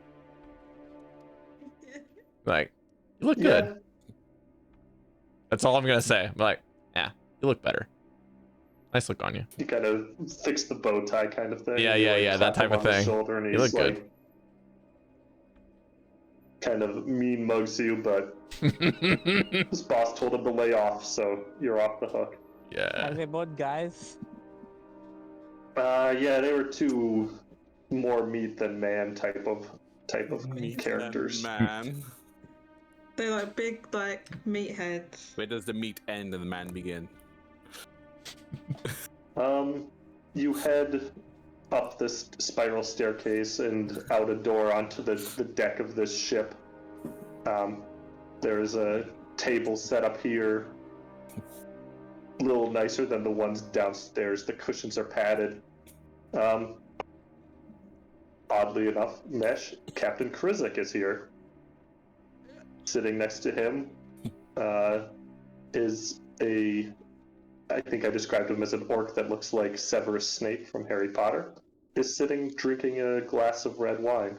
Like, you look good. Yeah. That's all I'm gonna say. I'm like, yeah, you look better. Nice look on you. You kind of fix the bow tie kind of thing. Yeah, You, yeah, like, yeah, that clap him type of on the thing. shoulder and You he's look good. like, kind of mean mugs you, but his boss told him to lay off, so you're off the hook. Are Yeah. they both guys? Yeah, they were two more meat than man type of Meat characters. Man. They're like big, like meatheads. Where does the meat end and the man begin? You head up this spiral staircase and out a door onto the deck of this ship. There is a table set up here, a little nicer than the ones downstairs. The cushions are padded. Oddly enough, Captain Krizik is here. Sitting next to him is I think I described him as an orc that looks like Severus Snape from Harry Potter, is sitting drinking a glass of red wine.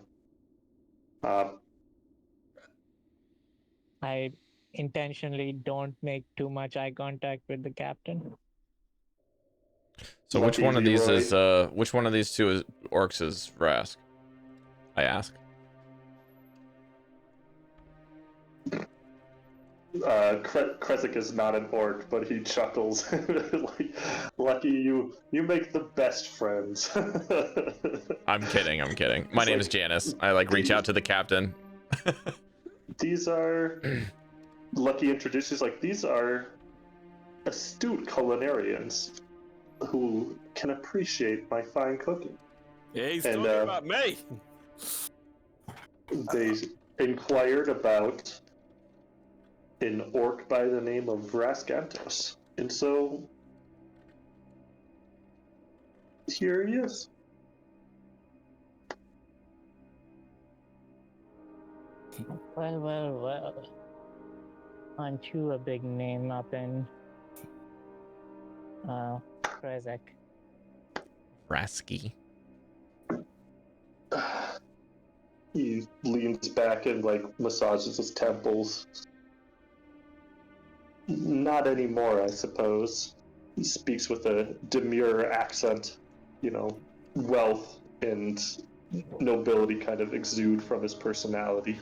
I intentionally don't make too much eye contact with the captain. So which one of these is which one of these two is orcs is Rask? I ask. Krizik is not an orc, but he chuckles. Lucky you make the best friends. I'm kidding. My name is Janus. I reach out to the captain. These are Lucky introduces these are astute culinarians who can appreciate my fine cooking. Yeah, he's talking about me. They inquired about an orc by the name of Vraskantos, and so here he is. Well. Aren't you a big name up in Krezek? Rasky. He leans back and massages his temples. Not anymore, I suppose. He speaks with a demure accent. Wealth and nobility kind of exude from his personality.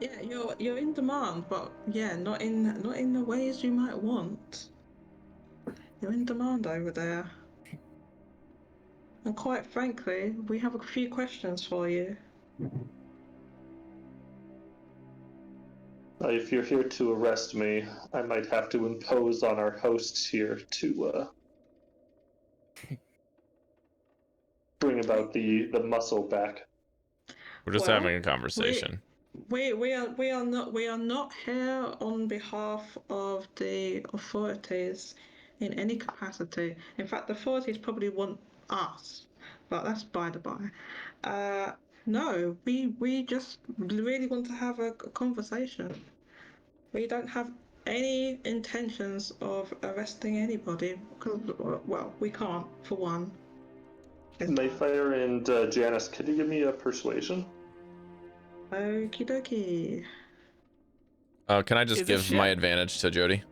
Yeah, you're in demand, but not in the ways you might want. You're in demand over there. And quite frankly, we have a few questions for you. If you're here to arrest me, I might have to impose on our hosts here to bring about the muscle back. We're just having a conversation. We are not here on behalf of the authorities in any capacity. In fact, the authorities probably want us, but that's by the by. No, we just really want to have a conversation. We don't have any intentions of arresting anybody because, well, we can't, for one. Maefyre and Janus, could you give me a persuasion? Okie dokie. Can I just give my advantage to Jodie?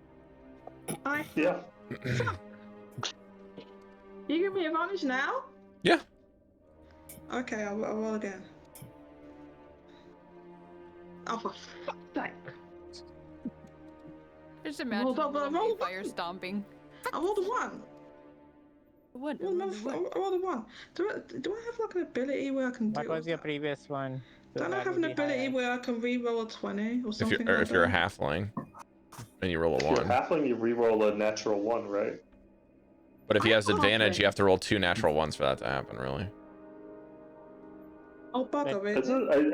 Yeah. You give me advantage now? Yeah. Okay, I'll roll again. Oh, for fuck's sake. Just imagine fire stomping. I rolled a 1. What? I rolled a 1. Do I have an ability where I can do? What was your previous one? Don't I have an ability where I can re-roll a 20 or something If you're a halfling and you roll a 1. If you're a halfling, you re-roll a natural 1, right? But if he has advantage, you have to roll 2 natural 1s for that to happen, really. Oh, bugger it.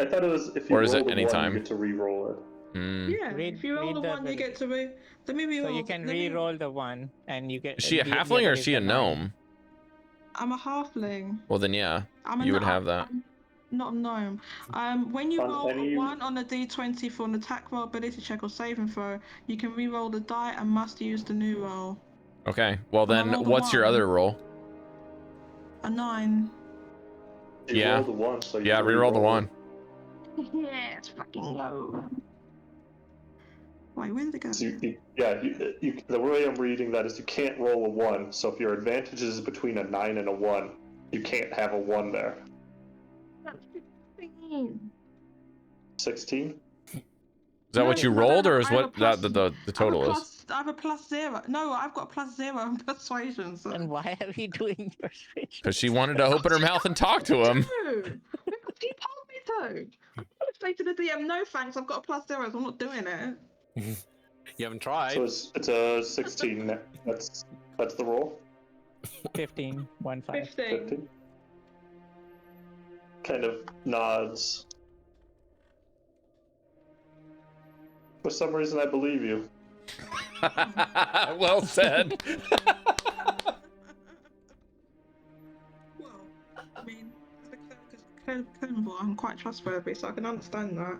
I thought it was if you roll a 1, you get to re-roll it. Yeah, if you roll the 1, you get to let me re-roll. So you can re-roll the 1 and you get... Is she a halfling or is she a gnome? I'm a halfling. Well then, yeah, you would have that. I'm not a gnome. When you roll a 1 on a d20 for an attack roll, ability check, or saving throw, you can re-roll the die and must use the new roll. Okay, well then, what's your other roll? A 9. You roll the 1, so you re-roll the 1. Yes, fucking go. Wait, where did it go? So the way I'm reading that is you can't roll a 1, so if your advantage is between a 9 and a 1, you can't have a 1 there. That's 16. 16? Is that what you rolled, or is what the total is? I have a +0. No, I've got a +0 in persuasion. So. And why are we doing persuasion? Because she wanted to open her mouth and talk to him. She told me to. I would say to the DM, no thanks, I've got a +0, so I'm not doing it. You haven't tried. So it's a 16. That's the roll. 15. 15. Kind of nods. For some reason, I believe you. Well said. Well, I mean, as a cannibal, I'm quite trustworthy, so I can understand that.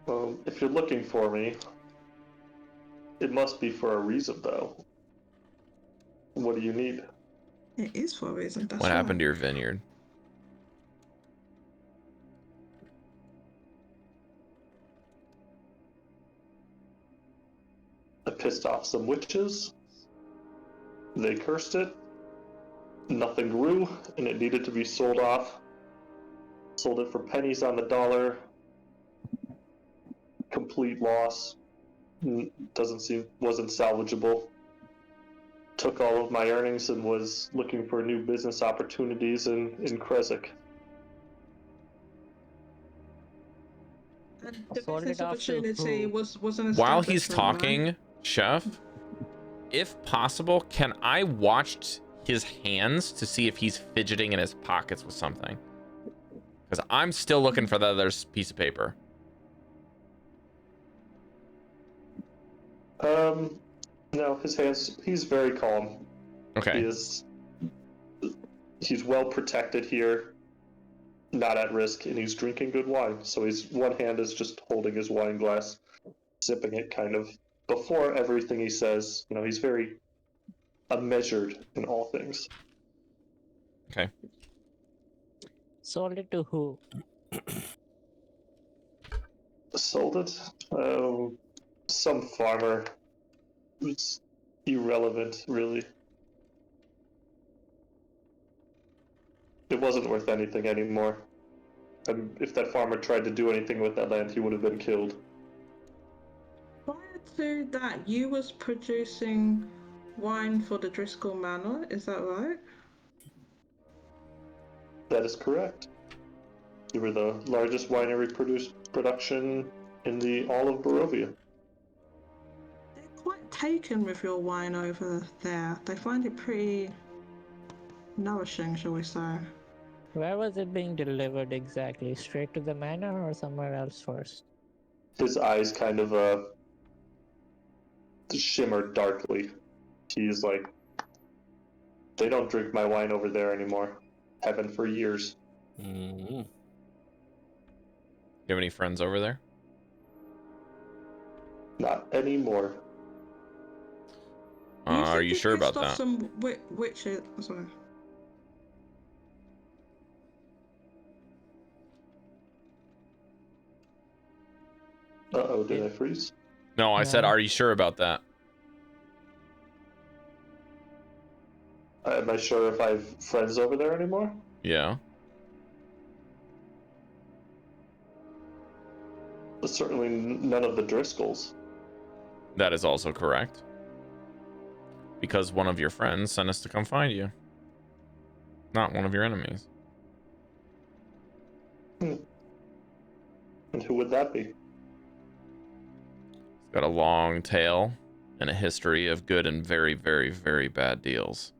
Well, if you're looking for me, it must be for a reason, though. What do you need? It is for a reason, that's What right. happened to your vineyard? I pissed off some witches. They cursed it. Nothing grew, and it needed to be sold off. Sold it for pennies on the dollar. Complete loss. Wasn't salvageable. Took all of my earnings and was looking for new business opportunities in Crescent. And the Sold business it off to opportunity who? was an While he's establishment, talking, right? Chef, if possible, can I watch his hands to see if he's fidgeting in his pockets with something? Because I'm still looking for the other piece of paper. No, his hands, he's very calm. Okay. He's well protected here, not at risk, and he's drinking good wine. So one hand is just holding his wine glass, sipping it kind of before everything he says. He's very measured in all things. Okay. Sold it to who? Sold it? Some farmer. It's irrelevant, really. It wasn't worth anything anymore. And if that farmer tried to do anything with that land, he would have been killed. Prior to that, you was producing wine for the Driscoll Manor, is that right? That is correct. You were the largest winery production in all of Barovia. They're quite taken with your wine over there. They find it pretty nourishing, shall we say. Where was it being delivered exactly? Straight to the manor or somewhere else first? His eyes kind of shimmer darkly. He's like, they don't drink my wine over there anymore. Haven't for years. Mm-hmm. You have any friends over there? Not anymore. Are you sure about that? Some witches. Sorry. Uh-oh, did I freeze? No, I said, No. are you sure about that? Am I sure if I have friends over there anymore? Yeah. Certainly none of the Driscolls. That is also correct. Because one of your friends sent us to come find you. Not one of your enemies. And who would that be? It's got a long tail and a history of good and very, very, very bad deals.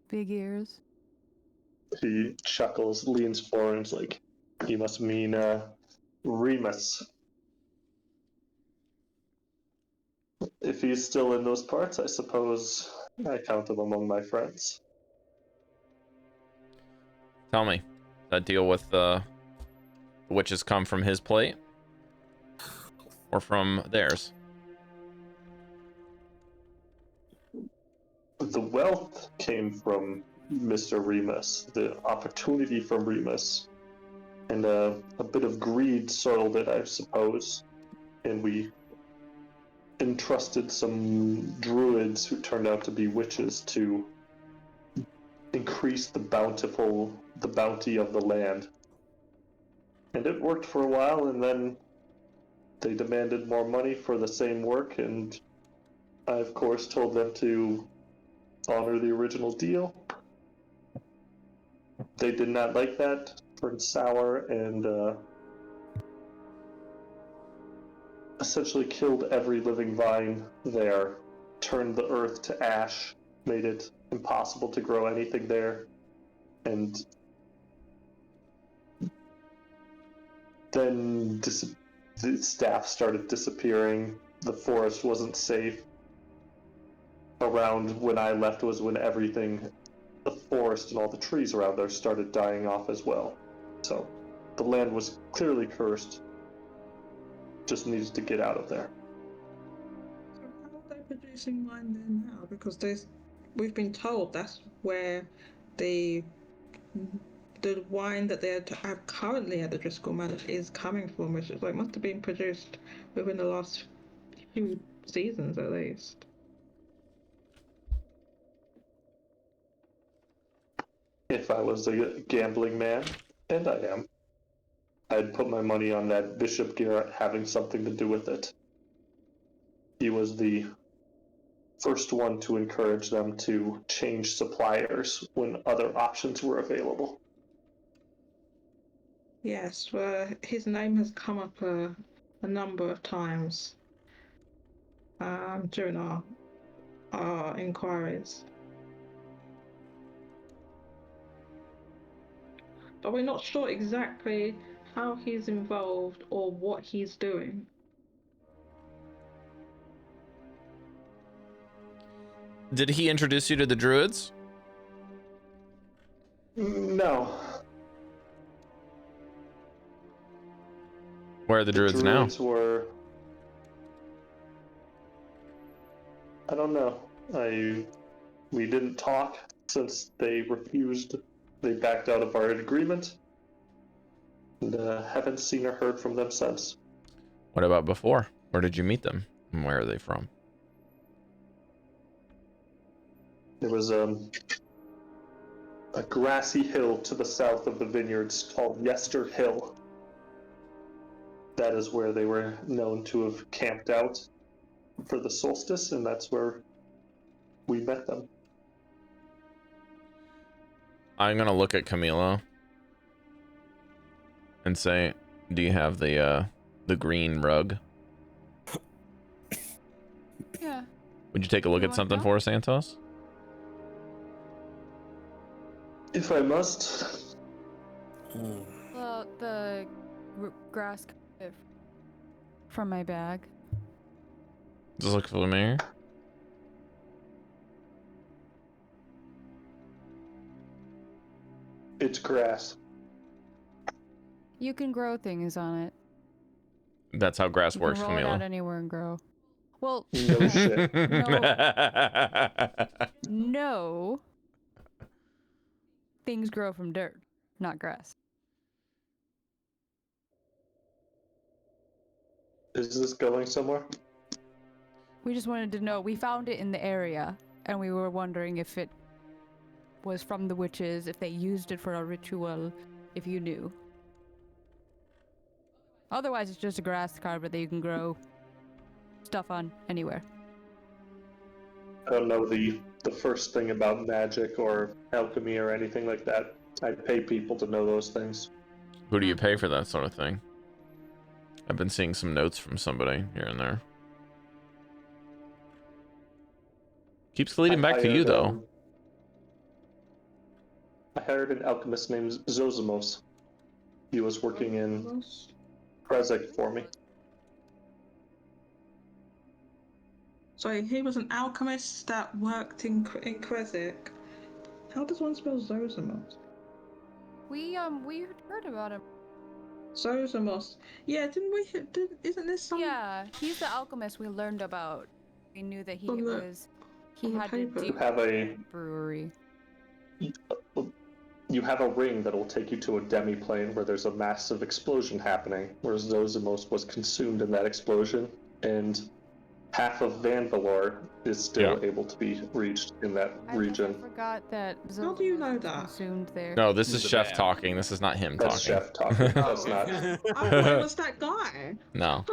Big ears. He chuckles, leans forward, and is like, you must mean, Remus. If he's still in those parts, I suppose I count him among my friends. Tell me, that deal with the witches come from his plate? Or from theirs? The wealth came from Mr. Remus, the opportunity from Remus, and a bit of greed soiled it, I suppose. And we entrusted some druids who turned out to be witches to increase the bounty of the land. And it worked for a while, and then they demanded more money for the same work, and I, of course, told them to honor the original deal. They did not like that, turned sour, and essentially killed every living vine there, turned the earth to ash, made it impossible to grow anything there, and then The staff started disappearing. The forest wasn't safe. Around when I left was when everything, the forest and all the trees around there started dying off as well. So the land was clearly cursed. Just needed to get out of there. So how are they producing wine there now? Because we've been told that's where the wine that they have currently at the Driscoll Manor is coming from, which is like must have been produced within the last few seasons at least. If I was a gambling man, and I am, I'd put my money on that Bishop Garrett having something to do with it. He was the first one to encourage them to change suppliers when other options were available. Yes, his name has come up a number of times during our inquiries. But we're not sure exactly how he's involved or what he's doing. Did he introduce you to the druids? No. Where are the druids now? Druids were... I don't know. We didn't talk since they refused. They backed out of our agreement. And haven't seen or heard from them since. What about before? Where did you meet them? And where are they from? There was a grassy hill to the south of the vineyards called Yester Hill. That is where they were known to have camped out for the solstice, and that's where we met them. I'm gonna look at Chamilla and say, "Do you have the green rug?" Yeah. Would you take a look You at want something that? for us, Santos? If I must, The grass from my bag. Does this look familiar? it's grass. You can grow things on it. That's how grass You works, can roll it out Chamilla. anywhere and grow. Well, No shit. no. Things grow from dirt, not grass. Is this going somewhere? We just wanted to know. We found it in the area, and we were wondering if it was from the witches, if they used it for a ritual, if you knew. Otherwise, it's just a grass carpet that you can grow stuff on anywhere. I don't know the first thing about magic or alchemy or anything like that. I pay people to know those things. Who do you pay for that sort of thing? I've been seeing some notes from somebody here and there. Keeps leading back to you, though. I hired an alchemist named Zozimos. He was working in Krezek for me. So he was an alchemist that worked in Krezek. How does one spell Zozimos? We heard about him. Zozimos. Yeah, didn't we? Isn't this some? Yeah, he's the alchemist we learned about. We knew that he From the- was. He from the had to paper. do You have a brewery. you have a ring that will take you to a demi-plane where there's a massive explosion happening, where Zozimos was consumed in that explosion, and half of Van Valor is still able to be reached in that region. I forgot that. How do you know was that? Consumed there. No, this is He's a Chef man. talking. This is not him That's talking. Chef talking. That's not. I thought it was that guy. No.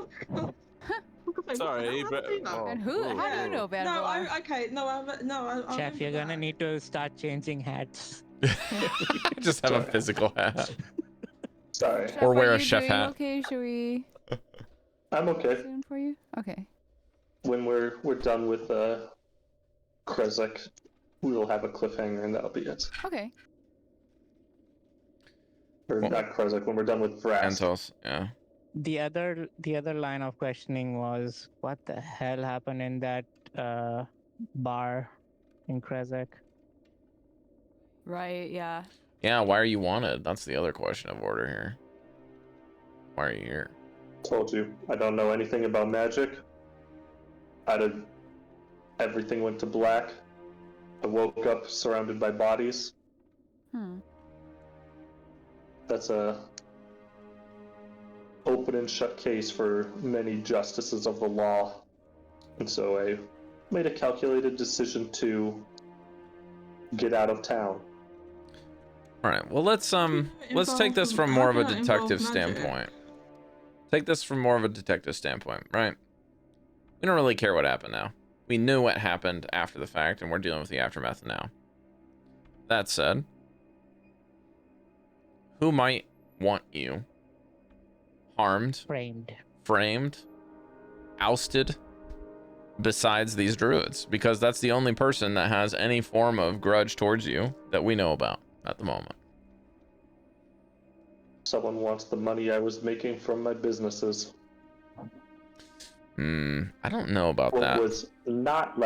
Sorry, How but do you know? And who? How do you know, Van No, Valar? okay, no, I Chef, you're gonna need to start changing hats. Just have a physical hat. Sorry. Chef, Or are wear a you chef doing hat. Okay, should we I'm okay. soon for you? Okay. When we're done with Krezek, we will have a cliffhanger and that'll be it. Okay. Or Well- not Krezek, when we're done with Vrask. Santos, yeah. the other line of questioning was, what the hell happened in that bar in Krezek? Right, yeah. Yeah, why are you wanted? That's the other question of order here. Why are you here? Told you, I don't know anything about magic. Everything went to black. I woke up surrounded by bodies. That's a open and shut case for many justices of the law. And so I made a calculated decision to get out of town. All right. Well, let's take this from more of a detective standpoint. Take this from more of a detective standpoint, right? We don't really care what happened now. We knew what happened after the fact, and we're dealing with the aftermath now. That said, who might want you harmed, framed, ousted, besides these druids? Because that's the only person that has any form of grudge towards you that we know about at the moment. Someone wants the money I was making from my businesses. I don't know about that. What was not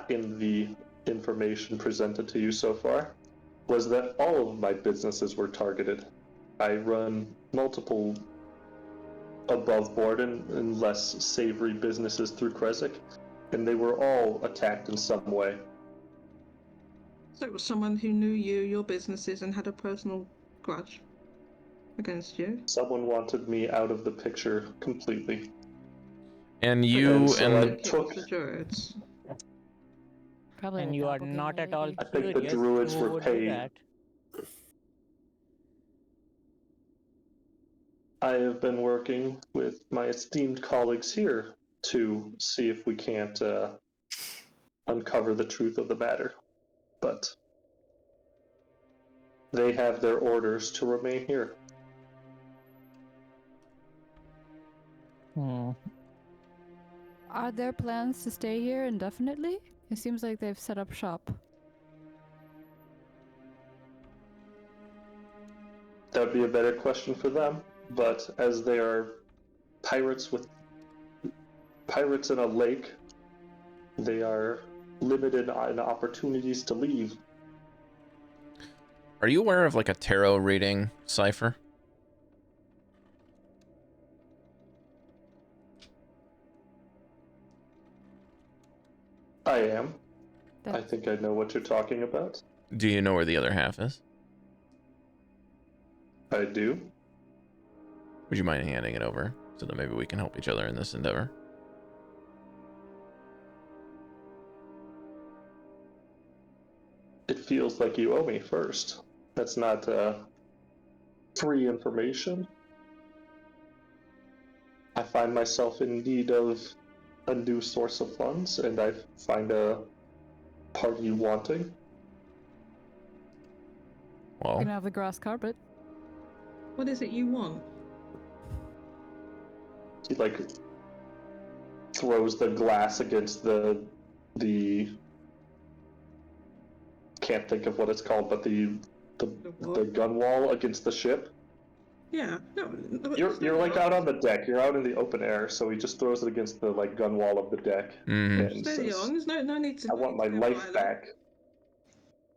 in the information presented to you so far, was that all of my businesses were targeted. I run multiple above board and less savory businesses through Krezek, and they were all attacked in some way. So it was someone who knew you, your businesses, and had a personal grudge against you? Someone wanted me out of the picture completely. And you so and I took the druids. Probably. And you are not at all I think the curious druids who were would do paid. that. I have been working with my esteemed colleagues here to see if we can't uncover the truth of the matter. But they have their orders to remain here. Are there plans to stay here indefinitely? It seems like they've set up shop. That would be a better question for them, but as they are pirates in a lake, they are limited in opportunities to leave. Are you aware of like a tarot reading cipher? I am. I think I know what you're talking about. Do you know where the other half is? I do. Would you mind handing it over so that maybe we can help each other in this endeavor? It feels like you owe me first. That's not free information. I find myself in need of a new source of funds, and I find a party wanting. You Well, can have the grass carpet. What is it you want? He like throws the glass against the can't think of what it's called, but the gun wall against the ship. Yeah, no. You're like out on the deck. You're out in the open air, so he just throws it against the like gun wall of the deck. And Steady says, on. There's no need to. I want my life back.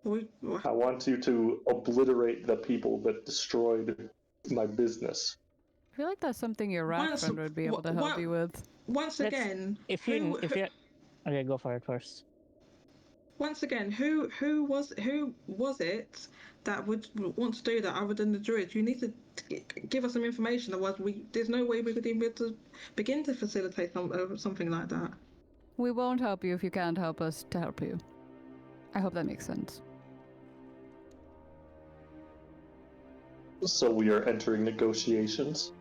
I want you to obliterate the people that destroyed my business. I feel like that's something your rat friend would be able to help you with. Once again, if you okay, go for it first. Once again, who was it that would want to do that other than the druids? You need to give us some information. Otherwise, there's no way we could even be able to begin to facilitate something like that. We won't help you if you can't help us to help you. I hope that makes sense. So we are entering negotiations.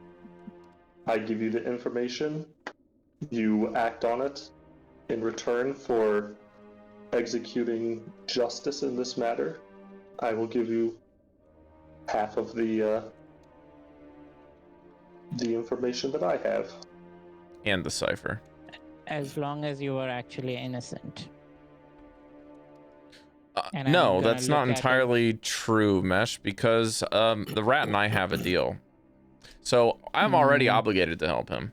I give you the information. You act on it in return for executing justice in this matter. I will give you half of the information that I have. And the cipher. As long as you are actually innocent. No, that's not entirely true, Mesh, because the rat and I have a deal. So I'm already obligated to help him.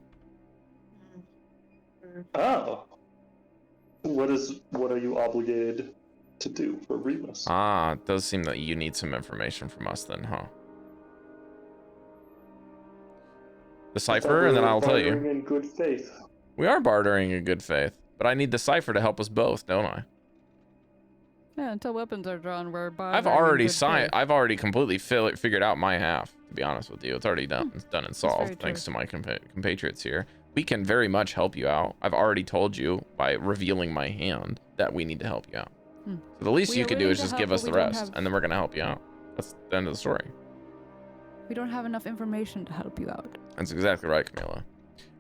Oh. What are you obligated to do for Remus? Ah, it does seem that you need some information from us then, huh? The cipher, and then I'll tell you. Bartering in good faith. We are bartering in good faith, but I need the cipher to help us both, don't I? Yeah, until weapons are drawn, we're I've already signed. I've already completely figured out my half. To be honest with you, it's already done. It's done and solved. Thanks to my compatriots here. We can very much help you out. I've already told you by revealing my hand that we need to help you out. So the least you could do is just give us the rest, and then we're gonna help you out. That's the end of the story. We don't have enough information to help you out. That's exactly right, Chamilla.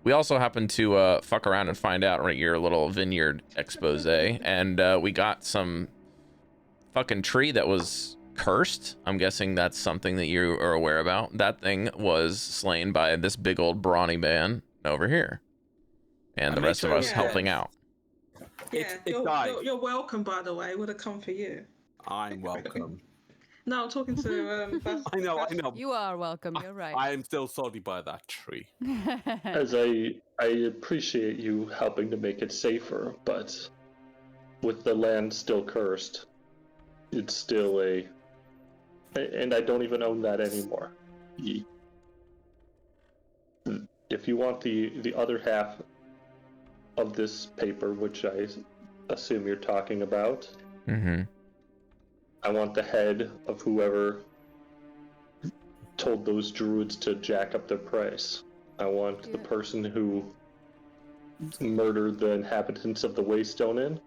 We also happened to fuck around and find out right your little vineyard expose, and we got some fucking tree that was cursed. I'm guessing that's something that you are aware about. That thing was slain by this big old brawny man over here, and the rest of us helping out. Yeah, you're welcome, by the way. Would have come for you. I'm welcome. No, I'm talking to I know. You are welcome, you're right. I am still salty by that tree. As I appreciate you helping to make it safer, but with the land still cursed, it's still and I don't even own that anymore. If you want the other half of this paper, which I assume you're talking about, I want the head of whoever told those druids to jack up their price. I want the person who murdered the inhabitants of the Waystone Inn.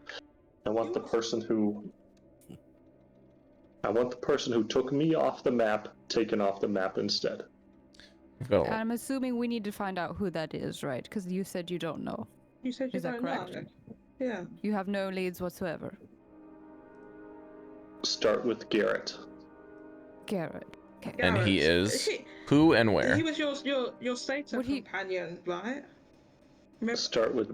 I want the person who took me off the map, taken off the map instead. I'm assuming we need to find out who that is, right? Because you said you don't know. You said you don't know. Yeah. You have no leads whatsoever. Start with Garrett. Garrett. Okay. And he is who and where? He was your Satan companion, right? Remember? Start with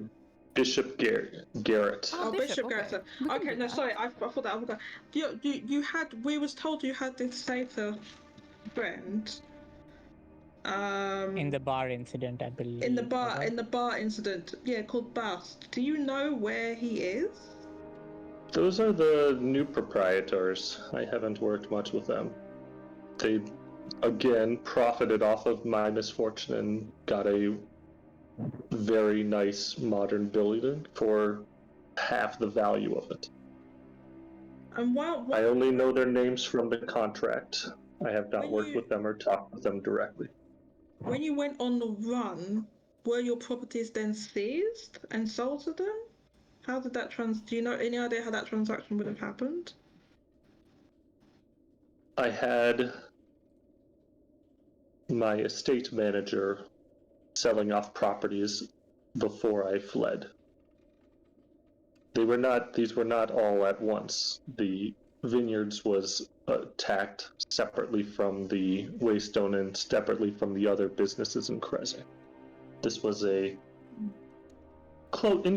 Bishop Garrett. Oh, Bishop Garrett. Okay, no, sorry, I thought that I forgot. You had. We was told you had this Satan friend. In the bar incident, I believe. In the bar incident, yeah, called Bast. Do you know where he is? Those are the new proprietors. I haven't worked much with them. They, again, profited off of my misfortune and got a very nice modern building for half the value of it. And I only know their names from the contract. I have not worked with them or talked with them directly. When you went on the run, were your properties then seized and sold to them? How did that do you know any idea how that transaction would have happened? I had my estate manager selling off properties before I fled. These were not all at once. The vineyards was attacked separately from the Waystone and separately from the other businesses in Creze. This was in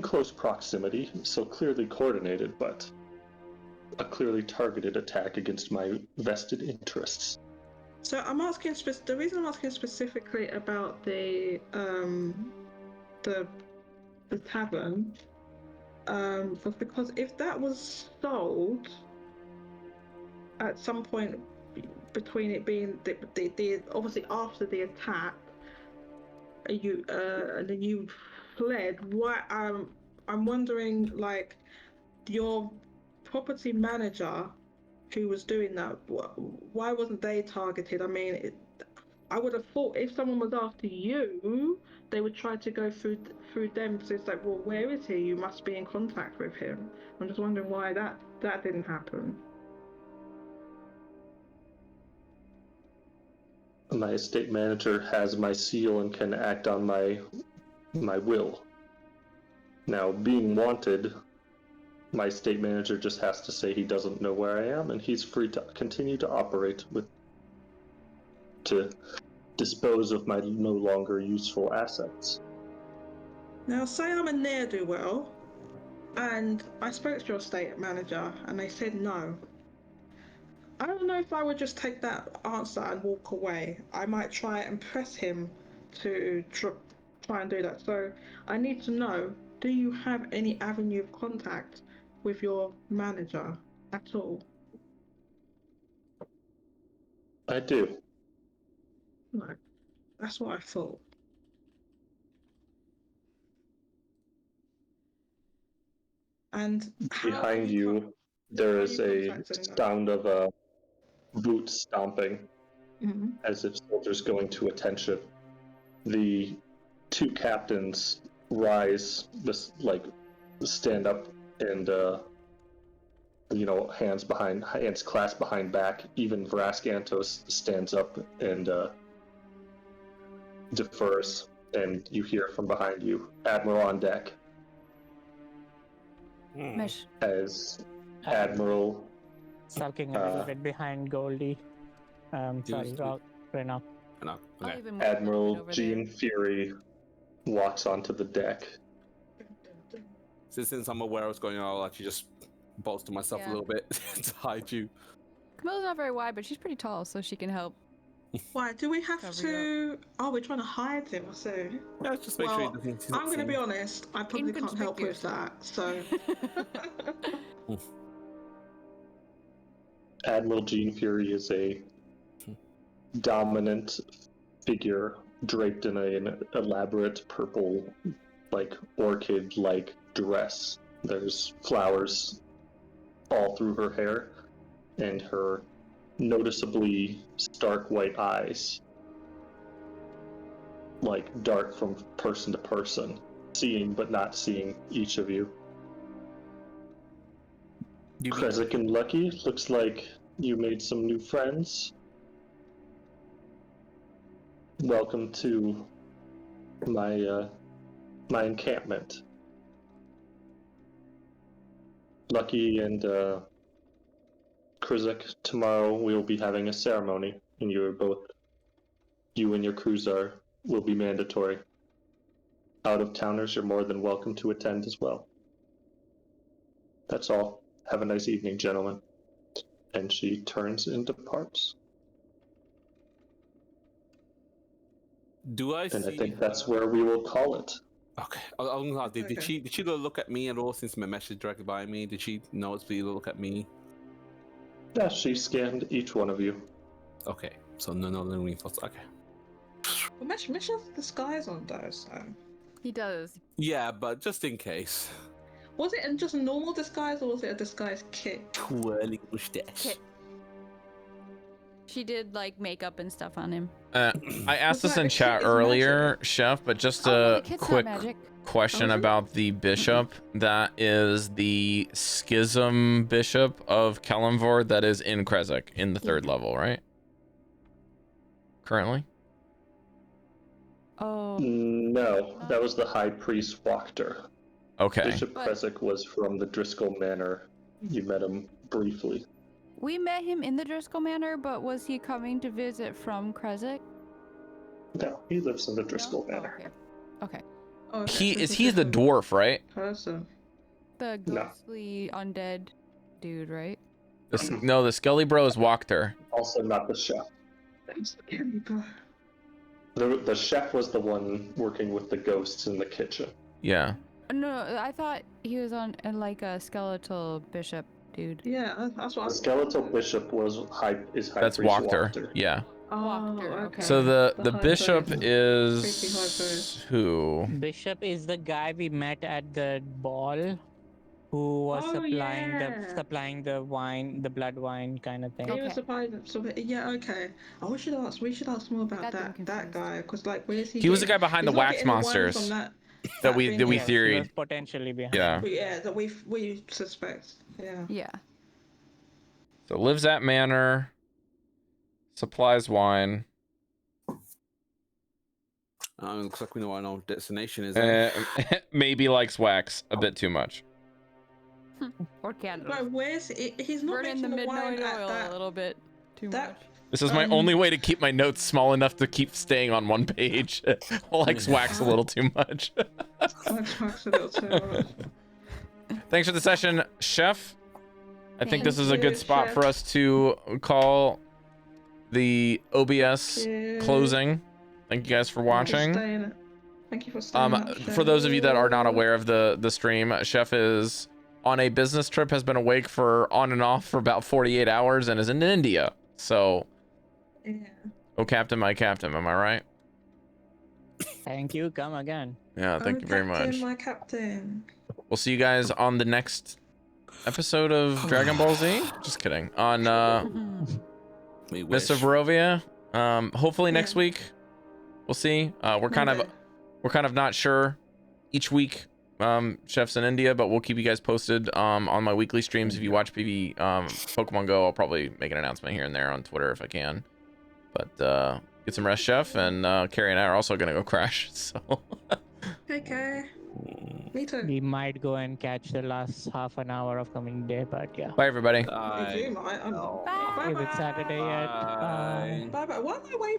close proximity, so clearly coordinated, but a clearly targeted attack against my vested interests. So I'm asking the reason I'm asking specifically about the tavern was because if that was sold at some point between it being the obviously after the attack, and then you fled. Why? I'm wondering, like, your property manager who was doing that. Why wasn't they targeted? I mean, I would have thought if someone was after you, they would try to go through them. So it's like, well, where is he? You must be in contact with him. I'm just wondering why that didn't happen. My estate manager has my seal and can act on my will. Now, being wanted, my estate manager just has to say he doesn't know where I am, and he's free to continue to operate to dispose of my no longer useful assets. Now, say I'm a ne'er-do-well, and I spoke to your estate manager, and they said no. I don't know if I would just take that answer and walk away. I might try and press him to try and do that. So I need to know, do you have any avenue of contact with your manager at all? I do. No, that's what I thought. And Behind you, there is a sound of boot stomping, as if soldiers going to attention. The two captains rise, stand up, and hands clasped behind back. Even Vraskantos stands up and defers, and you hear from behind you, Admiral on deck. Mesh. As Admiral Sulking a little bit behind Goldy. Sorry, Renok. No, okay. Admiral Jean Fury walks onto the deck. Since I'm aware of what's going on, I'll actually just bolster myself a little bit to hide you. Camilla's not very wide, but she's pretty tall, so she can help. Why do we have to? Oh, we're trying to hide him. I see. Yeah, just make sure he doesn't. I'm going to be honest. I probably can't help with that. So. Admiral Jean Fury is a dominant figure draped in an elaborate purple, orchid-like dress. There's flowers all through her hair, and her noticeably stark white eyes, dark from person to person, seeing but not seeing each of you. Crescent and Lucky, looks like you made some new friends. Welcome to my encampment. Lucky and Krizak, tomorrow we will be having a ceremony, and you and your crews will be mandatory. Out-of-towners, you're more than welcome to attend as well. That's all. Have a nice evening, gentlemen. And she turns and departs. Do I and see I think that's where we will call it. Okay. Did she look at me at all since my message directly by me? Did she noticeably look at me? Yeah, she scanned each one of you. Okay. So no reinforcements. Okay. Well, Mesh has disguise on though, so. He does. Yeah, but just in case. Was it just a normal disguise or was it a disguise kit? Twirling mustache. Kit. She did makeup and stuff on him. I asked this in chat earlier, Chef, but just a quick question about the bishop. That is the schism bishop of Kalimvor that is in Kresik in the 3rd level, right? Currently? Oh. No, that was the High Priest Wachter. Okay. Bishop Kresik was from the Driscoll Manor. You met him briefly. We met him in the Driscoll Manor, but was he coming to visit from Kresik? No, he lives in the Driscoll Manor. Okay. He's the dwarf, right? Person. The ghostly undead dude, right? No, the Skelly Bro is Wachter. Also not the chef. The chef was the one working with the ghosts in the kitchen. Yeah. No, I thought he was on a skeletal bishop dude. Yeah, that's what. The skeletal bishop is High That's Priest Wachter. Yeah. Oh, okay. So the bishop is who? Bishop is the guy we met at the ball, who was supplying the wine, the blood wine kind of thing. He was supplying. Yeah, okay. Oh, we should ask more about that guy, because where is he? He was the guy behind the wax monsters that we theoried. Potentially behind. Yeah. Yeah, that we suspect. Yeah. Yeah. So lives at Manor, supplies wine. Looks like we know what our destination is. Maybe likes wax a bit too much. Or candles. But where's he's not burning the midnight oil a little bit too much. This is my only way to keep my notes small enough to keep staying on one page. Likes wax a little too much. Likes wax a little too much. Thanks for the session, Chef. I think Thank this is a good you, spot Chef. for us to call the OBS Yeah. closing. Thank you guys for Thank you for watching. staying- Thank you for staying up, For Chef. those of you that are not aware of the stream, Chef is on a business trip, has been awake for on and off for about 48 hours and is in India. So, Yeah. oh captain, my captain, am I right? Thank you. Come again. Yeah, thank Oh, you very Captain, much. my captain. We'll see you guys on the next episode of Dragon Ball Z. Just kidding. On We Mists of wish. Barovia. Hopefully next Yeah. week. We'll see. We're kind Maybe. of not sure each week. Chef's in India, but we'll keep you guys posted on my weekly streams. If you watch PV Pokemon Go, I'll probably make an announcement here and there on Twitter if I can. But get some rest, Chef, and Cari and I are also gonna go crash. So Okay. Me too. We might go and catch the last half an hour of coming day, but yeah. bye everybody. If you might, I'm... Bye. Is it Saturday yet? Bye. Bye bye. Why am I waiting?